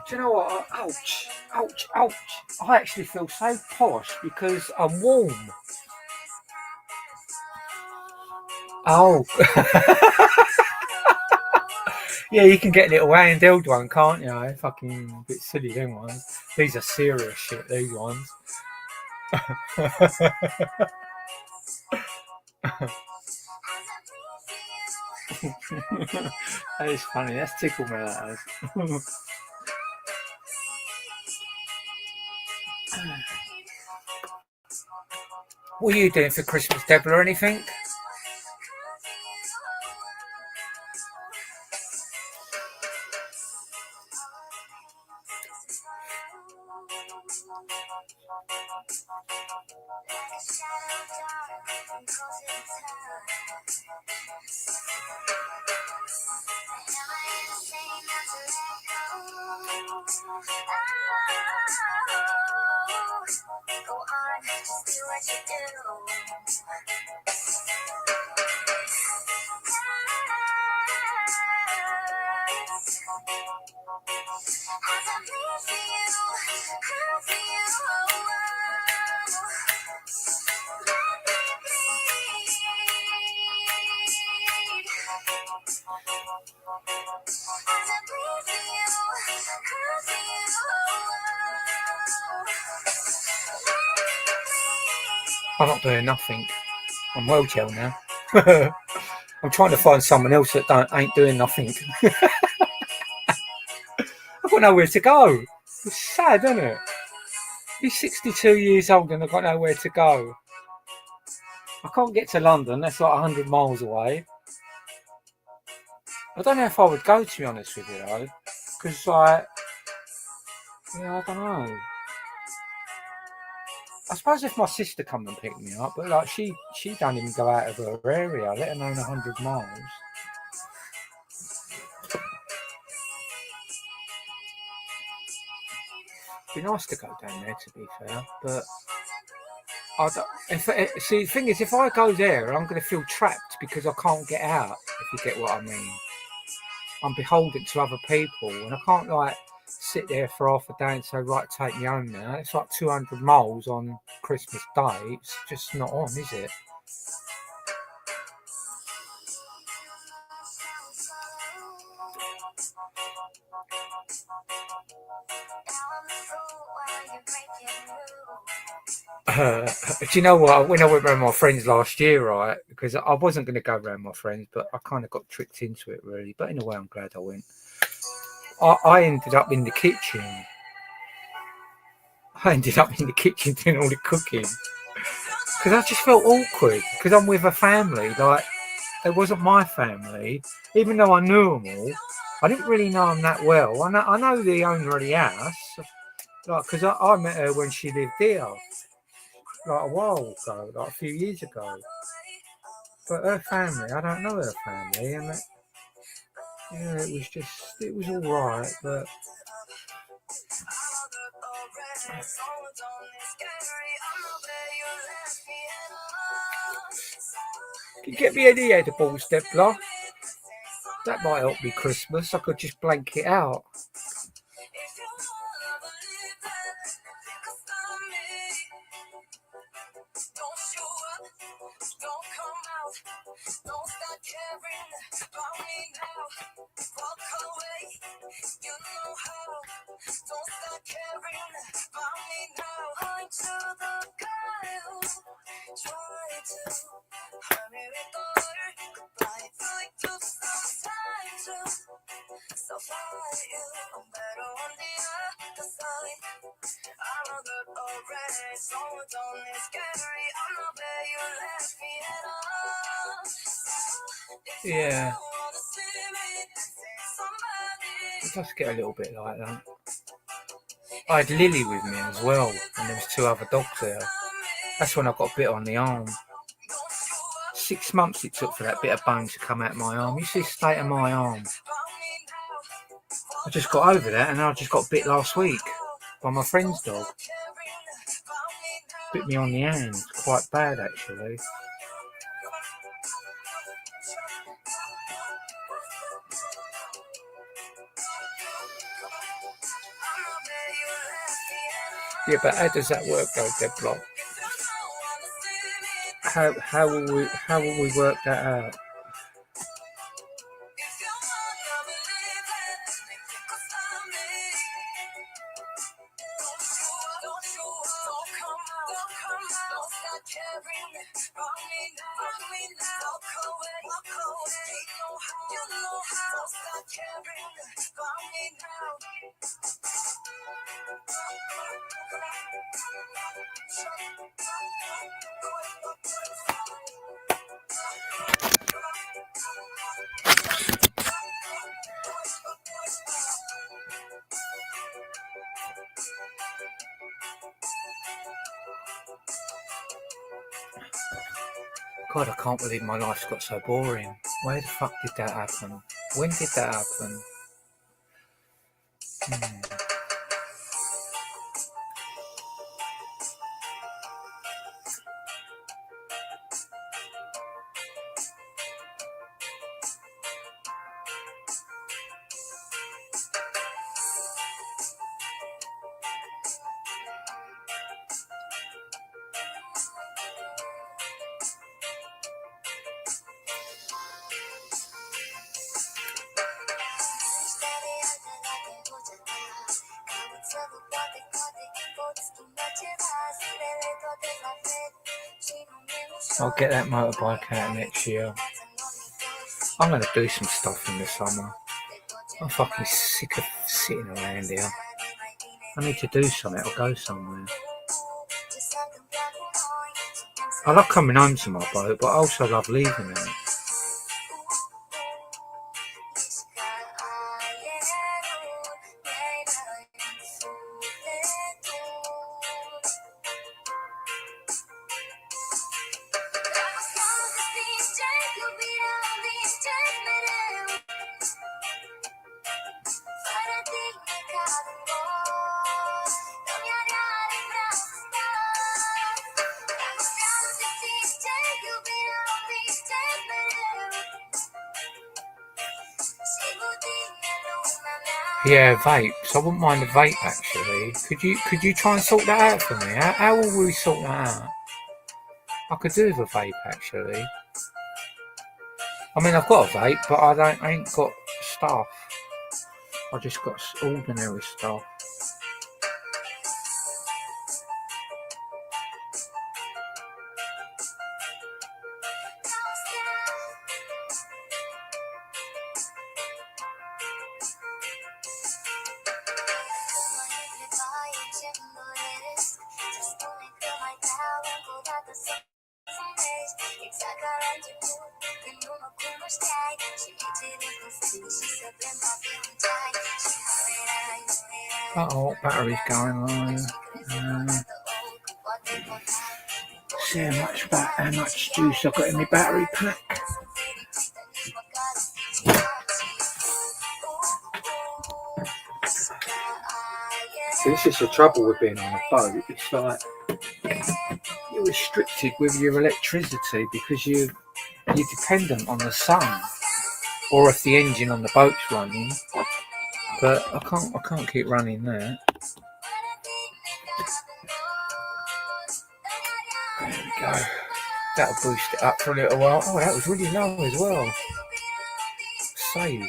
Do you know what? Ouch, ouch, ouch. I actually feel so posh because I'm warm. Oh. Yeah, you can get little handheld one, can't you? They're fucking a bit silly, them ones. These are serious shit, these ones. That is funny. That's tickle me, that is. What are you doing for Christmas, Deborah, or anything? I'm not doing nothing. I'm well chill now. I'm trying to find someone else that ain't doing nothing. I've got nowhere to go. It's sad, isn't it? He's 62 years old and I've got nowhere to go. I can't get to London. That's like 100 miles away. I don't know if I would go, to be honest with you, though. Because, like, yeah, I don't know. I suppose if my sister come and pick me up, but like she don't even go out of her area, let alone 100 miles. It'd be nice to go down there, to be fair, but I don't, see, the thing is, if I go there, I'm going to feel trapped because I can't get out. If you get what I mean, I'm beholden to other people, and I can't like sit there for half a day and say, right, take me home now. It's like 200 miles on Christmas Day. It's just not on, is it? Do you know what? When I went around my friends last year, right, because I wasn't going to go around my friends, but I kind of got tricked into it, really. But in a way, I'm glad I went. I ended up in the kitchen. Doing all the cooking because I just felt awkward because I'm with a family. Like, it wasn't my family, even though I knew them all. I didn't really know them that well. I know the owner of the house, like, because I met her when she lived there, like a while ago, like a few years ago. But her family, I don't know her family, and yeah, it was all right, but. Can you get me any edibles, Deborah? That might help me Christmas. I could just blank it out. So far you, I'm better on the other side. I'm a good already, so don't is scary. I'm not where you left me at all. If you Yeah, wanna see me, somebody. it does get a little bit like that. I had Lily with me as well, and there was 2 other dogs there. That's when I got bit on the arm. 6 months it took for that bit of bone to come out of my arm. You see the state of my arm. I just got over that, and I just got bit last week by my friend's dog. Bit me on the hand, quite bad actually. Yeah, but how does that work though, Deadblock? How will we work that out? God, I can't believe my life's got so boring. Where the fuck did that happen? When did that happen? I'll get that motorbike out next year. I'm going to do some stuff in the summer. I'm fucking sick of sitting around here. I need to do something or go somewhere. I love coming home to my boat, but I also love leaving it. Yeah, vapes. I wouldn't mind a vape actually. Could you try and sort that out for me? How will we sort that out? I could do with a vape actually. I mean, I've got a vape, but I ain't got stuff. I just got ordinary stuff. Uh-oh, battery's going low. See how much juice I've got in my battery pack. See, this is the trouble with being on a boat. It's like you're restricted with your electricity because you're dependent on the sun, or if the engine on the boat's running. But I can't keep running that. There we go. That'll boost it up for a little while. Oh, that was really low as well. Saved.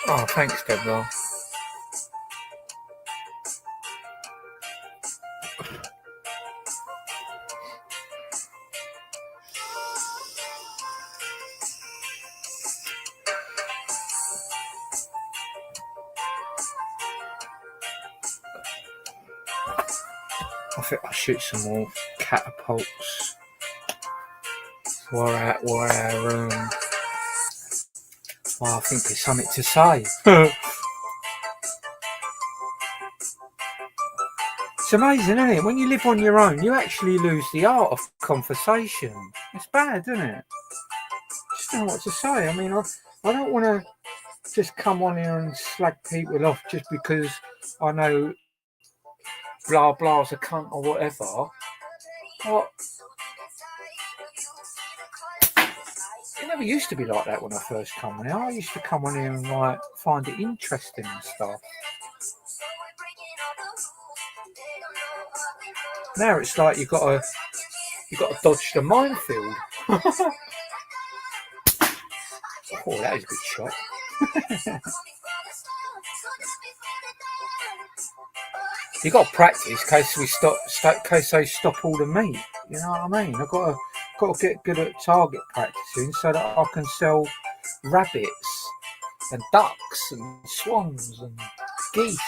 Oh, thanks, Deborah. I think I'll shoot some more catapults. Well, I think there's something to say. It's amazing, isn't it? When you live on your own, you actually lose the art of conversation. It's bad, isn't it? I just don't know what to say. I mean, I don't want to just come on here and slag people off just because I know blah blah's a cunt or whatever. But it never used to be like that when I first come on here. I used to come on here and like find it interesting and stuff. Now it's like you got to dodge the minefield. Oh, that was a good shot. You got to practice in case they stop all the meat. You know what I mean? I've got to get good at target practicing so that I can sell rabbits and ducks and swans and geese.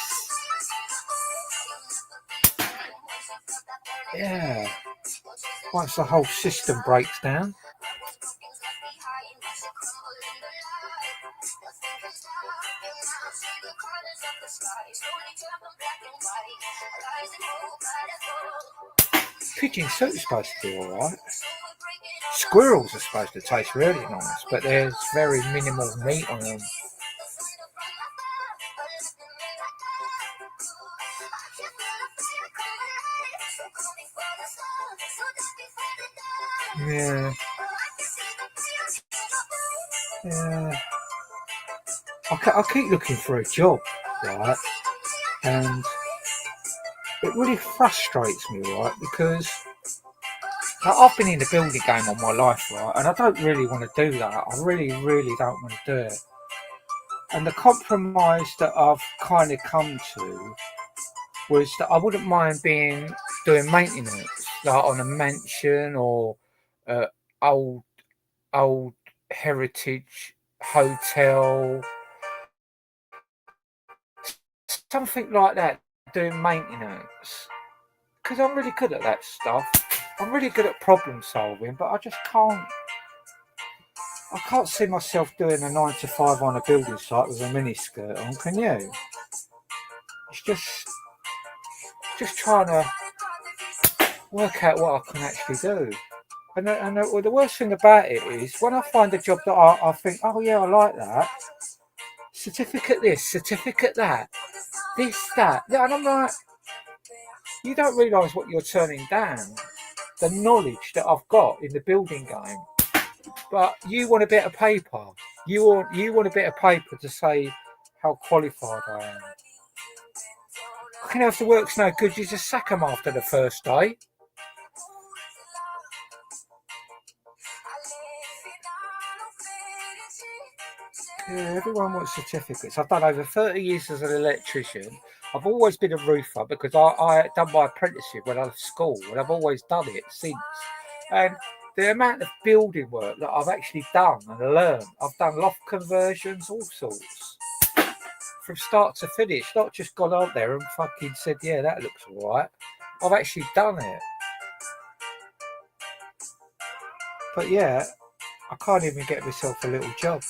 Yeah. Once the whole system breaks down. Pigeon soup is supposed to be alright. Squirrels are supposed to taste really nice, but there's very minimal meat on them. Yeah. I keep looking for a job, right? And it really frustrates me, right? Because I've been in the building game all my life, right? And I don't really want to do that. I really, really don't want to do it. And the compromise that I've kind of come to was that I wouldn't mind doing maintenance, like on a mansion or old heritage hotel, something like that, doing maintenance. Because I'm really good at that stuff. I'm really good at problem solving, but I just can't see myself doing a 9 to 5 on a building site with a miniskirt on, can you? It's just trying to work out what I can actually do. And the worst thing about it is when I find a job that I think, oh yeah, I like that. Certificate this, certificate that, this, that. And I'm like, you don't realise what you're turning down. The knowledge that I've got in the building game. But you want a bit of paper. You want a bit of paper to say how qualified I am. If the work's no good, you just sack them after the first day. Yeah, everyone wants certificates. I've done over 30 years as an electrician. I've always been a roofer because I done my apprenticeship when I left school, and I've always done it since. And the amount of building work that I've actually done and learned, I've done loft conversions, all sorts, from start to finish. Not just gone out there and fucking said, yeah, that looks all right. I've actually done it. But yeah, I can't even get myself a little job.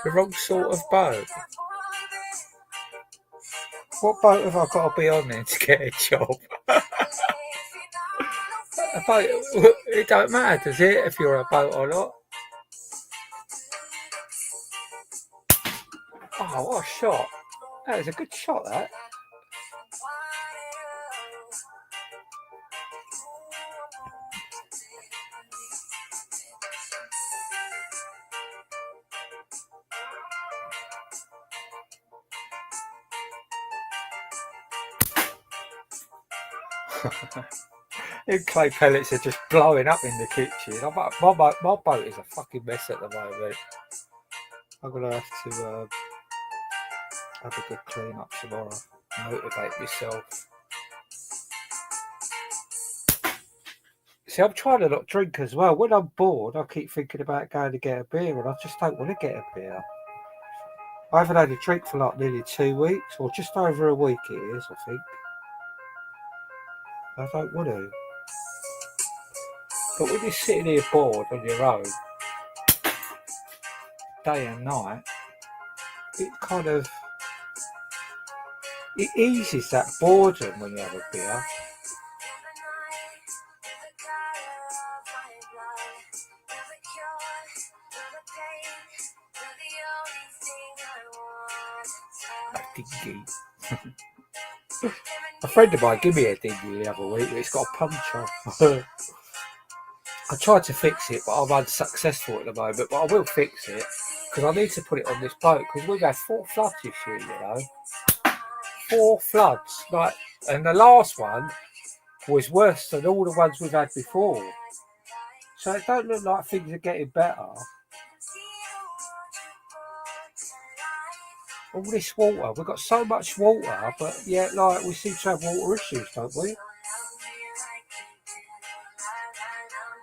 The wrong sort of boat. What boat have I got to be on then to get a job? A boat, it don't matter, does it, if you're a boat or not? Oh, what a shot. That was a good shot, that. Them clay pellets are just blowing up in the kitchen. My boat is a fucking mess at the moment. I'm gonna have to have a good clean up tomorrow. Motivate myself. See, I'm trying to not drink as well. When I'm bored, I keep thinking about going to get a beer, and I just don't want to get a beer. I haven't had a drink for like nearly 2 weeks, or just over a week it is, I think. I don't want to. But when you're sitting here bored on your own, day and night, it kind of, it eases that boredom when you have a beer. Dinghy. A friend of mine gave me a dinghy the other week, but it's got a puncture. I tried to fix it, but I'm unsuccessful at the moment. But I will fix it because I need to put it on this boat because we've had 4 floods this year, you know. 4 floods, like, and the last one was worse than all the ones we've had before. So it don't look like things are getting better. All this water, we've got so much water, but yet, like, we seem to have water issues, don't we?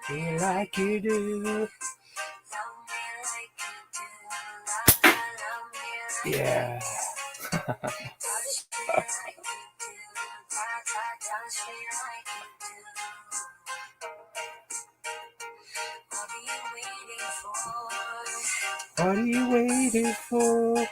Feel like you do. Yeah. What are you waiting for?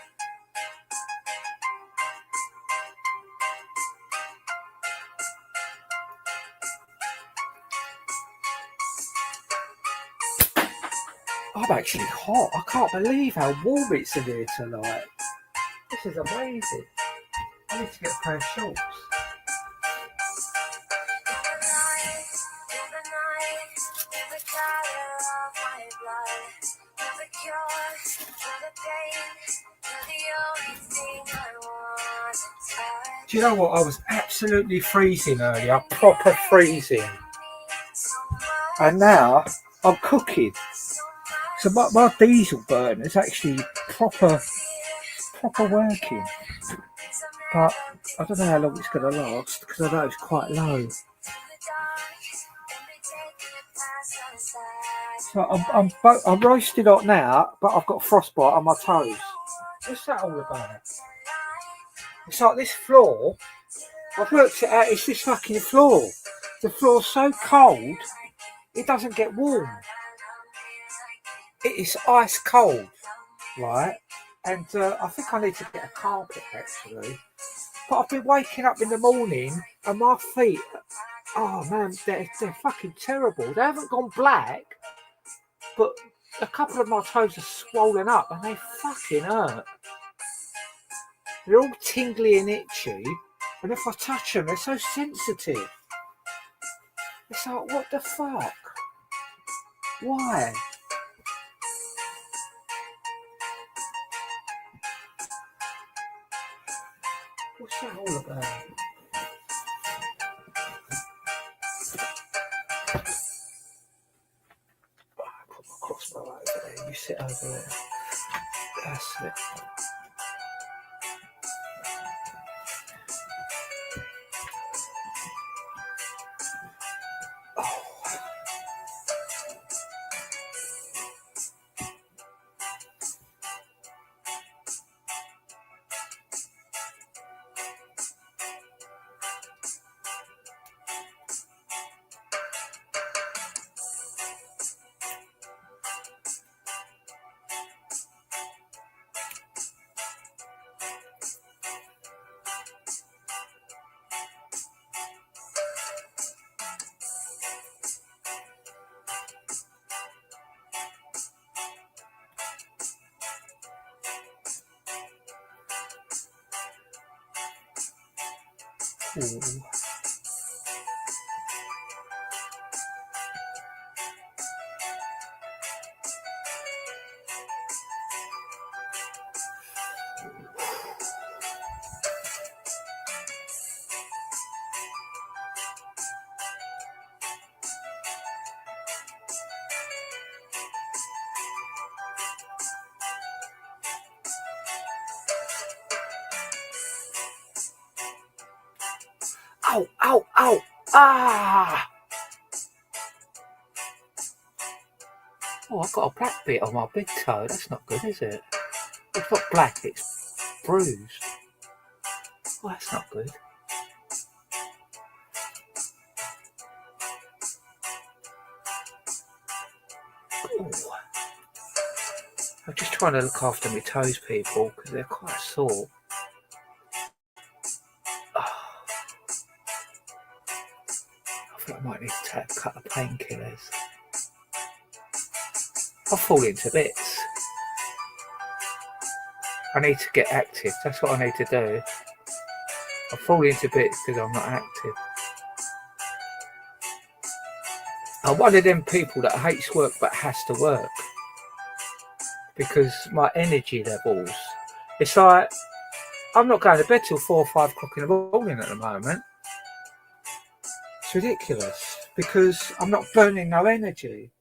I'm actually hot. I can't believe how warm it's in here tonight. This is amazing. I need to get a pair of shorts. Do you know what? I was absolutely freezing earlier, proper freezing. And now I'm cooking. So my diesel burner is actually proper working. But I don't know how long it's going to last because I know it's quite low. So I'm roasting hot now, but I've got frostbite on my toes. What's that all about? It's like this floor. I've worked it out. It's this fucking floor. The floor's so cold, it doesn't get warm. It is ice cold, right? And I think I need to get a carpet actually. But I've been waking up in the morning and my feet, oh man, they're fucking terrible. They haven't gone black, but a couple of my toes are swollen up and they fucking hurt. They're all tingly and itchy, and if I touch them, they're so sensitive. It's like, what the fuck? Why? What's that all about? Put my crossbow over there, you sit over there. That's it. Ooh. Ow, ow, ow. Ah! Oh, I've got a black bit on my big toe. That's not good, is it? It's not black, it's bruised. Oh, that's not good. Ooh. I'm just trying to look after my toes, people, because they're quite sore. Oh. I think I might need to take a couple of painkillers. I'll fall into bits. I need to get active. That's what I need to do. I fall into bits because I'm not active. I'm one of them people that hates work but has to work. Because my energy levels, it's like, I'm not going to bed till 4 or 5 o'clock in the morning at the moment. It's ridiculous because I'm not burning no energy.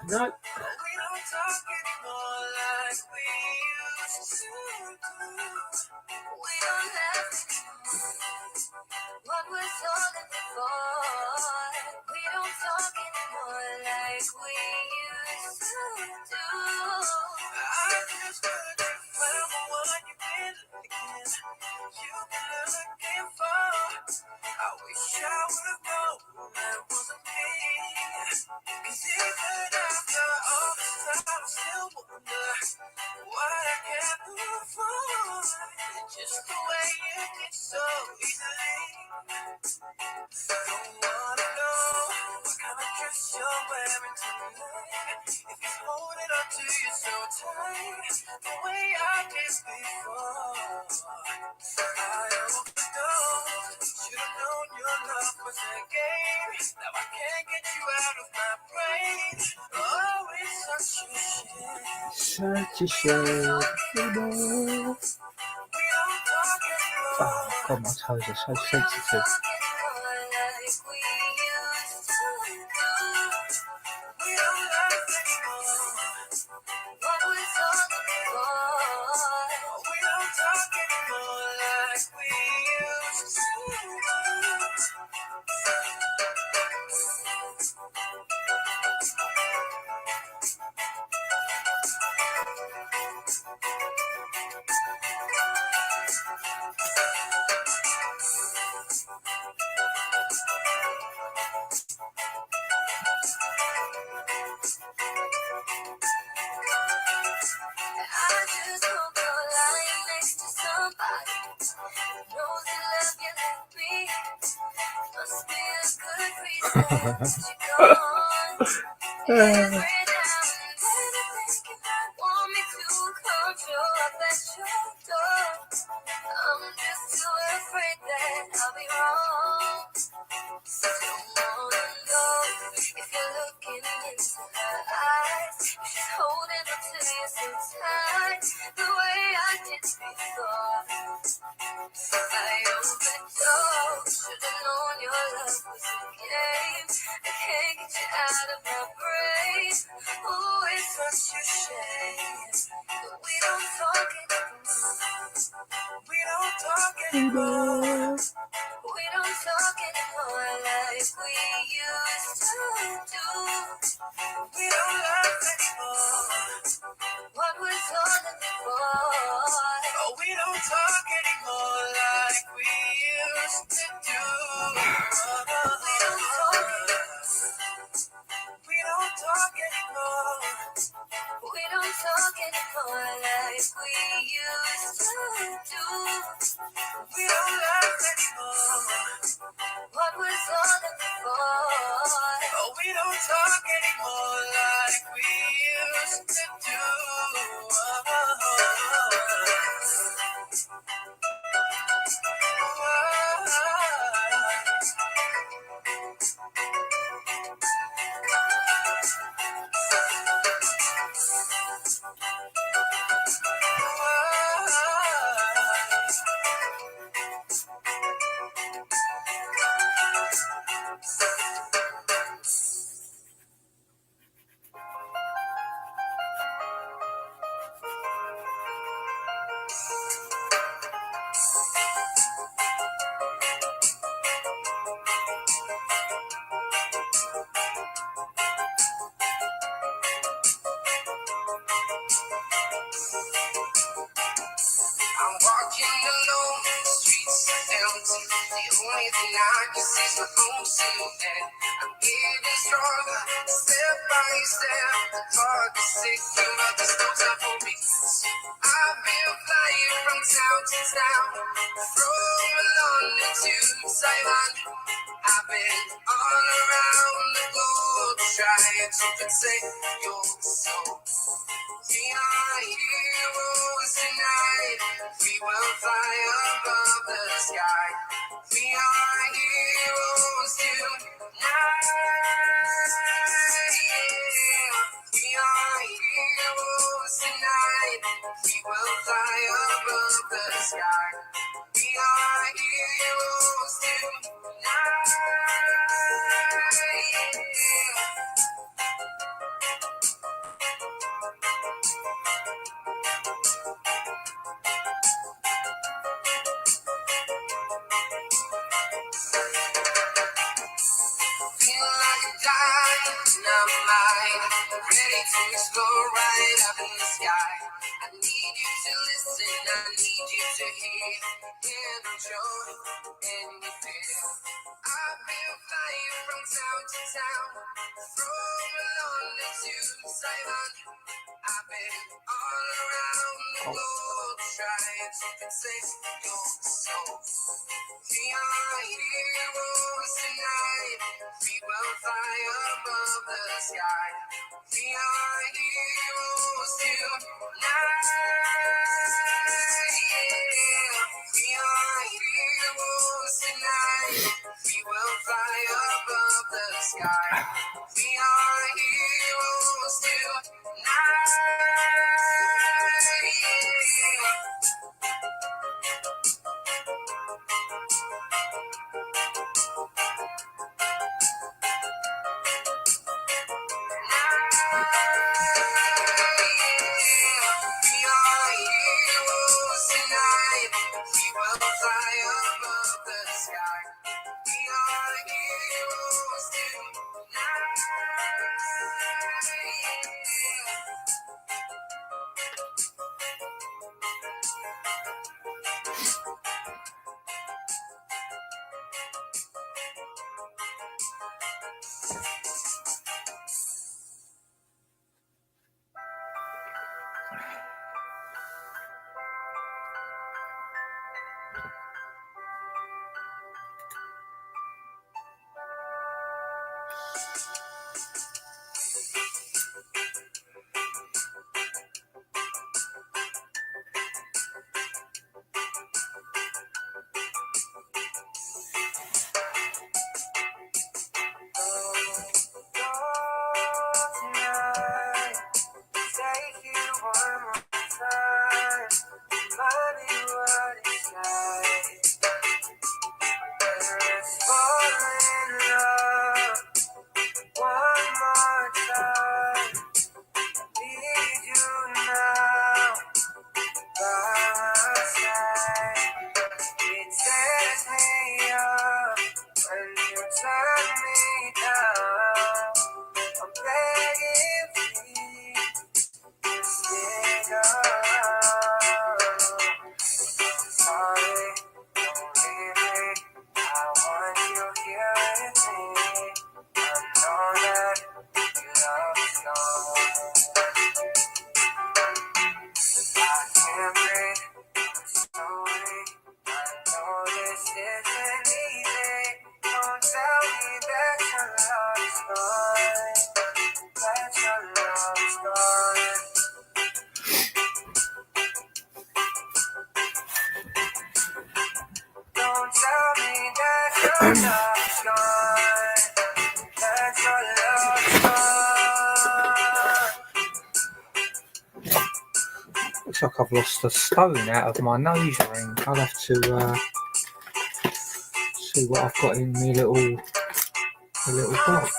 No. We don't talk anymore like we used to do. We don't laugh anymore. What was all that before? We don't talk anymore like we used to do. I just heard you found the one you've been looking. You've been looking for. I wish I would have known that wasn't me. 'Cause even after all this time, I still wonder why I can't move on. Just the way you did so easily. Don't wanna know what kind of dress you're wearing tonight. If he's holding on to you so tight, the way I did before. I overdosed. Should've known your love was a game. Now I can't get you out of my brain. Oh, it's such a shame. Such a shame. Oh God, my toes are so sensitive. and I can see my own silhouette. I'm getting stronger, step by step. The clock is ticking, but there's no time for me. I've been flying from town to town, from London to Taiwan. I've been all around the globe trying to protect your soul. We are heroes tonight. We will fly above the sky. We are heroes tonight. Yeah. We are heroes tonight. We will fly above the sky. We are heroes tonight. Yeah. Feel like a dynamite, ready to explode right up in the sky. I need you to listen, I need you to hear the joy and you feel. I've been flying from town to town, from London to Taiwan. I've been all around the globe trying to protect your soul. We are heroes tonight. We will fly above the sky. We are heroes tonight. Yeah. We are heroes tonight. We will fly above the sky. We are heroes tonight. Yeah. Looks like I've lost a stone out of my nose ring. I'll have to see what I've got in my little box.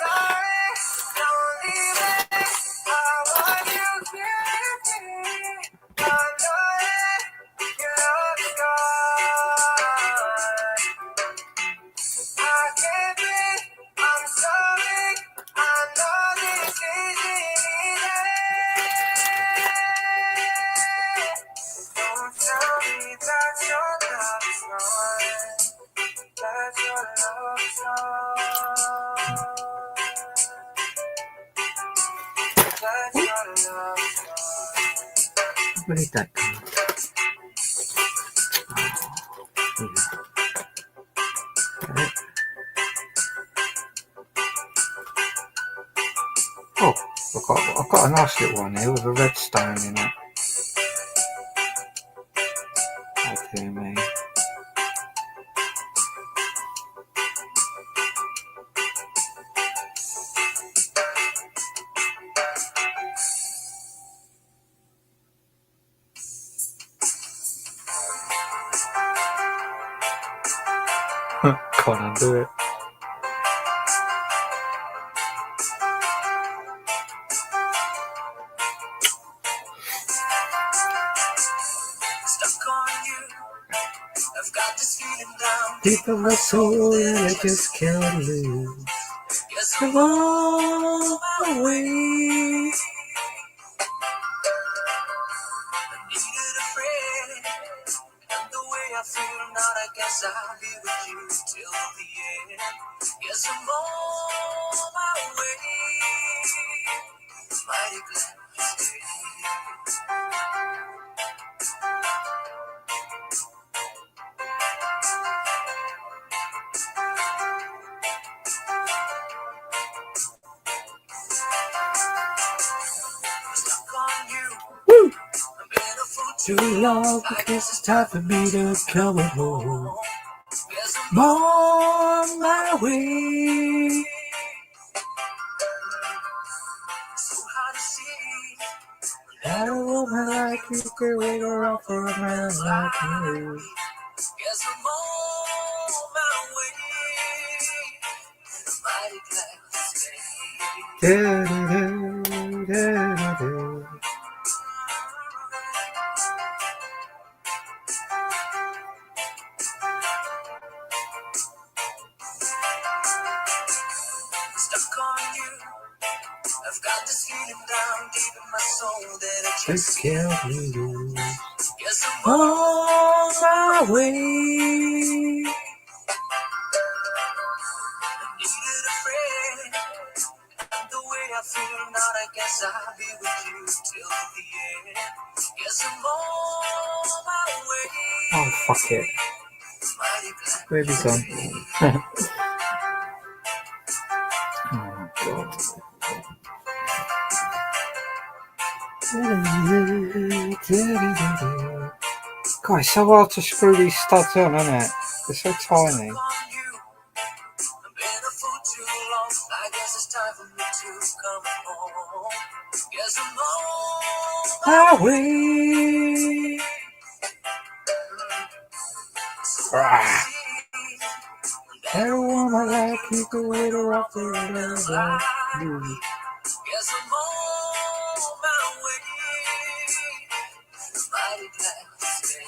That's your Where did that go? Oh, I've got a nice little one here with a red stone in it. Oh dear me. Can't undo it. Deep in my soul, and I just can't lose. Come on my way. I'll be with you till the end. Yes, I'm on my way. Mighty glad to stay. Stuck on you. Woo! I've been a fool Too long, I guess it's time for me to come home. I'm on my way. so hard to see. I don't want my life to go wait around for a man like you. Yes, I'm on my way. Mighty glad to stay. Do-do-do, do-do-do. Stuck on you. I've got this feeling down deep in my soul that I just can't lose. Yes, I'm On my way. needed a friend. The way I feel now, I guess I'll be with you till the end. Yes, I'm on my way. Oh, fuck it. Mighty glad Where have you gone? Oh, God. God, it's so hard to screw these studs on, isn't it? They're so tiny. on you. I've been a fool too long. I guess it's time for me to come home. Yes, I'm on My way. so Ah. see. Everyone my life, you can wait around for a man like you. Yes, I'm on my way. Mighty glad to stay.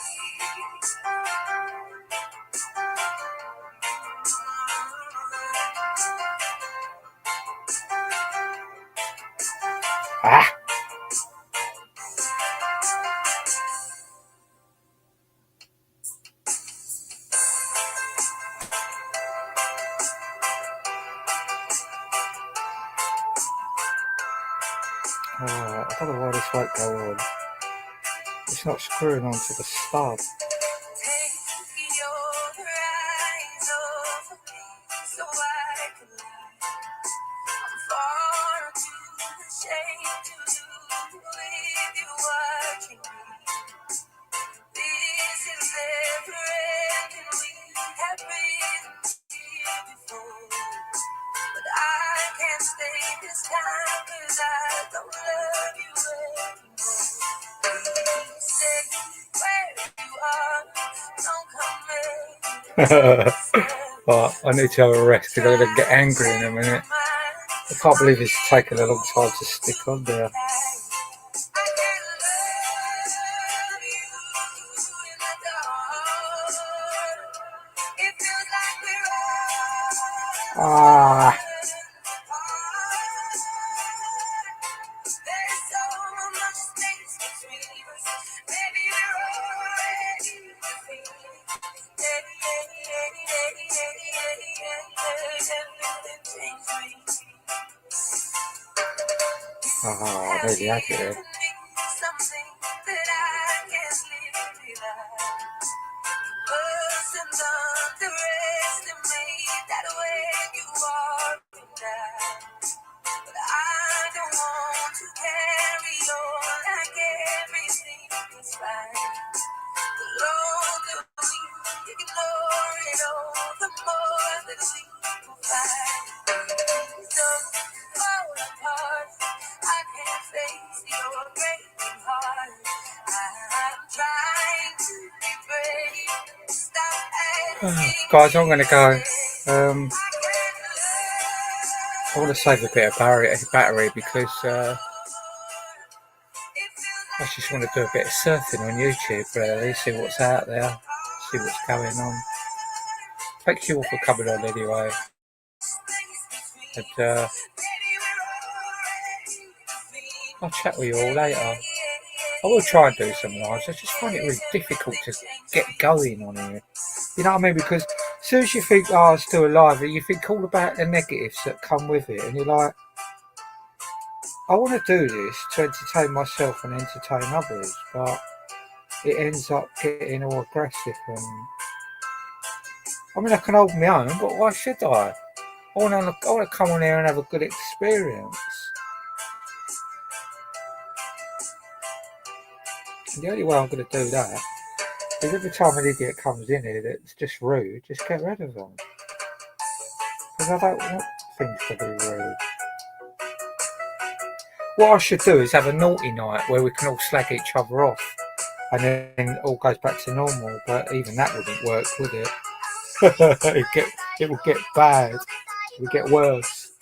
Ah. I don't know why this won't go on. It's not screwing onto the stud. Take your eyes off of me so I can leave. I'm far too ashamed to do with you watching me. This is everything we have been here before. But I can't stay this time 'cause I don't love you anymore. Please stay where you are. Don't come back. But I need to have a rest. I'm going to get angry in a minute. I can't believe it's taken a long time to stick on there. Ah. Oh, there you have it. Something that I Persons underestimate that when you are in doubt. But I don't want to carry on like everything is fine. The longer we ignore it all, the more that we will find. Don't fall apart. I can't face your breaking heart. I'm trying to be brave. Stop acting. Guys, I'm going to go. I want to save a bit of battery because I just want to do a bit of surfing on YouTube, really, see what's out there, see what's going on. Thank you all for coming on anyway. And I'll chat with you all later. I will try and do some lives. I just find it really difficult to get going on here. You know what I mean? Because as soon as you think, oh, it's still alive, you think all about the negatives that come with it. And you're like, I want to do this to entertain myself and entertain others. But it ends up getting all aggressive. And I mean, I can hold my own, but why should I? I want to come on here and have a good experience. And the only way I'm going to do that is every time an idiot comes in here that's just rude, just get rid of them. Because I don't want things to be rude. What I should do is have a naughty night where we can all slag each other off. And then it all goes back to normal. But even that wouldn't work, would it? It will get bad. It will get worse.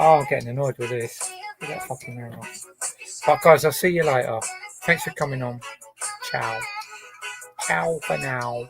Oh, I'm getting annoyed with this. Get that fucking mirror off. But guys, I'll see you later. Thanks for coming on. Ciao. Ciao for now.